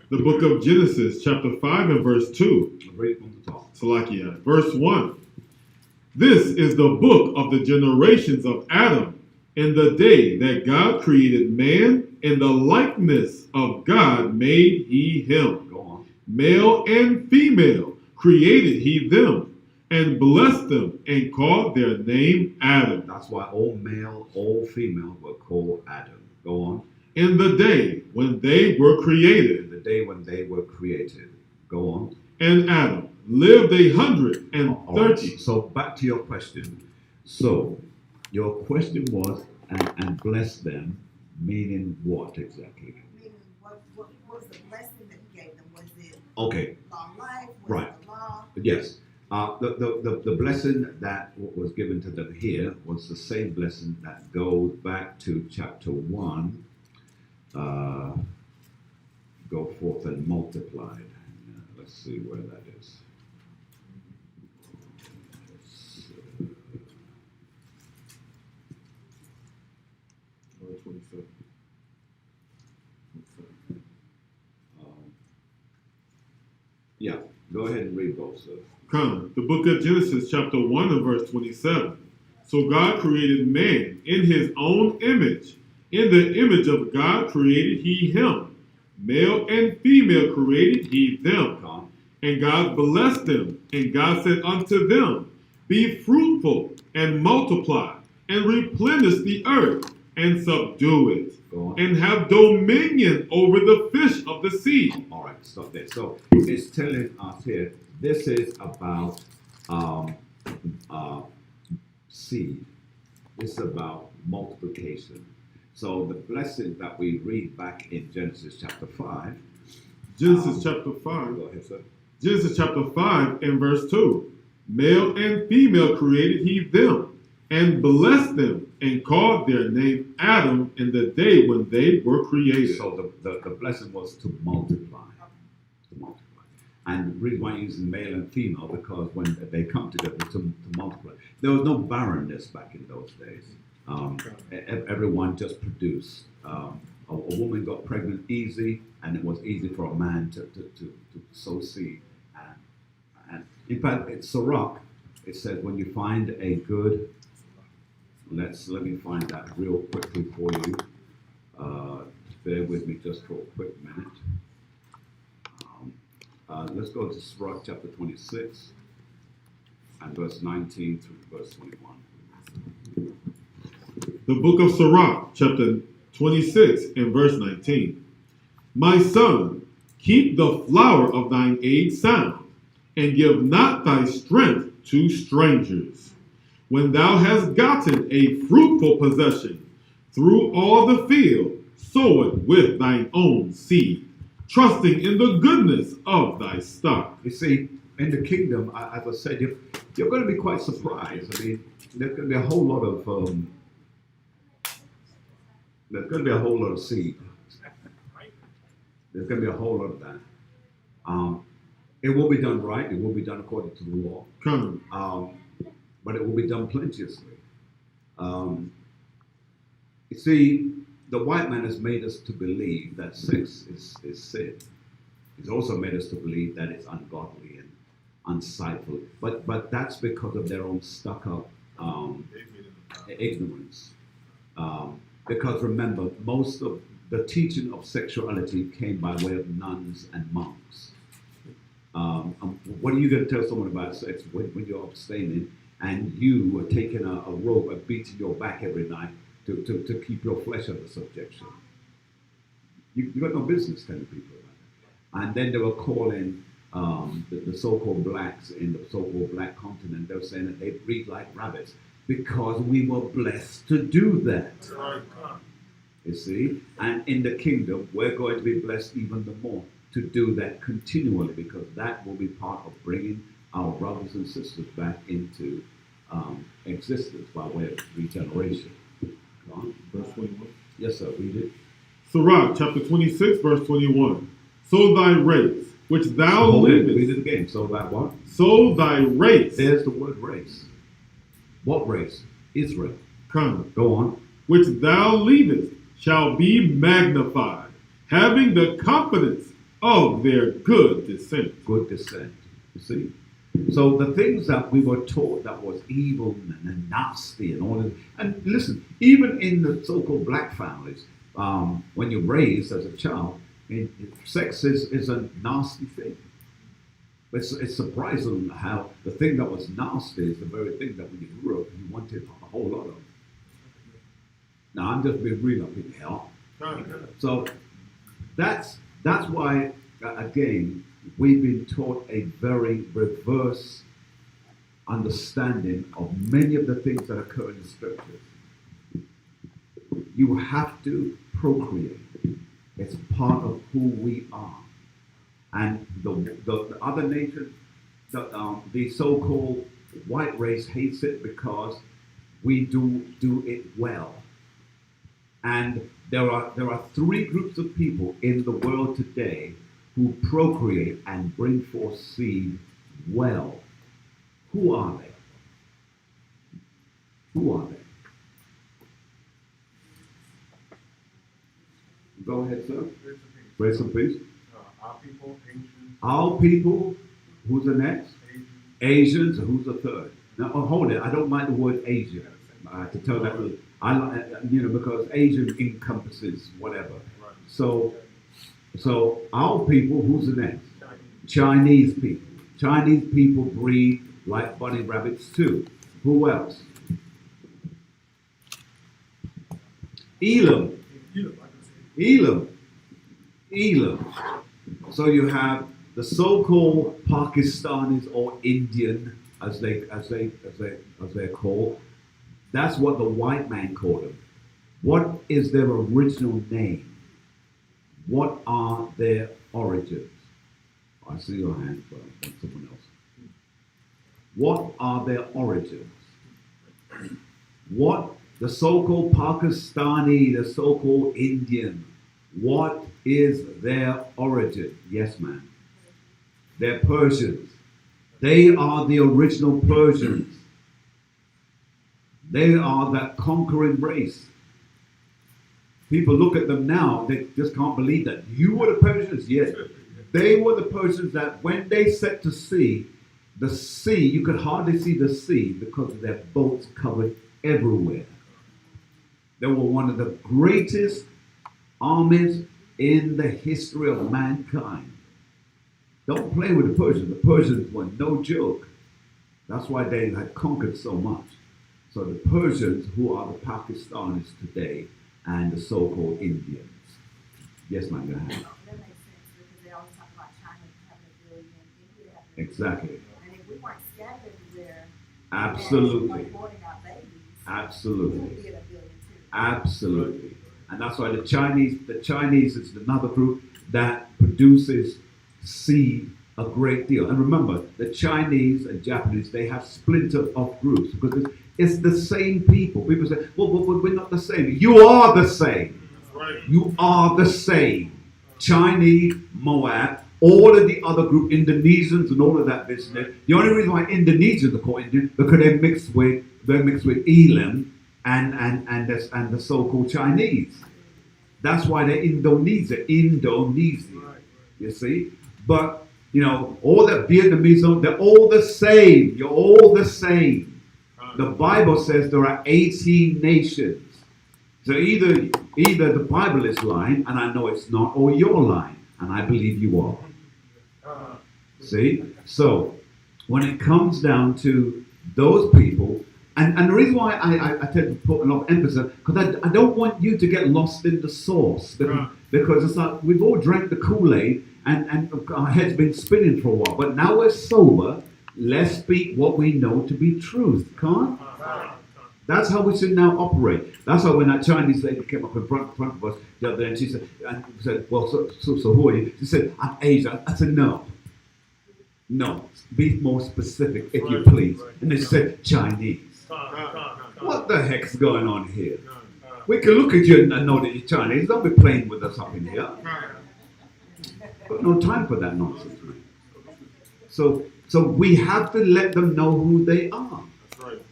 The book of Genesis, chapter 5 and verse 2. Read it from the top. Salakia, verse 1. This is the book of the generations of Adam in the day that God created man, in the likeness of God made he him. Go on. Male and female created he them, and blessed them, and called their name Adam. That's why all male, all female were called Adam. Go on. In the day when they were created. The day when they were created. Go on. And Adam lived 130. All right. So back to your question. So your question was, and bless them, meaning what exactly? Meaning, what was the blessing that he gave them? Was it Okay. long life? Was Right. it the law? Yes. The blessing that was given to them here was the same blessing that goes back to chapter 1. Go forth and multiplied. Let's see where that is. Verse 27. Yeah, go ahead and read those, sir. Come, the book of Genesis, chapter 1 and verse 27. So God created man in his own image. In the image of God created he him. Male and female created he them. Come. And God blessed them. And God said unto them, be fruitful and multiply and replenish the earth and subdue it. Go on. And have dominion over the fish of the sea. All right, stop there. So it's telling us here, this is about seed. This is about multiplication. So the blessing that we read back in Genesis chapter 5. Genesis chapter 5. Go ahead, sir. Genesis chapter 5 and verse 2. Male and female created he them, and blessed them, and called their name Adam in the day when they were created. So the blessing was to multiply. To multiply. And the reason why I'm using male and female, because when they come together to multiply, there was no barrenness back in those days. Everyone just produced. A woman got pregnant easy, and it was easy for a man to sow seed. And in fact, it's Sirach. It says when you find a good, let me find that real quickly for you. Bear with me just for a quick minute. Let's go to Sirach chapter 26 and verse 19 through verse 21. The book of Sirach, chapter 26 and verse 19. My son, keep the flower of thine age sound, and give not thy strength to strangers. When thou hast gotten a fruitful possession through all the field, sow it with thine own seed, trusting in the goodness of thy stock. You see, in the kingdom, as I said, you're going to be quite surprised. I mean, there's going to be a whole lot of seed. There's going to be a whole lot of that. It will be done right. It will be done according to the law. But it will be done plenteously. You see, the white man has made us to believe that sex is sin. He's also made us to believe that it's ungodly and unsightful. But that's because of their own stuck-up ignorance. Because remember, most of the teaching of sexuality came by way of nuns and monks. What are you going to tell someone about sex when you're abstaining and you are taking a rope and beating your back every night to keep your flesh under subjection? You got no business telling people about that. And then they were calling the so-called blacks in the so-called black continent, they were saying that they breed like rabbits because we were blessed to do that. You see? And in the kingdom, we're going to be blessed even the more to do that continually, because that will be part of bringing our brothers and sisters back into existence by way of regeneration. Verse 21. Yes, sir, read it. Sirach, chapter 26, verse 21. So thy race, which thou livest. Read it again. So that what? So thy race. There's the word race. What race? Israel. Come. Go on. Which thou leavest shall be magnified, having the confidence of their good descent. Good descent. You see? So the things that we were taught that was evil and nasty and all this, and listen, even in the so-called black families, when you're raised as a child, sex is a nasty thing. It's surprising how the thing that was nasty is the very thing that when you grew up, you wanted a whole lot of. Now I'm just being real up in hell. So that's why, again, we've been taught a very reverse understanding of many of the things that occur in the scriptures. You have to procreate. It's part of who we are. And the other nation, the so-called white race hates it because we do it well. And there are three groups of people in the world today who procreate and bring forth seed well. Who are they? Who are they? Go ahead, sir. Grace and peace. I Our people, Asians, Our people, who's the next? Asians, who's the third? Now, hold it. I don't like the word Asia. To tell that, I like, because Asian encompasses whatever. So our people, who's the next? Chinese people. Chinese people breed like bunny rabbits too. Who else? Elam. So you have the so-called Pakistanis or Indian, as they're called. That's what the white man called them. What is their original name? What are their origins? I see your hand, but I want someone else. What are their origins? What the so-called Pakistani, the so-called Indian, what is their origin? Yes, ma'am. They're Persians. They are the original Persians. They are that conquering race. People look at them now, they just can't believe that. You were the Persians? Yes. They were the Persians that when they set to sea, the sea, you could hardly see the sea because their boats covered everywhere. They were one of the greatest armies in the history of mankind. Don't play with the Persians. The Persians were no joke. That's why they had conquered so much. So the Persians, who are the Pakistanis today, and the so-called Indians. Yes, ma'am, go ahead. That makes sense because they always talk about China having a billion, India having a billion. Exactly. And if we weren't scattered everywhere, Absolutely. and aborting our babies, Absolutely. we would be at a billion too. Absolutely. And that's why the Chinese is another group that produces seed a great deal. And remember, the Chinese and Japanese, they have splintered off groups because it's the same people. People say, well, we're not the same. You are the same. Right. You are the same. Chinese, Moab, all of the other group, Indonesians and all of that business. The only reason why Indonesians are called Indian because they're mixed with Elam and the so-called Chinese. That's why they're Indonesia. You see? But all the Vietnamese, they're all the same. You're all the same. The Bible says there are 18 nations. So either the Bible is lying, and I know it's not, or you're lying, and I believe you are. See? So when it comes down to those people, and the reason why I tend to put a lot of emphasis, because I don't want you to get lost in the sauce. Because it's like we've all drank the Kool-Aid, and our head's been spinning for a while. But now we're sober. Let's speak what we know to be truth. Can't? That's how we should now operate. That's why when that Chinese lady came up in front of us the other day, and she said, well, so who are you? She said, I'm Asian. I said, no, be more specific, if you please. And they said, Chinese. What the heck's going on here? We can look at you and know that you're Chinese. Don't be playing with us up in here. Got no time for that nonsense, man. So we have to let them know who they are. That's right.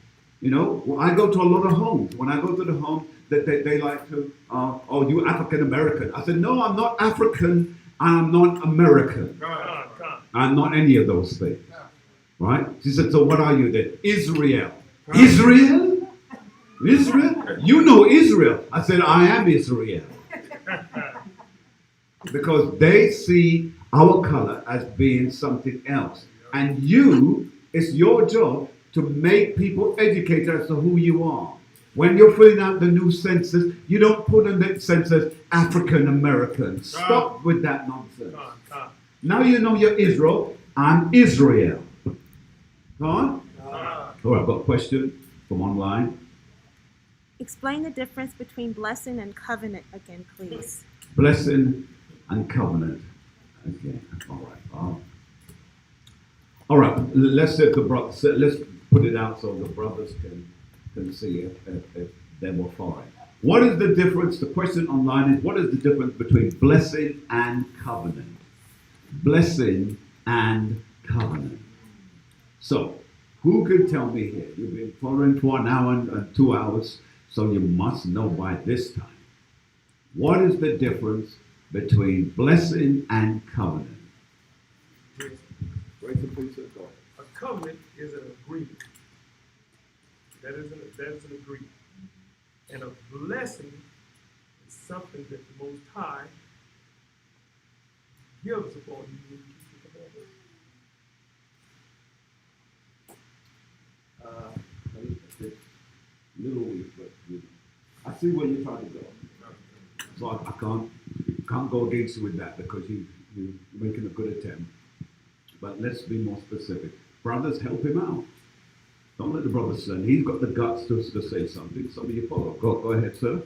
I go to a lot of homes. When I go to the home, they like to, oh, you African American. I said, no, I'm not African. I'm not American. I'm not any of those things. Right? She said, so what are you then? Israel. Israel? Israel? You know Israel. I said, I am Israel. Because they see our color as being something else. And it's your job to make people educated as to who you are. When you're filling out the new census, you don't put in the census African American. Stop with that nonsense. Now you know you're Israel. I'm Israel. All right, I've got a question from online. Explain the difference between blessing and covenant again, please. Blessing and covenant. Okay, all right. Let's set the brothers. Let's put it out so the brothers can see if they will follow it. What is the difference? The question online is: what is the difference between blessing and covenant? Blessing and covenant. So, who can tell me here? You've been following for an hour and 2 hours, so you must know by this time. What is the difference between blessing and covenant? Yes. Grace and peace of God. A covenant is an agreement. That is an agreement. And a blessing is something that the Most High gives upon you when you keep the commandments. It's a little weak, but I see where you're trying to go. So I can't go against you with that because you're making a good attempt. But let's be more specific. Brothers, help him out. Don't let the brother sin. He's got the guts to say something. Some of you follow. Go ahead, sir.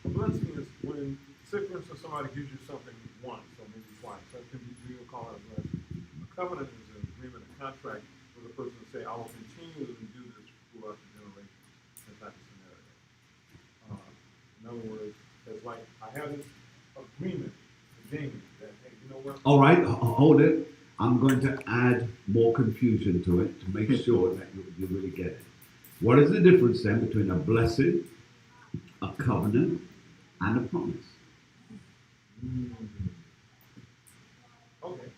A blessing is when, say for instance, somebody gives you something once or maybe twice. That can be, we will call it a blessing. A covenant is an agreement, a contract with a person to say, I will continually do this throughout the generation. That type of scenario. In other words, it's like I have this agreement, agreement that, hey, you know what? All right, hold it. I'm going to add more confusion to it to make sure that you really get it. What is the difference then between a blessing, a covenant, and a promise? Okay.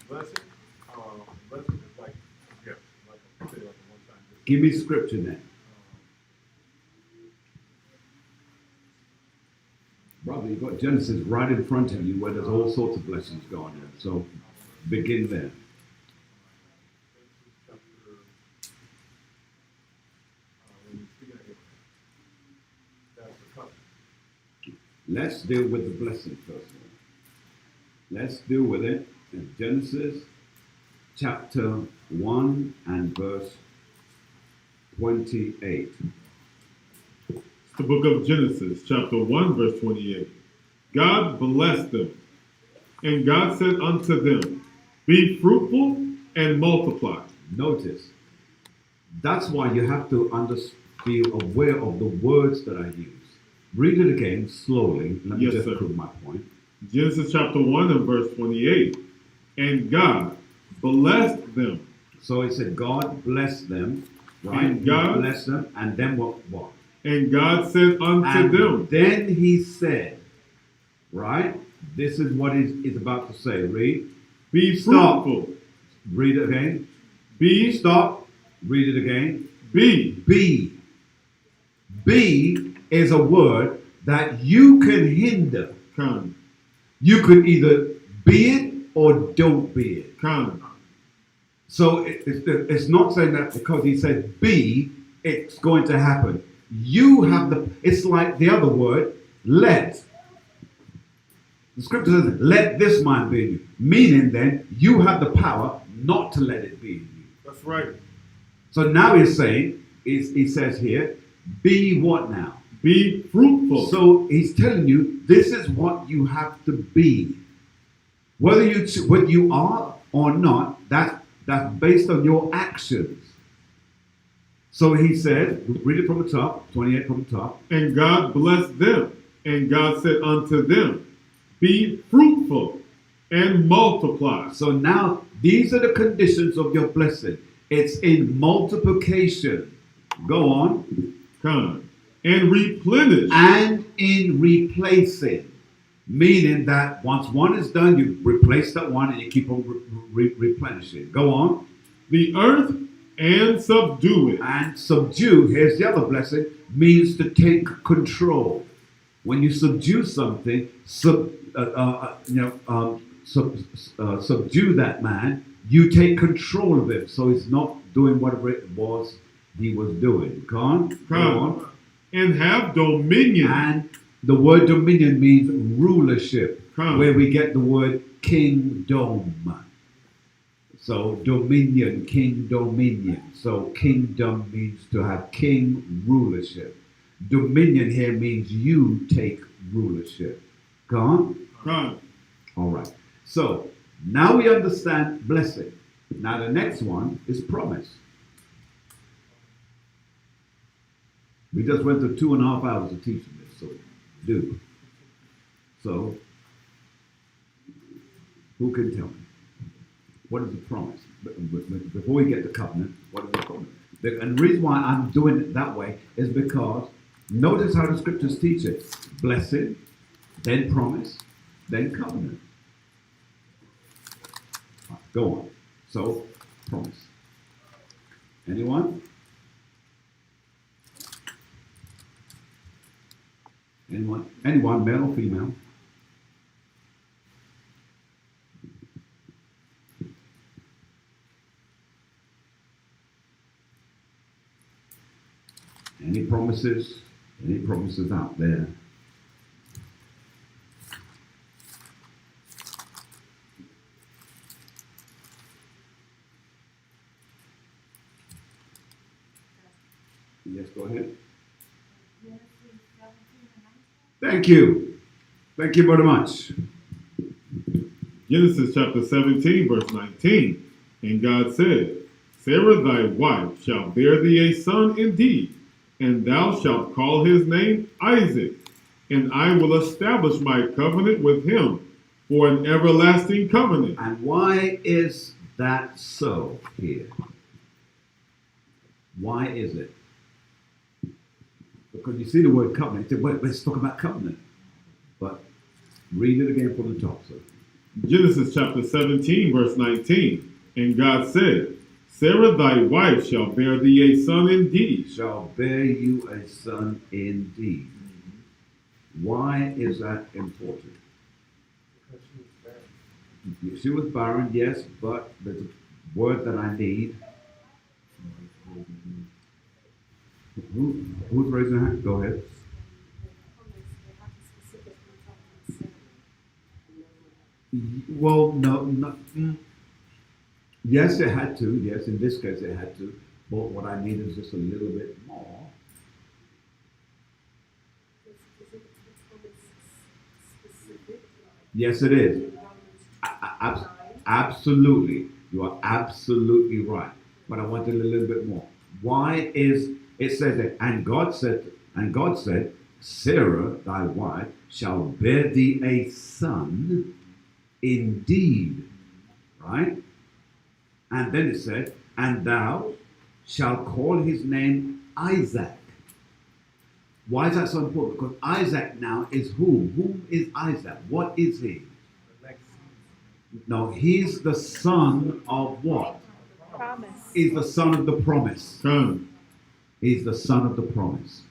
Blessing is like a gift, like a one-time gift. Give me scripture then. Brother, you've got Genesis right in front of you where there's all sorts of blessings going on. So begin there. Let's deal with the blessing first. Let's deal with it in Genesis chapter 1 and verse 28. The book of Genesis, chapter 1, verse 28. God blessed them, and God said unto them, be fruitful and multiply. Notice, that's why you have to be aware of the words that I use. Read it again slowly. Let me just prove my point. Genesis chapter 1 and verse 28. And God blessed them. So it said God blessed them, right? And God blessed them, and then what? And God said unto them. Then he said, right? This is what he's about to say. Read. Be fruitful. Read it again. Be. Stop. Read it again. Be. Be. Be is a word that you can hinder. Can. You could either be it or don't be it. Can. So it's not saying that because he said be, it's going to happen. You have it's like the other word, let. The scripture says, let this mind be in you. Meaning then, you have the power not to let it be in you. That's right. So now he's saying, he says here, be what now? Be fruitful. So he's telling you, this is what you have to be. Whether you are or not, that's based on your actions. So he said, read it from the top, 28 from the top. And God blessed them, and God said unto them, be fruitful and multiply. So now, these are the conditions of your blessing. It's in multiplication. Go on. Come. And replenish. And in replacing. Meaning that once one is done, you replace that one and you keep on replenishing. Go on. The earth and subdue it. And subdue, here's the other blessing, means to take control. When you subdue something, subdue that man, you take control of it. So he's not doing whatever it was he was doing. Go on. And have dominion. And the word dominion means rulership, where we get the word kingdom. So dominion, king dominion. So kingdom means to have king rulership. Dominion here means you take rulership. Go on? All right. So now we understand blessing. Now the next one is promise. We just went through 2.5 hours of teaching this, so do. So, who can tell me? What is the promise? Before we get to covenant, what is the promise? And the reason why I'm doing it that way is because notice how the scriptures teach it. Blessing, then promise, then covenant. Go on. So, promise. Anyone? Anyone? Anyone, male or female? Any promises? Any promises out there? Yes, go ahead. Thank you. Thank you very much. Genesis chapter 17, verse 19. And God said, Sarah thy wife shall bear thee a son indeed, and thou shalt call his name Isaac, and I will establish my covenant with him for an everlasting covenant. And why is that so here? Why is it? Because you see the word covenant. You say, wait, let's talk about covenant. But read it again from the top, sir. Genesis chapter 17, verse 19. And God said, Sarah thy wife shall bear thee a son indeed. Shall bear you a son indeed. Why is that important? Because she was barren. She was barren, yes, but there's a word that I need. Who's raising their hand? Go ahead. Well, no. Yes, it had to. Yes, in this case, it had to. But what I need is just a little bit more. Yes, it is. Absolutely. You are absolutely right. But I wanted a little bit more. Why is it says that? And God said, Sarah, thy wife, shall bear thee a son indeed. Right? And then it said, and thou shalt call his name Isaac. Why is that so important? Because Isaac now is whom? Whom is Isaac? What is he? No, he's the son of what? Promise. He's the son of the promise. Son. He's the son of the promise.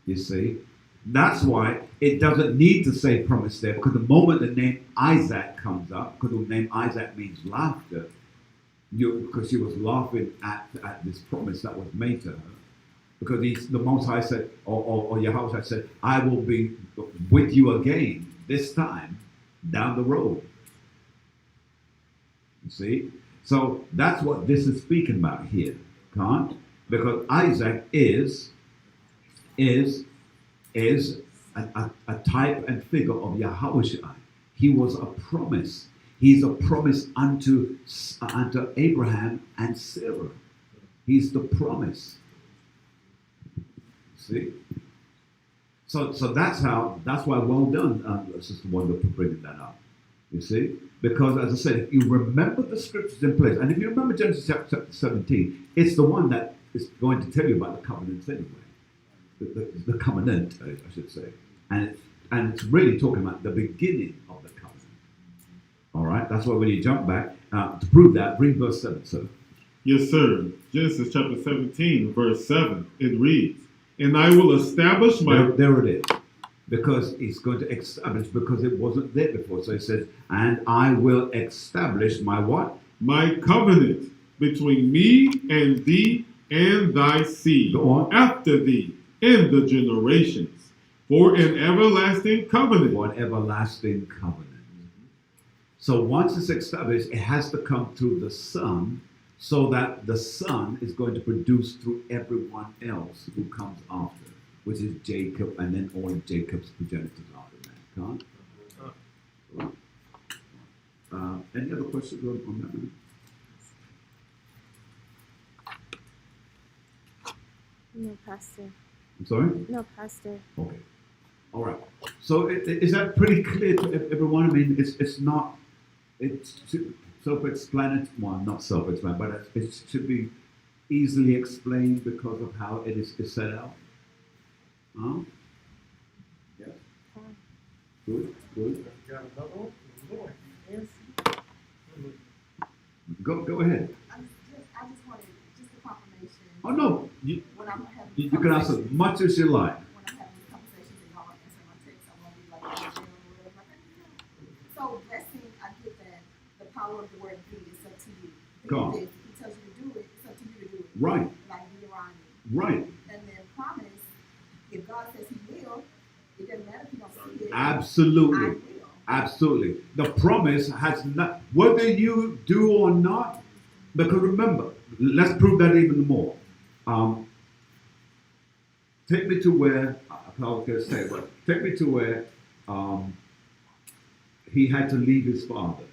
You see? That's why it doesn't need to say promise there, because the moment the name Isaac comes up, because the name Isaac means laughter, because she was laughing at this promise that was made to her. Because the Most High said, or Yahweh said, I will be with you again, this time, down the road. You see? So that's what this is speaking about here. Can't? Because Isaac is a type and figure of Yahweh. He was a promise. He's a promise unto Abraham and Sarah. He's the promise. See? So that's why well done, Sister Wanda, for bringing that up. You see? Because as I said, if you remember the scriptures in place, and if you remember Genesis chapter 17, it's the one that is going to tell you about the covenants anyway. The covenant, I should say. And it's really talking about the beginning of the covenant. All right? That's why when you jump back, to prove that, read verse 7, sir. Yes, sir. Genesis chapter 17, verse 7, it reads, and I will establish my... There it is. Because he's going to establish, because it wasn't there before. So he says, and I will establish my what? My covenant between me and thee and thy seed after thee in the generations for an everlasting covenant. For an everlasting covenant. So once it's established, it has to come through the Son, so that the Son is going to produce through everyone else who comes after, which is Jacob, and then all Jacob's progenitors after that. Can't? Any other questions on that? No, Pastor. I'm sorry? No, Pastor. Okay. All right. So is that pretty clear to everyone? I mean, it's not, it's self-explanatory. Well, not self-explanatory, but it should be easily explained because of how it is set out. Huh? Yes. Good, good. Got another one? Lord, you answer. Go ahead. I just wanted just a confirmation. Oh no, When I'm having you can ask as much as you like. when I'm having these conversations and y'all answer my text, I won't be like, oh, or whatever. So blessing, I get that the power of the word be is up to you. Come on. If he tells you to do it, it's up to you to do it. Right, Like Deuteronomy. right. And then promise, if God says he will, it doesn't matter if you don't see it. Absolutely. I will. Absolutely. The promise has not, whether you do or not, because remember, let's prove that even more. Take me to where, I was going to say, but take me to where he had to leave his father,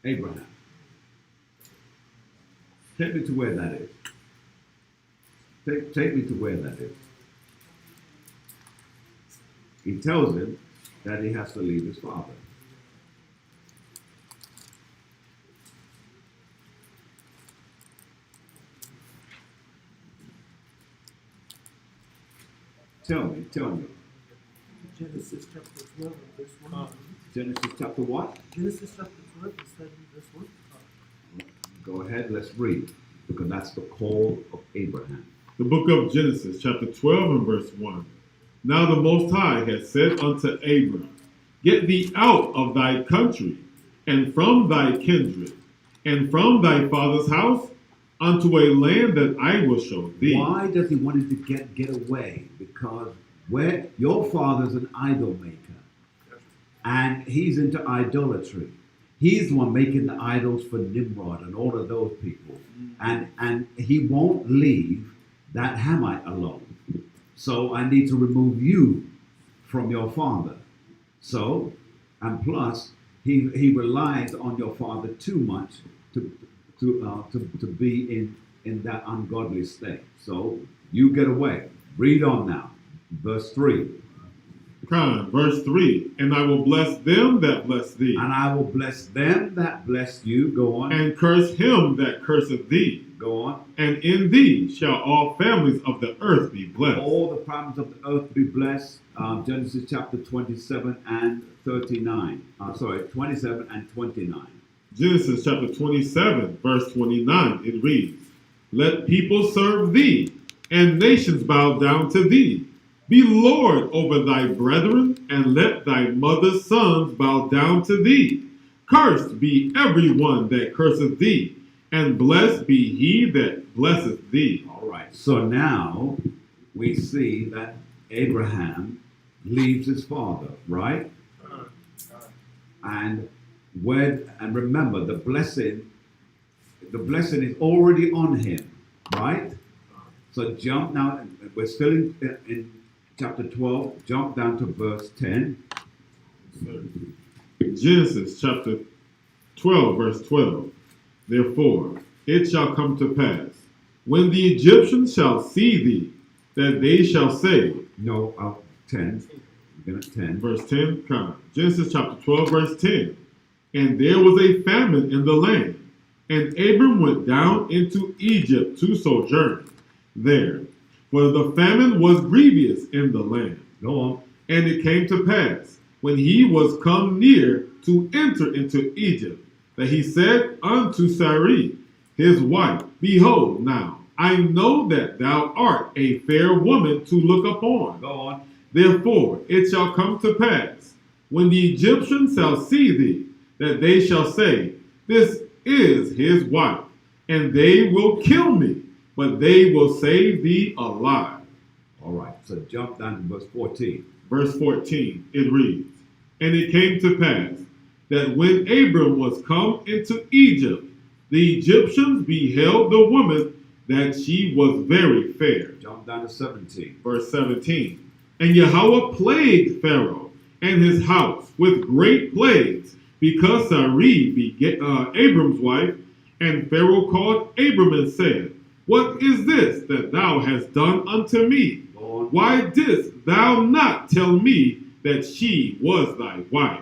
Abraham. Take me to where that is. Take me to where that is. He tells him that he has to leave his father. Tell me. Genesis chapter 12 and verse 1. Genesis chapter what? Genesis chapter 12 and starting verse 1. Go ahead, let's read, because that's the call of Abraham. The book of Genesis, chapter 12 and verse 1. Now the Most High had said unto Abram, Get thee out of thy country, and from thy kindred, and from thy father's house, unto a land that I will show thee. Why does he want him to get away? Because where your father's an idol maker, and he's into idolatry. He's the one making the idols for Nimrod and all of those people, and he won't leave that Hamite alone. So I need to remove you from your father. So, and plus, he relies on your father too much to be in that ungodly state. So you get away. Read on now. Verse 3. Verse 3. And I will bless them that bless thee. And I will bless them that bless you. Go on. And curse him that curseth thee. Go on. And in thee shall all families of the earth be blessed. All the families of the earth be blessed. Genesis chapter 27 and 39. 27 and 29. Genesis chapter 27, verse 29, it reads, Let people serve thee, and nations bow down to thee. Be Lord over thy brethren, and let thy mother's sons bow down to thee. Cursed be every one that curseth thee, and blessed be he that blesseth thee. All right. So now we see that Abraham leaves his father, right? And remember, the blessing is already on him, right? So jump now. We're still in chapter 12. Jump down to verse 10. Genesis chapter 12, verse 12. Therefore, it shall come to pass, when the Egyptians shall see thee, that they shall say, 10. We're going to 10. Verse 10, Genesis chapter 12, verse 10. And there was a famine in the land, and Abram went down into Egypt to sojourn there, for the famine was grievous in the land. Go on. And it came to pass, when he was come near to enter into Egypt, that he said unto Sarai, his wife, Behold, now I know that thou art a fair woman to look upon. Go on. Therefore it shall come to pass, when the Egyptians shall see thee, that they shall say, This is his wife, and they will kill me, but they will save thee alive. All right, so jump down to verse 14. Verse 14, it reads, And it came to pass, that when Abram was come into Egypt, the Egyptians beheld the woman, that she was very fair. Jump down to 17. Verse 17, And Yahweh plagued Pharaoh and his house with great plagues, because Sarai begat Abram's wife. And Pharaoh called Abram and said, What is this that thou hast done unto me? Why didst thou not tell me that she was thy wife?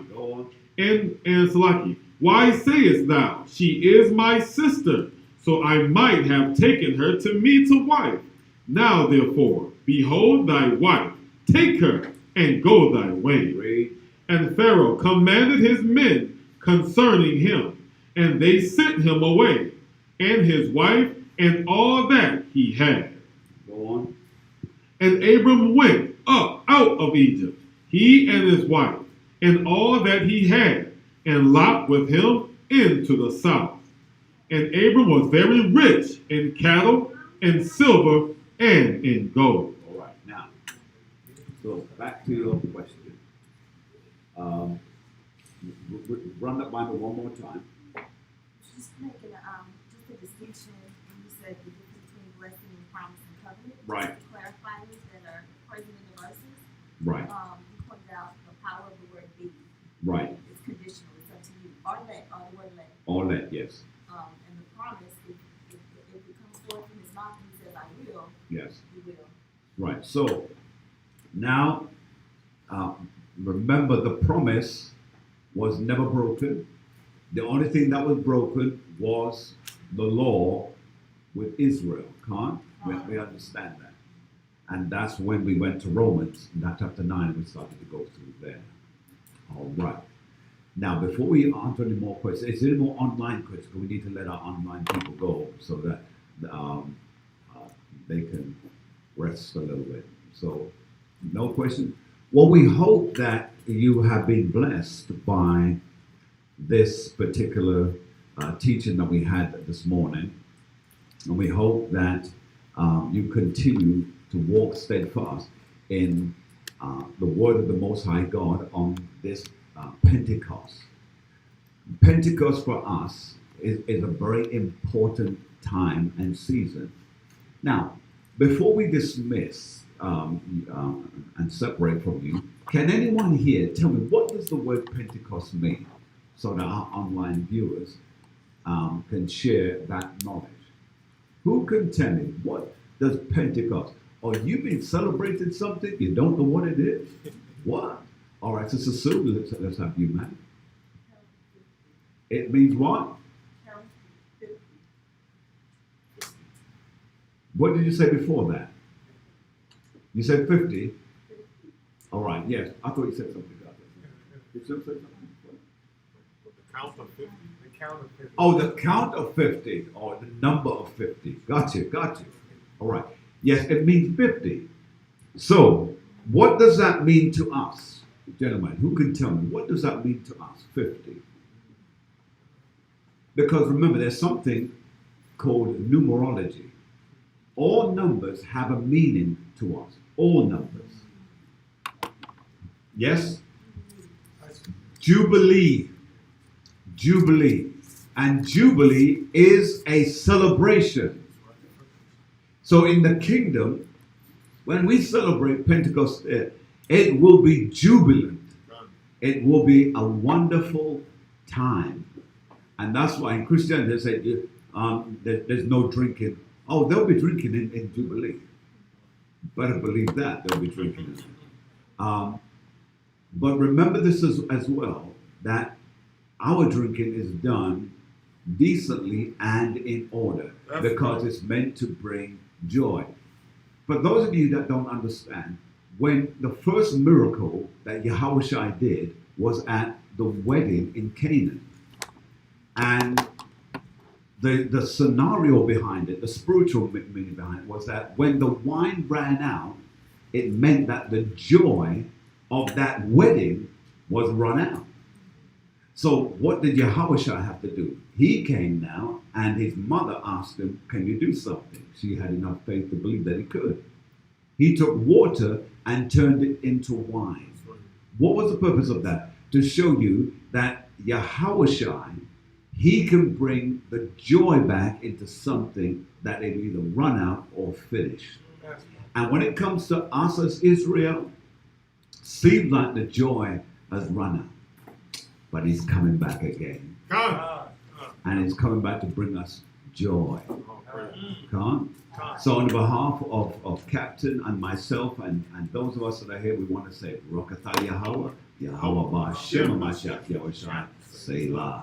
And Salaki, why sayest thou, She is my sister, so I might have taken her to me to wife? Now therefore, behold thy wife, take her and go thy way. And Pharaoh commanded his men concerning him, and they sent him away, and his wife, and all that he had. Go on. And Abram went up out of Egypt, he and his wife, and all that he had, and Lot with him into the south. And Abram was very rich in cattle, and silver, and in gold. All right. Now, so back to your question. Run that by me one more time. Just making just a distinction, when you said the difference between blessing and promise and covenant. Right. Just to clarify these that are present in the verses. Right. You pointed out the power of the word be. Right. It's conditional. It's up to you. Or let, or the word let. All that, yes. And the promise, if it comes forth from his mouth and he says, I will, Yes. he will. Right. So now, remember, the promise was never broken. The only thing that was broken was the law with Israel. We understand that. And that's when we went to Romans, in that chapter 9, we started to go through there. All right. Now, before we answer any more questions, is there any more online questions? We need to let our online people go so that they can rest a little bit. So, no question. Well, we hope that you have been blessed by this particular teaching that we had this morning. And we hope that you continue to walk steadfast in the word of the Most High God on this Pentecost. Pentecost for us is a very important time and season. Now, before we dismiss and separate from you, can anyone here tell me what does the word Pentecost mean, so that our online viewers can share that knowledge? Who can tell me what does Pentecost? Or you've been celebrating something, you don't know what it is? What? All right, Sister Sue, let's have you, man. It means what? What did you say before that? You said 50? All right, yes. I thought you said something about that. Did you say something? The count of 50. The count of 50. Oh, the count of 50, or the number of 50. Got you. All right. Yes, it means 50. So, what does that mean to us? Gentlemen, who can tell me, what does that mean to us, 50? Because remember, there's something called numerology. All numbers have a meaning to us. All numbers. Yes? Jubilee. And Jubilee is a celebration. So in the kingdom, when we celebrate Pentecost, it will be jubilant. It will be a wonderful time. And that's why in Christianity they say there's no drinking. Oh, they'll be drinking in Jubilee. Better believe that, they'll be drinking. But remember this as well, that our drinking is done decently and in order, because it's meant to bring joy. For those of you that don't understand, when the first miracle that Yahushua did was at the wedding in Canaan. And the scenario behind it, the spiritual meaning behind it, was that when the wine ran out, it meant that the joy of that wedding was run out. So what did Yahushua have to do? He came now, and his mother asked him, can you do something? She had enough faith to believe that he could. He took water and turned it into wine. What was the purpose of that? To show you that Yahushua, he can bring the joy back into something that it either run out or finish. And when it comes to us as Israel, seems like the joy has run out. But he's coming back again. And he's coming back to bring us joy. So on behalf of Captain and myself and those of us that are here, we want to say, Rokatha Yahweh, Yahweh Ba'Shem HaMashiach Yahushua, Selah.